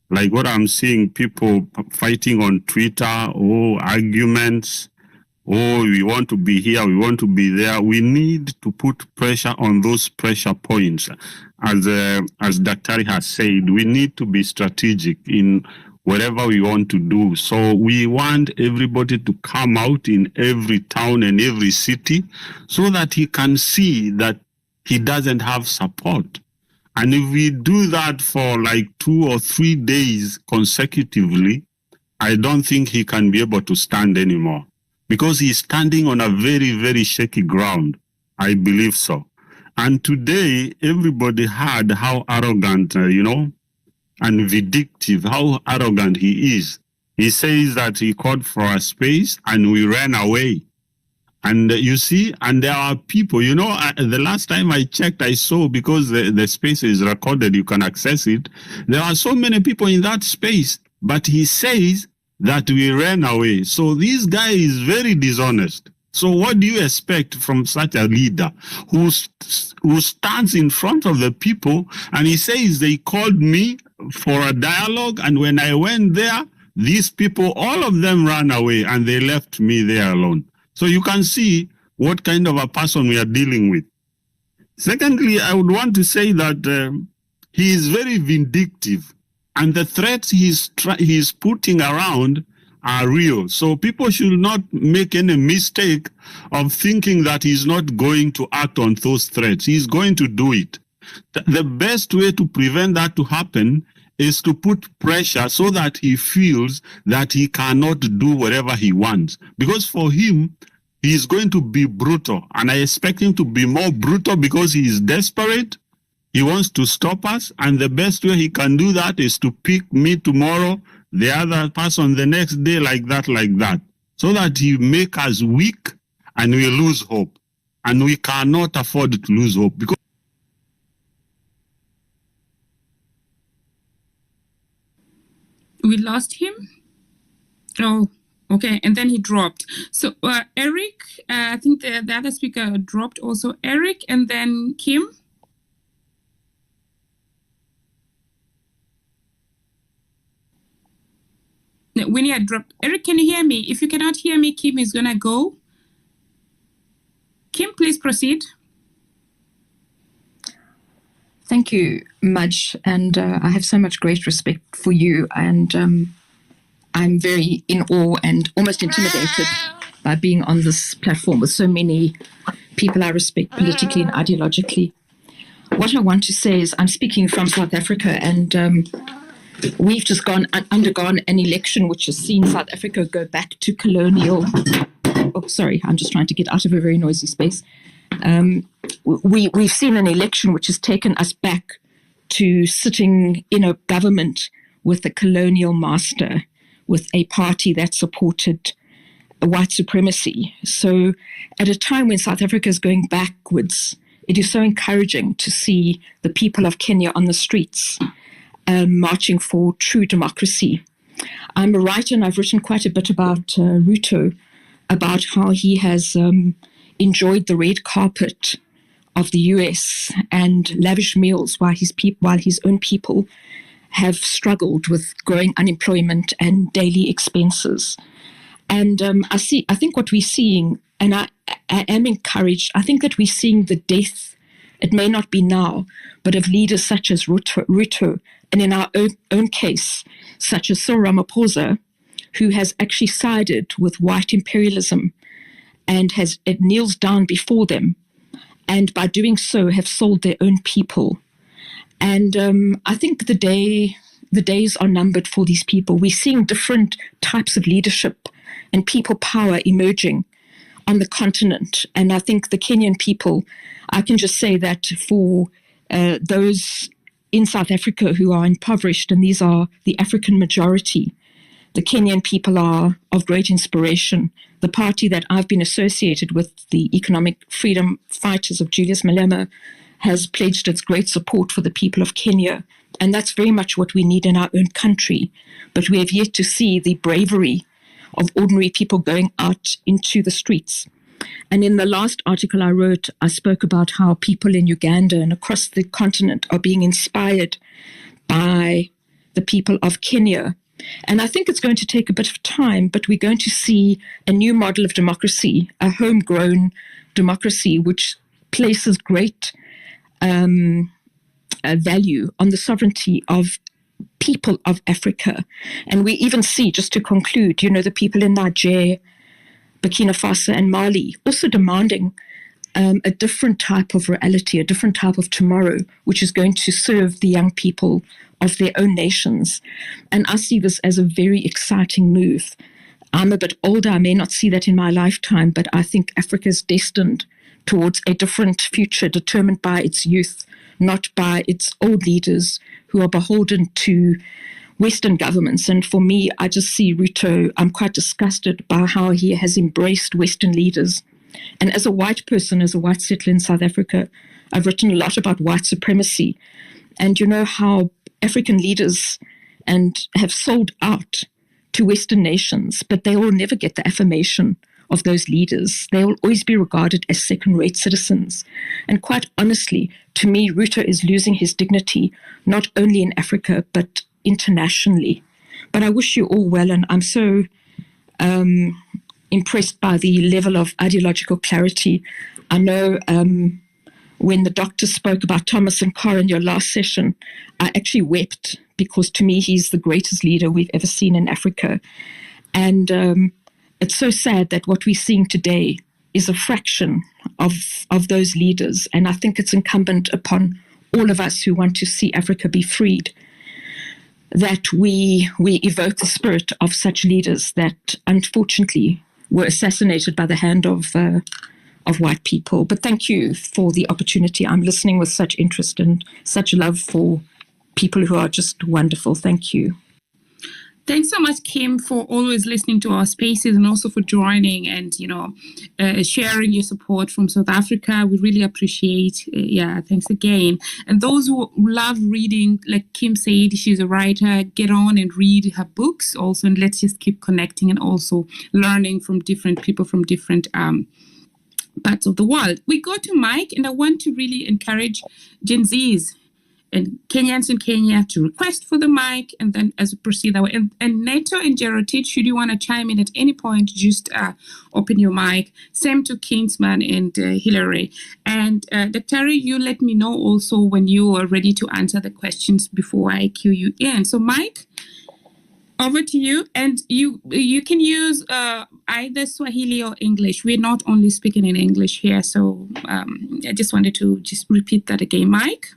like what I'm seeing, people fighting on Twitter, arguments, we want to be here, we want to be there. We need to put pressure on those pressure points. As Dr. has said, we need to be strategic in whatever we want to do. So we want everybody to come out in every town and every city so that he can see that he doesn't have support. And if we do that for like 2 or 3 days consecutively, I don't think he can be able to stand anymore, because he's standing on a very, very shaky ground. I believe so. And today, everybody heard how arrogant, and vindictive, how arrogant he is. He says that he called for a space and we ran away. And you see, and there are people, the last time I checked, I saw, because the space is recorded, you can access it. There are so many people in that space, but he says that we ran away. So this guy is very dishonest. So what do you expect from such a leader who stands in front of the people and he says they called me for a dialogue, and when I went there, these people, all of them ran away and they left me there alone. So you can see what kind of a person we are dealing with. Secondly, I would want to say that he is very vindictive, and the threats he's putting around are real. So people should not make any mistake of thinking that he's not going to act on those threats. He's going to do it. The best way to prevent that to happen is to put pressure so that he feels that he cannot do whatever he wants. Because for him, he is going to be brutal. And I expect him to be more brutal because he is desperate. He wants to stop us. And the best way he can do that is to pick me tomorrow, the other person the next day, like that. so that he make us weak and we lose hope. And we cannot afford to lose hope because we lost him. Oh, okay. And then he dropped. So Eric, I think the other speaker dropped also. Eric and then Kim. No, Winnie had dropped. Eric, can you hear me? If you cannot hear me, Kim is going to go. Kim, please proceed. Thank you, Maj. And I have so much great respect for you. And I'm very in awe and almost intimidated by being on this platform with so many people I respect politically and ideologically. What I want to say is I'm speaking from South Africa, and we've just undergone an election which has seen South Africa go back to colonial. Oh, sorry, I'm just trying to get out of a very noisy space. We've seen an election which has taken us back to sitting in a government with a colonial master, with a party that supported white supremacy. So at a time when South Africa is going backwards, it is so encouraging to see the people of Kenya on the streets marching for true democracy. I'm a writer and I've written quite a bit about Ruto, about how he has enjoyed the red carpet of the US and lavish meals while his own people have struggled with growing unemployment and daily expenses. And I think what we're seeing, and I am encouraged, I think that we're seeing the death, it may not be now, but of leaders such as Ruto, and in our own case, such as Cyril Ramaphosa, who has actually sided with white imperialism and it kneels down before them, and by doing so have sold their own people. And I think the days are numbered for these people. We're seeing different types of leadership and people power emerging on the continent. And I think the Kenyan people, I can just say that for those in South Africa who are impoverished, and these are the African majority, the Kenyan people are of great inspiration. The party that I've been associated with, the Economic Freedom Fighters of Julius Malema, has pledged its great support for the people of Kenya. And that's very much what we need in our own country. But we have yet to see the bravery of ordinary people going out into the streets. And in the last article I wrote, I spoke about how people in Uganda and across the continent are being inspired by the people of Kenya. And I think it's going to take a bit of time, but we're going to see a new model of democracy, a homegrown democracy, which places great value on the sovereignty of people of Africa. And we even see, just to conclude, the people in Niger, Burkina Faso and Mali also demanding a different type of reality, a different type of tomorrow, which is going to serve the young people of their own nations. And I see this as a very exciting move. I'm a bit older, I may not see that in my lifetime, but I think Africa is destined towards a different future determined by its youth, not by its old leaders who are beholden to Western governments. And for me, I just see Ruto, I'm quite disgusted by how he has embraced Western leaders. And as a white person, as a white settler in South Africa, I've written a lot about white supremacy. And you know how African leaders have sold out to Western nations, but they will never get the affirmation of those leaders. They will always be regarded as second-rate citizens. And quite honestly, to me, Ruto is losing his dignity, not only in Africa, but internationally. But I wish you all well, and I'm so impressed by the level of ideological clarity. I know when the doctor spoke about Thomas Sankara in your last session, I actually wept, because to me, he's the greatest leader we've ever seen in Africa. And it's so sad that what we're seeing today is a fraction of those leaders. And I think it's incumbent upon all of us who want to see Africa be freed, that we evoke the spirit of such leaders that unfortunately were assassinated by the hand of white people. But thank you for the opportunity. I'm listening with such interest and such love for people who are just wonderful. Thank you. Thanks so much, Kim, for always listening to our spaces and also for joining and, sharing your support from South Africa. We really appreciate. Thanks again. And those who love reading, like Kim said, she's a writer, get on and read her books also. And let's just keep connecting and also learning from different people from different parts of the world. We go to Mike, and I want to really encourage Gen Zs and Kenyans in Kenya to request for the mic, and then as we proceed that way. And Neto and Gerotich, should you want to chime in at any point, just open your mic. Same to Kingsman and Hillary. And Dr. you let me know also when you are ready to answer the questions before I cue you in. So Mike, over to you. And you can use either Swahili or English. We're not only speaking in English here. So I just wanted to just repeat that again, Mike.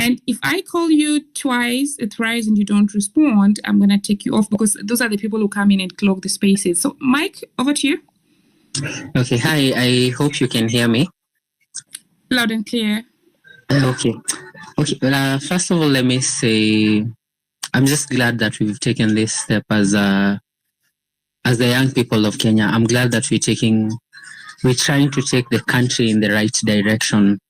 And if I call you thrice, and you don't respond, I'm going to take you off because those are the people who come in and clog the spaces. So, Mike, over to you. Okay, hi. I hope you can hear me. Loud and clear. Okay. First of all, let me say I'm just glad that we've taken this step as the young people of Kenya. I'm glad that we're trying to take the country in the right direction.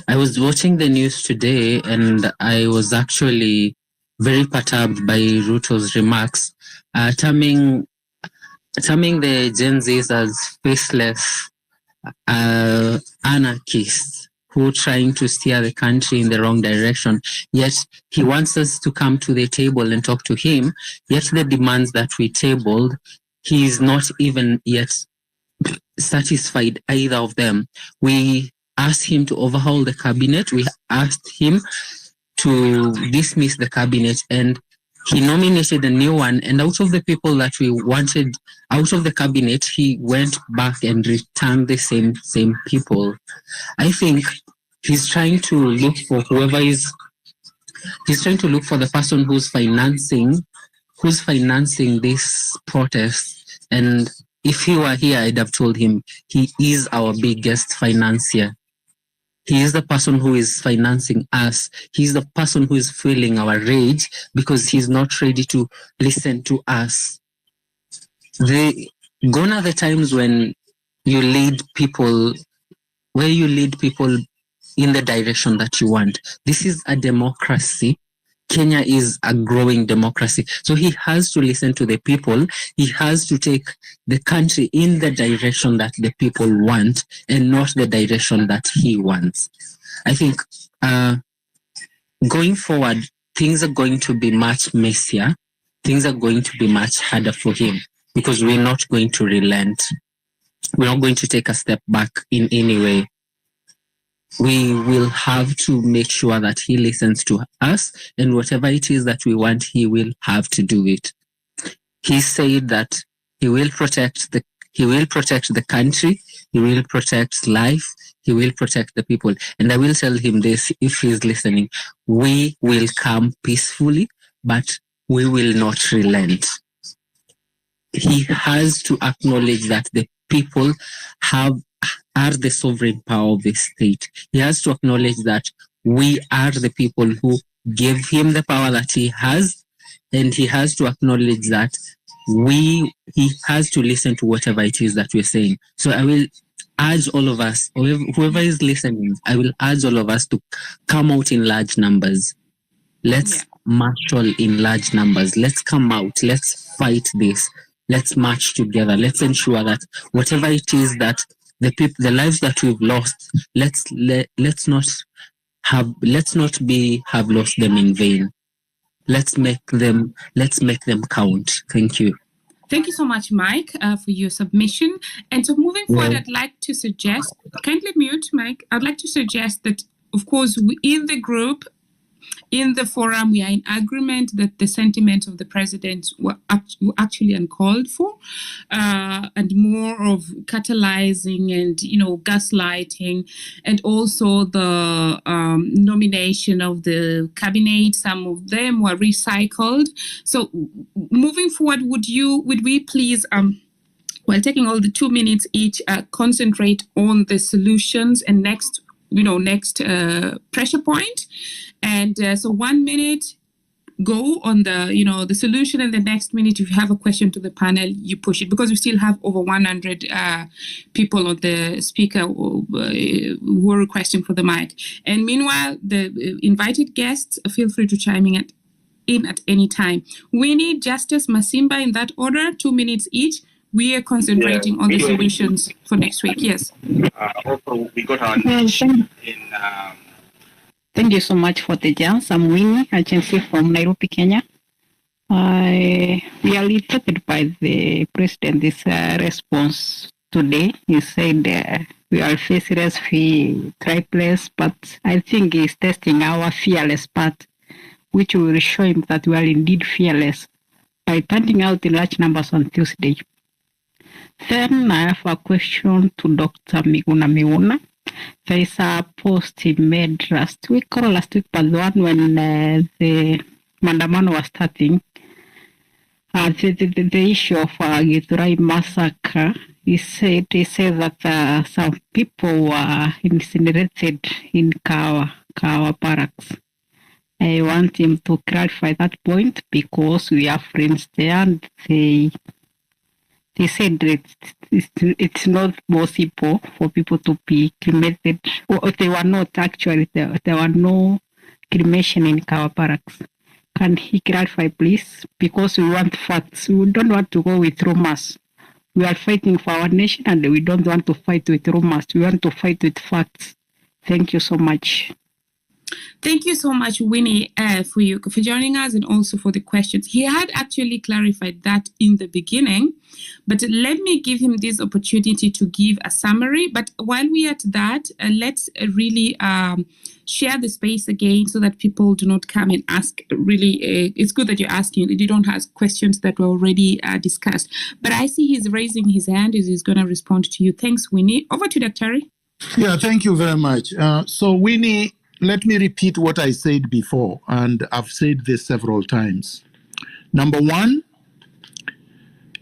I was watching the news today and I was actually very perturbed by Ruto's remarks, terming the Gen Zs as faceless anarchists who are trying to steer the country in the wrong direction. Yet he wants us to come to the table and talk to him. Yet the demands that we tabled, he is not even yet satisfied either of them. We asked him to overhaul the cabinet. We asked him to dismiss the cabinet, and he nominated a new one. And out of the people that we wanted out of the cabinet, he went back and returned the same people. I think he's trying to look for he's trying to look for the person who's financing this protest. And if he were here, I'd have told him he is our biggest financier. He is the person who is financing us. He's the person who is fueling our rage because he's not ready to listen to us. Gone are the times when you lead people in the direction that you want. This is a democracy. Kenya is a growing democracy. So he has to listen to the people. He has to take the country in the direction that the people want and not the direction that he wants. I think going forward, things are going to be much messier. Things are going to be much harder for him because we're not going to relent. We're not going to take a step back in any way. We will have to make sure that he listens to us, and whatever it is that we want, he will have to do it. He said that he will protect the country, he will protect life, he will protect the people. And I will tell him this if he's listening. We will come peacefully, but we will not relent. He has to acknowledge that the people are the sovereign power of the state. He has to acknowledge that we are the people who gave him the power that he has, and he has to acknowledge that he has to listen to whatever it is that we're saying. So I will urge all of us, whoever is listening, I will urge all of us to come out in large numbers. Let's marshal in large numbers. Let's come out. Let's fight this. Let's march together. Let's ensure that whatever it is that the lives that we've lost, let's not have lost them in vain. Let's make them count. Thank you. Thank you so much, Mike, for your submission. And so moving forward, I'd like to suggest, kindly mute, Mike. I'd like to suggest that, of course, in the group, in the forum, we are in agreement that the sentiments of the president were actually uncalled for, and more of catalyzing and, gaslighting, and also the nomination of the cabinet. Some of them were recycled. So moving forward, would we please, while taking all the 2 minutes each, concentrate on the solutions and next pressure point. And so 1 minute, go on the solution, and the next minute, if you have a question to the panel, you push it, because we still have over 100 people on the speaker who are requesting for the mic. And meanwhile, the invited guests, feel free to chime in at any time. We need Justice Masimba in that order, 2 minutes each. We are concentrating on the solutions for next week. Yes. Also, we got our niche in. Thank you so much for the chance. I'm Winnie, agency from Nairobi, Kenya. We are irritated by the president's response today. He said we are faceless, tribeless, but I think he's testing our fearless part, which will show him that we are indeed fearless by turning out in large numbers on Tuesday. Then I have a question to Dr. Miguna. There is a post he made last week, but when the Mandamano was starting, the issue of Githurai massacre, he said that some people were incinerated in Kawa barracks. I want him to clarify that point, because we have friends there, and they said that it's not possible for people to be cremated. Or they were not actually, there were no cremation in Kawa barracks. Can he clarify, please? Because we want facts. We don't want to go with rumors. We are fighting for our nation, and we don't want to fight with rumors. We want to fight with facts. Thank you so much. Thank you so much, Winnie, for joining us, and also for the questions. He had actually clarified that in the beginning, but let me give him this opportunity to give a summary. But while we are at that, let's really share the space again, so that people do not come and ask. Really, it's good that you're asking. You don't ask questions that were already discussed. But I see he's raising his hand. He's going to respond to you. Thanks, Winnie. Over to Dr. Yeah, thank you very much. So, Winnie, let me repeat what I said before, and I've said this several times. Number one,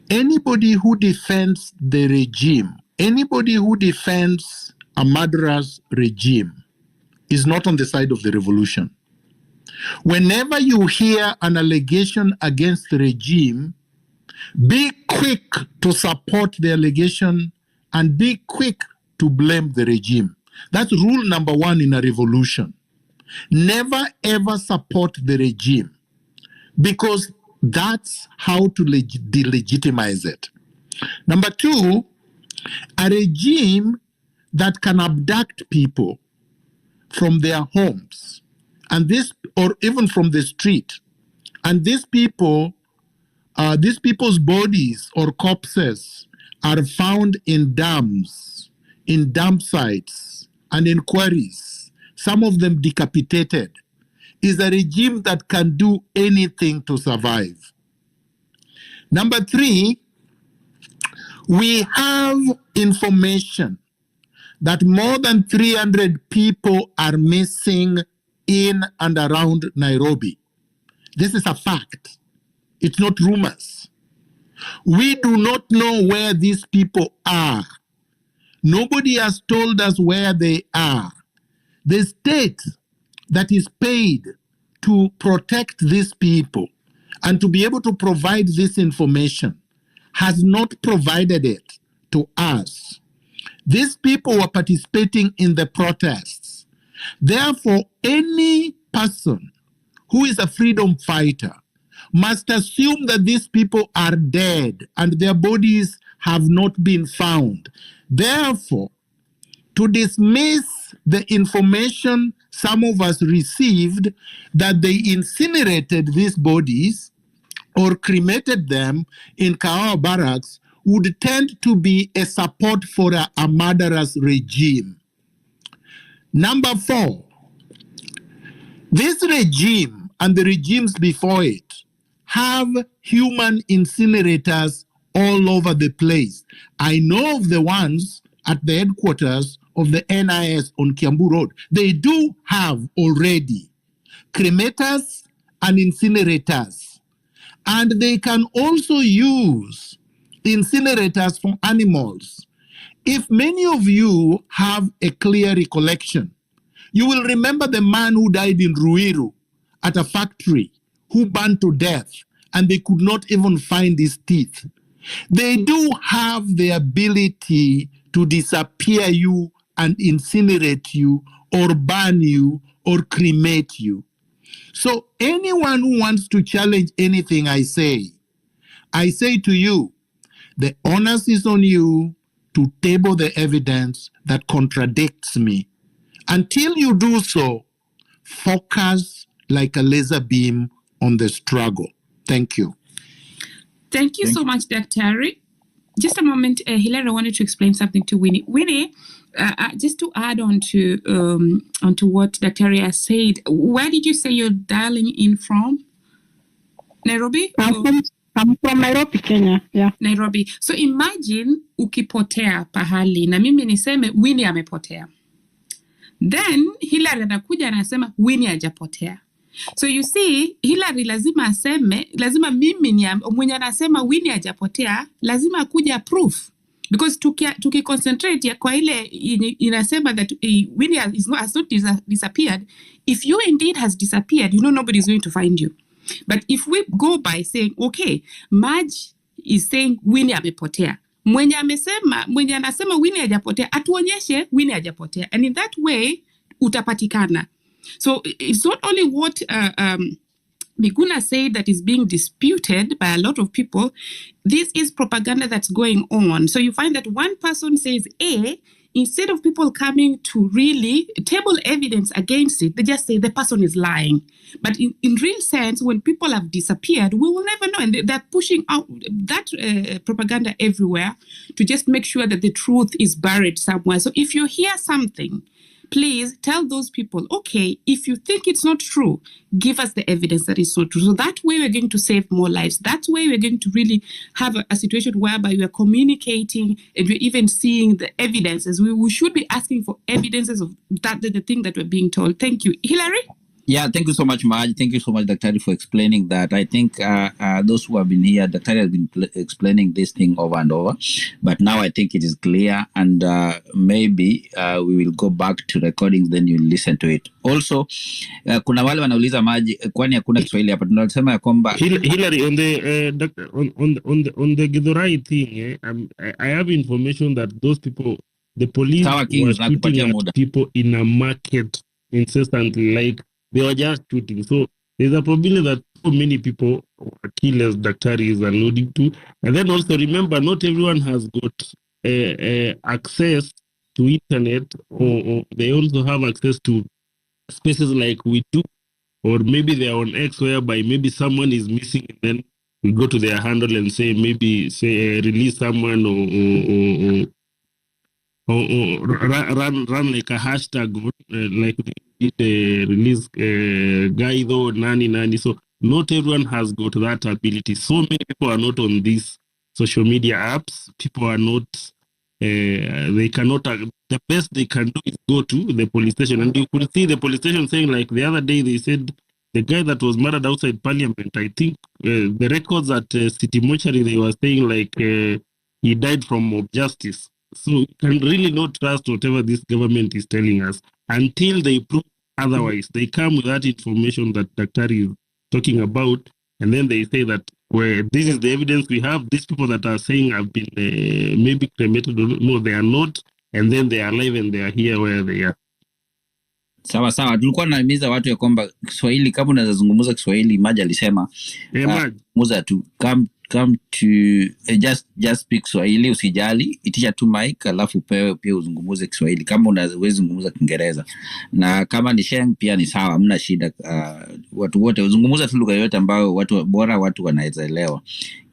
anybody who defends the regime, anybody who defends a murderous regime, is not on the side of the revolution. Whenever you hear an allegation against the regime, be quick to support the allegation and be quick to blame the regime. That's rule number one in a revolution. Never ever support the regime, because that's how to delegitimize it. Number two, a regime that can abduct people from their homes, and this, or even from the street, and these people's bodies or corpses are found in dams, in dump sites, and in quarries, some of them decapitated, is a regime that can do anything to survive. Number three, we have information that more than 300 people are missing in and around Nairobi. This is a fact. It's not rumors. We do not know where these people are. Nobody has told us where they are. The state that is paid to protect these people and to be able to provide this information has not provided it to us. These people were participating in the protests. Therefore, any person who is a freedom fighter must assume that these people are dead and their bodies have not been found. Therefore, to dismiss the information some of us received that they incinerated these bodies or cremated them in Kawa barracks would tend to be a support for a murderous regime. Number four, this regime and the regimes before it have human incinerators all over the place. I know of the ones at the headquarters of the NIS on Kiambu Road. They do have already cremators and incinerators. And they can also use incinerators for animals. If many of you have a clear recollection, you will remember the man who died in Ruiru at a factory who burned to death and they could not even find his teeth. They do have the ability to disappear you and incinerate you or burn you or cremate you. So anyone who wants to challenge anything I say to you, the onus is on you to table the evidence that contradicts me. Until you do so, focus like a laser beam on the struggle. Thank you. Thank you so much, Dr. Just a moment, Hilary wanted to explain something to Winnie. Winnie, just to add on to what Dr. has said, where did you say you're dialing in from? Nairobi? I'm from Nairobi, Kenya. Yeah. Nairobi. So imagine ukipotea pahali na mimi niseme Winnie amepotea. Then Hilary anakuja anasema Winnie hajapotea. So you see, Hilary lazima mimi ni mwenye anasema Winnie hajapotea, lazima kuja proof. Because tukiconcentrate kwa ile inasema that Winnie has not disappeared, if you indeed has disappeared, nobody is going to find you. But if we go by saying, okay, Maj is saying Winnie amepotea. Mwenye anasema Winnie hajapotea, atuonyeshe Winnie hajapotea. And in that way, utapatikana. So it's not only what Miguna said that is being disputed by a lot of people. This is propaganda that's going on. So you find that one person says A, instead of people coming to really table evidence against it, they just say the person is lying. But in real sense, when people have disappeared, we will never know. And they're pushing out that propaganda everywhere to just make sure that the truth is buried somewhere. So if you hear something, please tell those people, okay, if you think it's not true, give us the evidence that is so true. So that way we're going to save more lives. That way we're going to really have a situation whereby we are communicating and we're even seeing the evidences. We should be asking for evidences of the thing that we're being told. Thank you. Hilary? Yeah, thank you so much, Maj. Thank you so much, Dr. for explaining that. I think those who have been here, Dr. has been explaining this thing over and over, but now I think it is clear, and maybe we will go back to recordings, then you'll listen to it. Also, kuna wale wanauliza Maj, kwani hakuna Kiswahili hapa? Tunasema ya kwamba Hilary, on the Githurai thing, I have information that those people, the police were shooting at people in a market incessantly, like they were just shooting. So there's a probability that so many people were killed as Daktari is alluding to. And then also remember, not everyone has got access to internet, or they also have access to spaces like we do, or maybe they're on X, whereby maybe someone is missing and then we go to their handle and say release someone or run like a hashtag, like the release Guido Nani. So not everyone has got that ability. So many people are not on these social media apps. People are not, they cannot, the best they can do is go to the police station. And you could see the police station saying, like the other day, they said the guy that was murdered outside Parliament, I think the records at City Mortuary, they were saying like he died from mob justice. So we can really not trust whatever this government is telling us until they prove otherwise. They come with that information that Daktari is talking about, and then they say that this is the evidence we have. These people that are saying have been maybe cremated, no, they are not, and then they are alive and they are here where they are. Sawa sawa, tulikuwa tunahimiza watu ya kwamba Kiswahili, kama unaweza zungumza Kiswahili, Maji alisema muza tu come to just speak Kiswahili, usijali, itisha tu mic alafu pewe pia uzungumuze Kiswahili kama unaweza zungumza Kiingereza, na kama ni Sheng pia ni sawa, hamna shida. Watu wote uzungumuza tu lugha yote ambayo watu wanaweza elewa,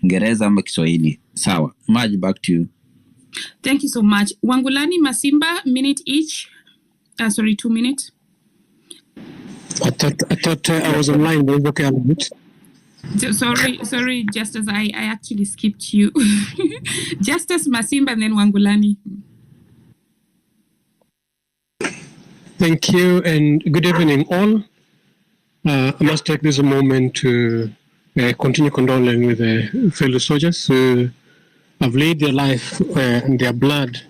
Kiingereza ama Kiswahili. Sawa, Maji, back to you. Thank you so much. Wangulani, Masimba, minute each. 2 minutes. I thought I was online, but okay, I'll mute. Sorry, Justice, I actually skipped you. Justice Masimba and then Wangulani. Thank you and good evening all. I must take this moment to continue condoling with the fellow soldiers who have laid their life and their blood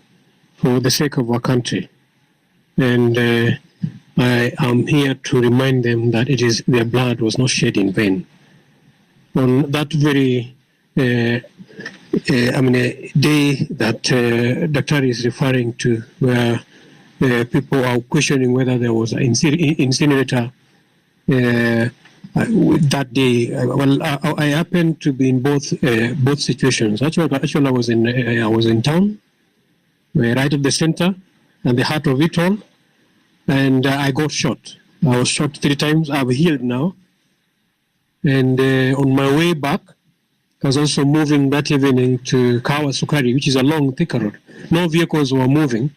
for the sake of our country. And I am here to remind them that their blood was not shed in vain. on that very day that Dr. is referring to, where people are questioning whether there was an incinerator that day. I happened to be in both situations. Actually, I was in town, right at the center and the heart of it all, and I got shot. I was shot 3 times. I've healed now, and on my way back, I was also moving that evening to Kawa Sukari, which is a long, thick road. No vehicles were moving.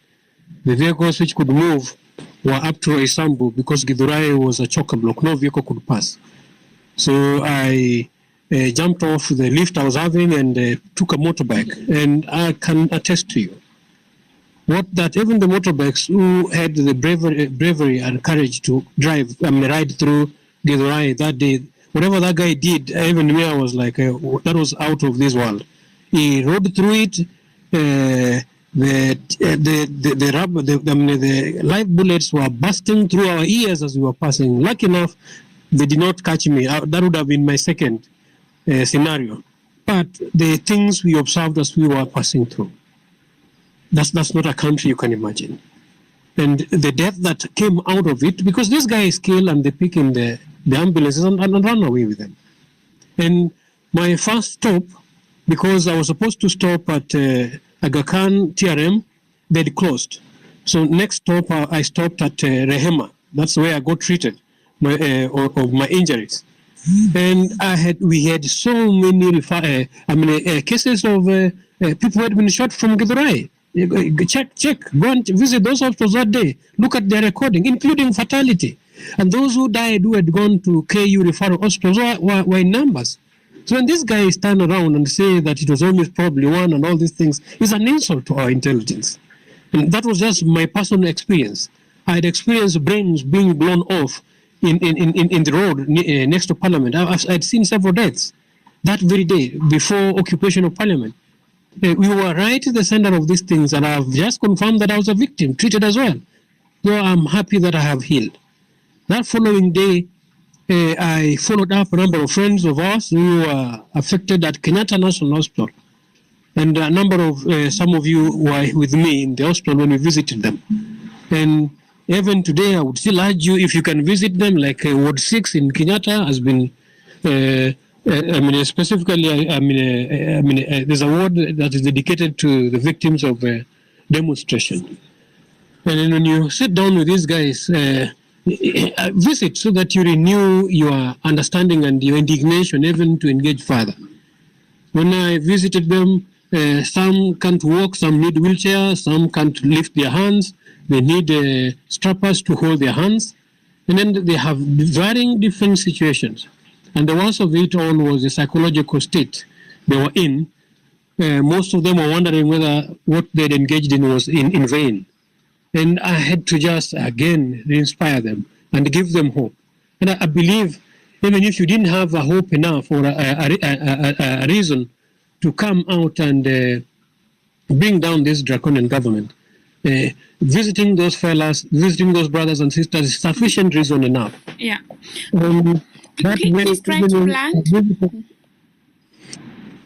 The vehicles which could move were up to Isambu because Githurai was a chock-a-block. No vehicle could pass. So I jumped off the lift I was having and took a motorbike. And I can attest to you that even the motorbikes who had the bravery and courage to ride through Githurai that day, whatever that guy did, even me, I was like, that was out of this world. He rode through it. The live bullets were bursting through our ears as we were passing. Lucky enough, they did not catch me. That would have been my second scenario. But the things we observed as we were passing through, that's not a country you can imagine. And the death that came out of it, because this guy is killed and they pick him the ambulances and run away with them. And my first stop, because I was supposed to stop at Aga Khan TRM, they'd closed. So next stop, I stopped at Rehema. That's where I got treated of my injuries. And we had so many cases of people who had been shot from Githurai. Check, go and visit those hospitals that day. Look at their recording, including fatality. And those who died who had gone to KU referral hospitals were in numbers. So when this guy stand around and say that it was always probably one and all these things, is an insult to our intelligence. And that was just my personal experience. I had experienced brains being blown off in the road next to Parliament. I'd seen several deaths that very day before occupation of Parliament. We were right at the center of these things, and I've just confirmed that I was a victim, treated as well. So I'm happy that I have healed. That following day, I followed up a number of friends of ours who were affected at Kenyatta National Hospital. And a number of, some of you were with me in the hospital when we visited them. And even today, I would still urge you, if you can visit them, like Ward 6 in Kenyatta has been, specifically, there's a ward that is dedicated to the victims of demonstration. And then when you sit down with these guys, visit so that you renew your understanding and your indignation, even to engage further. When I visited them, some can't walk, some need wheelchairs, some can't lift their hands. They need strappers to hold their hands. And then they have varying different situations. And the worst of it all was the psychological state they were in. Most of them were wondering whether what they'd engaged in was in vain. And I had to just, again, re-inspire them and give them hope. And I believe, even if you didn't have a hope enough or a reason to come out and bring down this draconian government, visiting those fellas, visiting those brothers and sisters is sufficient reason enough. Yeah. Please try to land.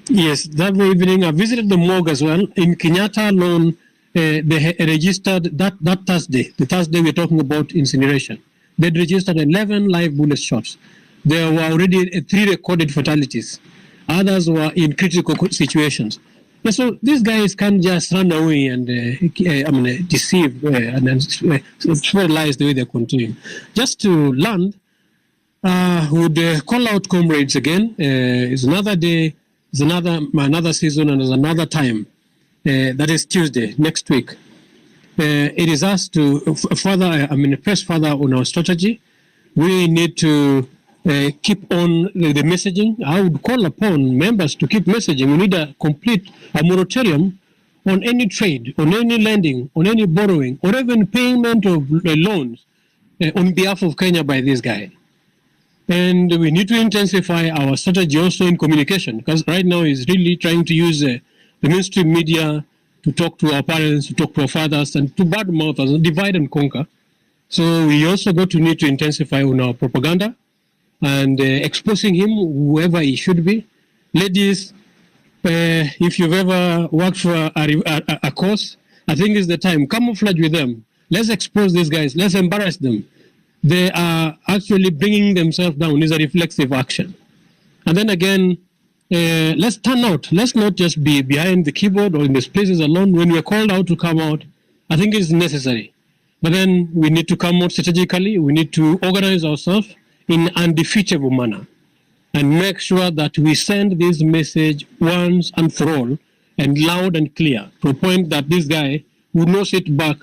Yes, that very evening I visited the morgue as well. In Kenyatta alone, they registered that Thursday, the Thursday we're talking about incineration. They'd registered 11 live bullet shots. There were already 3 recorded fatalities. Others were in critical situations. Yeah, so these guys can't just run away and deceive and then spread lies the way they're continuing. Just to land, would call out comrades again. It's another day, it's another season, and there's another time. That is Tuesday, next week. It is us to press further on our strategy. We need to keep on the messaging. I would call upon members to keep messaging. We need a moratorium on any trade, on any lending, on any borrowing, or even payment of loans on behalf of Kenya by this guy. And we need to intensify our strategy also in communication, because right now he's really trying to use the mainstream media to talk to our parents, to talk to our fathers, and to badmouth us, divide and conquer. So we also need to intensify on our propaganda and exposing him whoever he should be. Ladies, if you've ever worked for a cause, I think it's the time. Camouflage with them. Let's expose these guys. Let's embarrass them. They are actually bringing themselves down. It's a reflexive action. And then again, let's turn out. Let's not just be behind the keyboard or in these places alone. When we're called out to come out, I think it's necessary. But then we need to come out strategically. We need to organize ourselves in an undefeatable manner and make sure that we send this message once and for all and loud and clear to a point that this guy would not sit back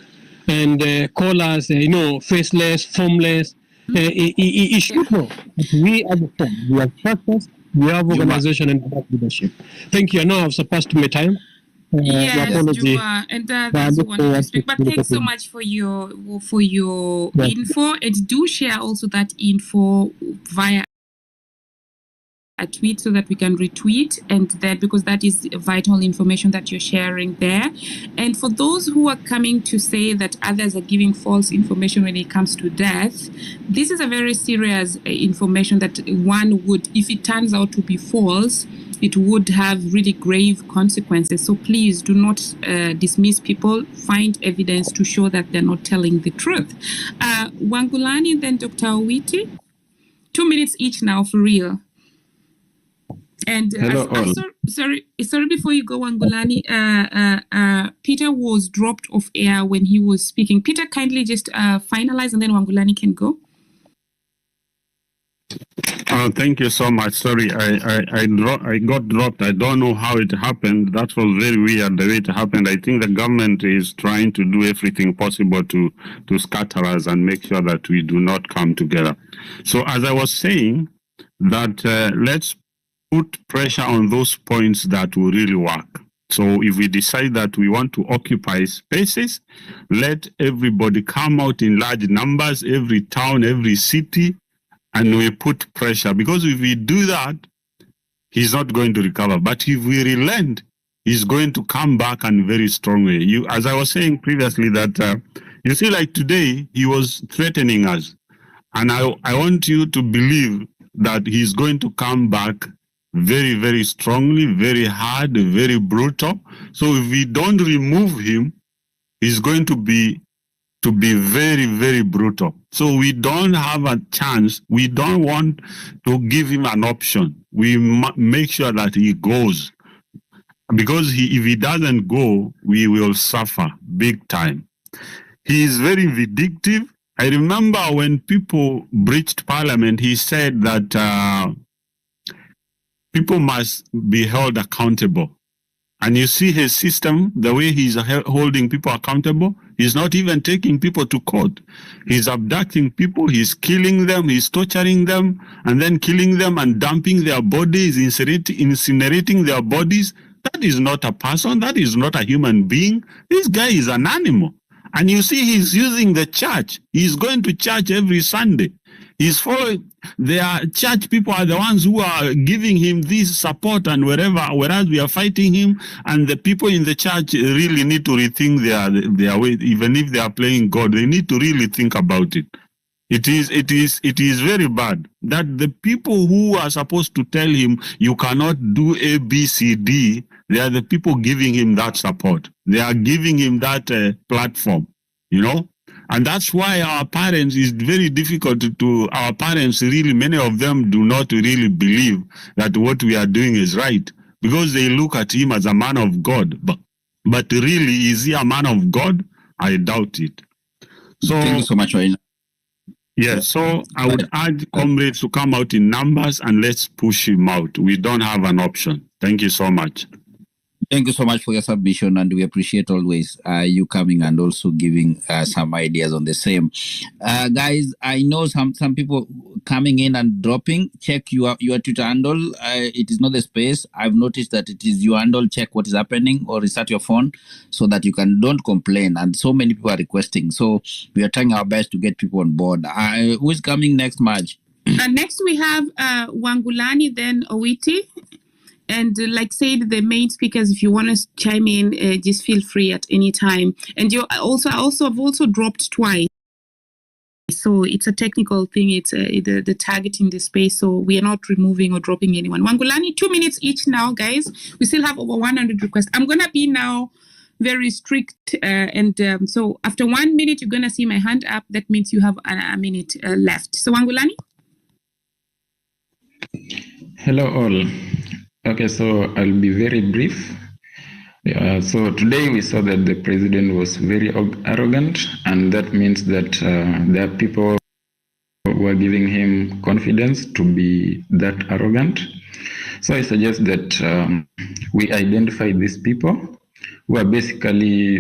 and call us, faceless, formless. He should know that we are the form. We have purpose, we have organization, and we have leadership. Thank you. I know I've surpassed my time. Yes, Juma, and that's what I wanted to speak. But thanks so much for your info, and do share also that info via a tweet so that we can retweet, and that because that is vital information that you're sharing there. And for those who are coming to say that others are giving false information when it comes to death, this is a very serious information that one would, if it turns out to be false, it would have really grave consequences. So please do not dismiss people. Find evidence to show that they're not telling the truth. Wangulani, then Dr. Owiti. 2 minutes each now, for real. And sorry, before you go, Wangulani, Peter was dropped off air when he was speaking. Peter, kindly just finalize, and then Wangulani can go. Thank you so much. Sorry, I got dropped. I don't know how it happened. That was very weird the way it happened. I think the government is trying to do everything possible to scatter us and make sure that we do not come together. So as I was saying, that let's put pressure on those points that will really work. So if we decide that we want to occupy spaces, let everybody come out in large numbers, every town, every city, and we put pressure. Because if we do that, he's not going to recover. But if we relent, he's going to come back and very strongly. As I was saying previously, that you see, like today, he was threatening us. And I want you to believe that he's going to come back very, very strongly, very hard, very brutal. So if we don't remove him, he's going to be very, very brutal. So we don't have a chance. We don't want to give him an option. We make sure that he goes. Because if he doesn't go, we will suffer big time. He is very vindictive. I remember when people breached parliament, he said that people must be held accountable. And you see his system, the way he's holding people accountable, he's not even taking people to court. He's abducting people, he's killing them, he's torturing them, and then killing them and dumping their bodies, incinerating their bodies. That is not a person, that is not a human being. This guy is an animal. And you see he's using the church. He's going to church every Sunday. He's following, their church people are the ones who are giving him this support and whereas we are fighting him, and the people in the church really need to rethink their way. Even if they are playing God, they need to really think about it. It is very bad that the people who are supposed to tell him you cannot do A, B, C, D, they are the people giving him that support. They are giving him that platform, And that's why our parents, is very difficult to our parents, really, many of them do not really believe that what we are doing is right, because they look at him as a man of God. But really, is he a man of God? I doubt it. So, thank you so much, Wayne. Yes, so I would urge comrades to come out in numbers and let's push him out. We don't have an option. Thank you so much. Thank you so much for your submission, and we appreciate always you coming and also giving some ideas on the same. Guys, I know some people coming in and dropping. Check your Twitter handle. It is not the space. I've noticed that it is your handle. Check what is happening or restart your phone so that you don't complain. And so many people are requesting. So we are trying our best to get people on board. Who is coming next, Marge? Next we have Wangulani, then Owiti. And like said, the main speakers, if you want to chime in, just feel free at any time. And I've also dropped twice. So it's a technical thing. It's the targeting the space. So we are not removing or dropping anyone. Wangulani, 2 minutes each now, guys. We still have over 100 requests. I'm going to be now very strict. So after 1 minute, you're going to see my hand up. That means you have a minute left. So Wangulani? Hello all. Okay, so I'll be very brief. So today we saw that the president was very arrogant, and that means that there are people who are giving him confidence to be that arrogant. So I suggest that we identify these people who are basically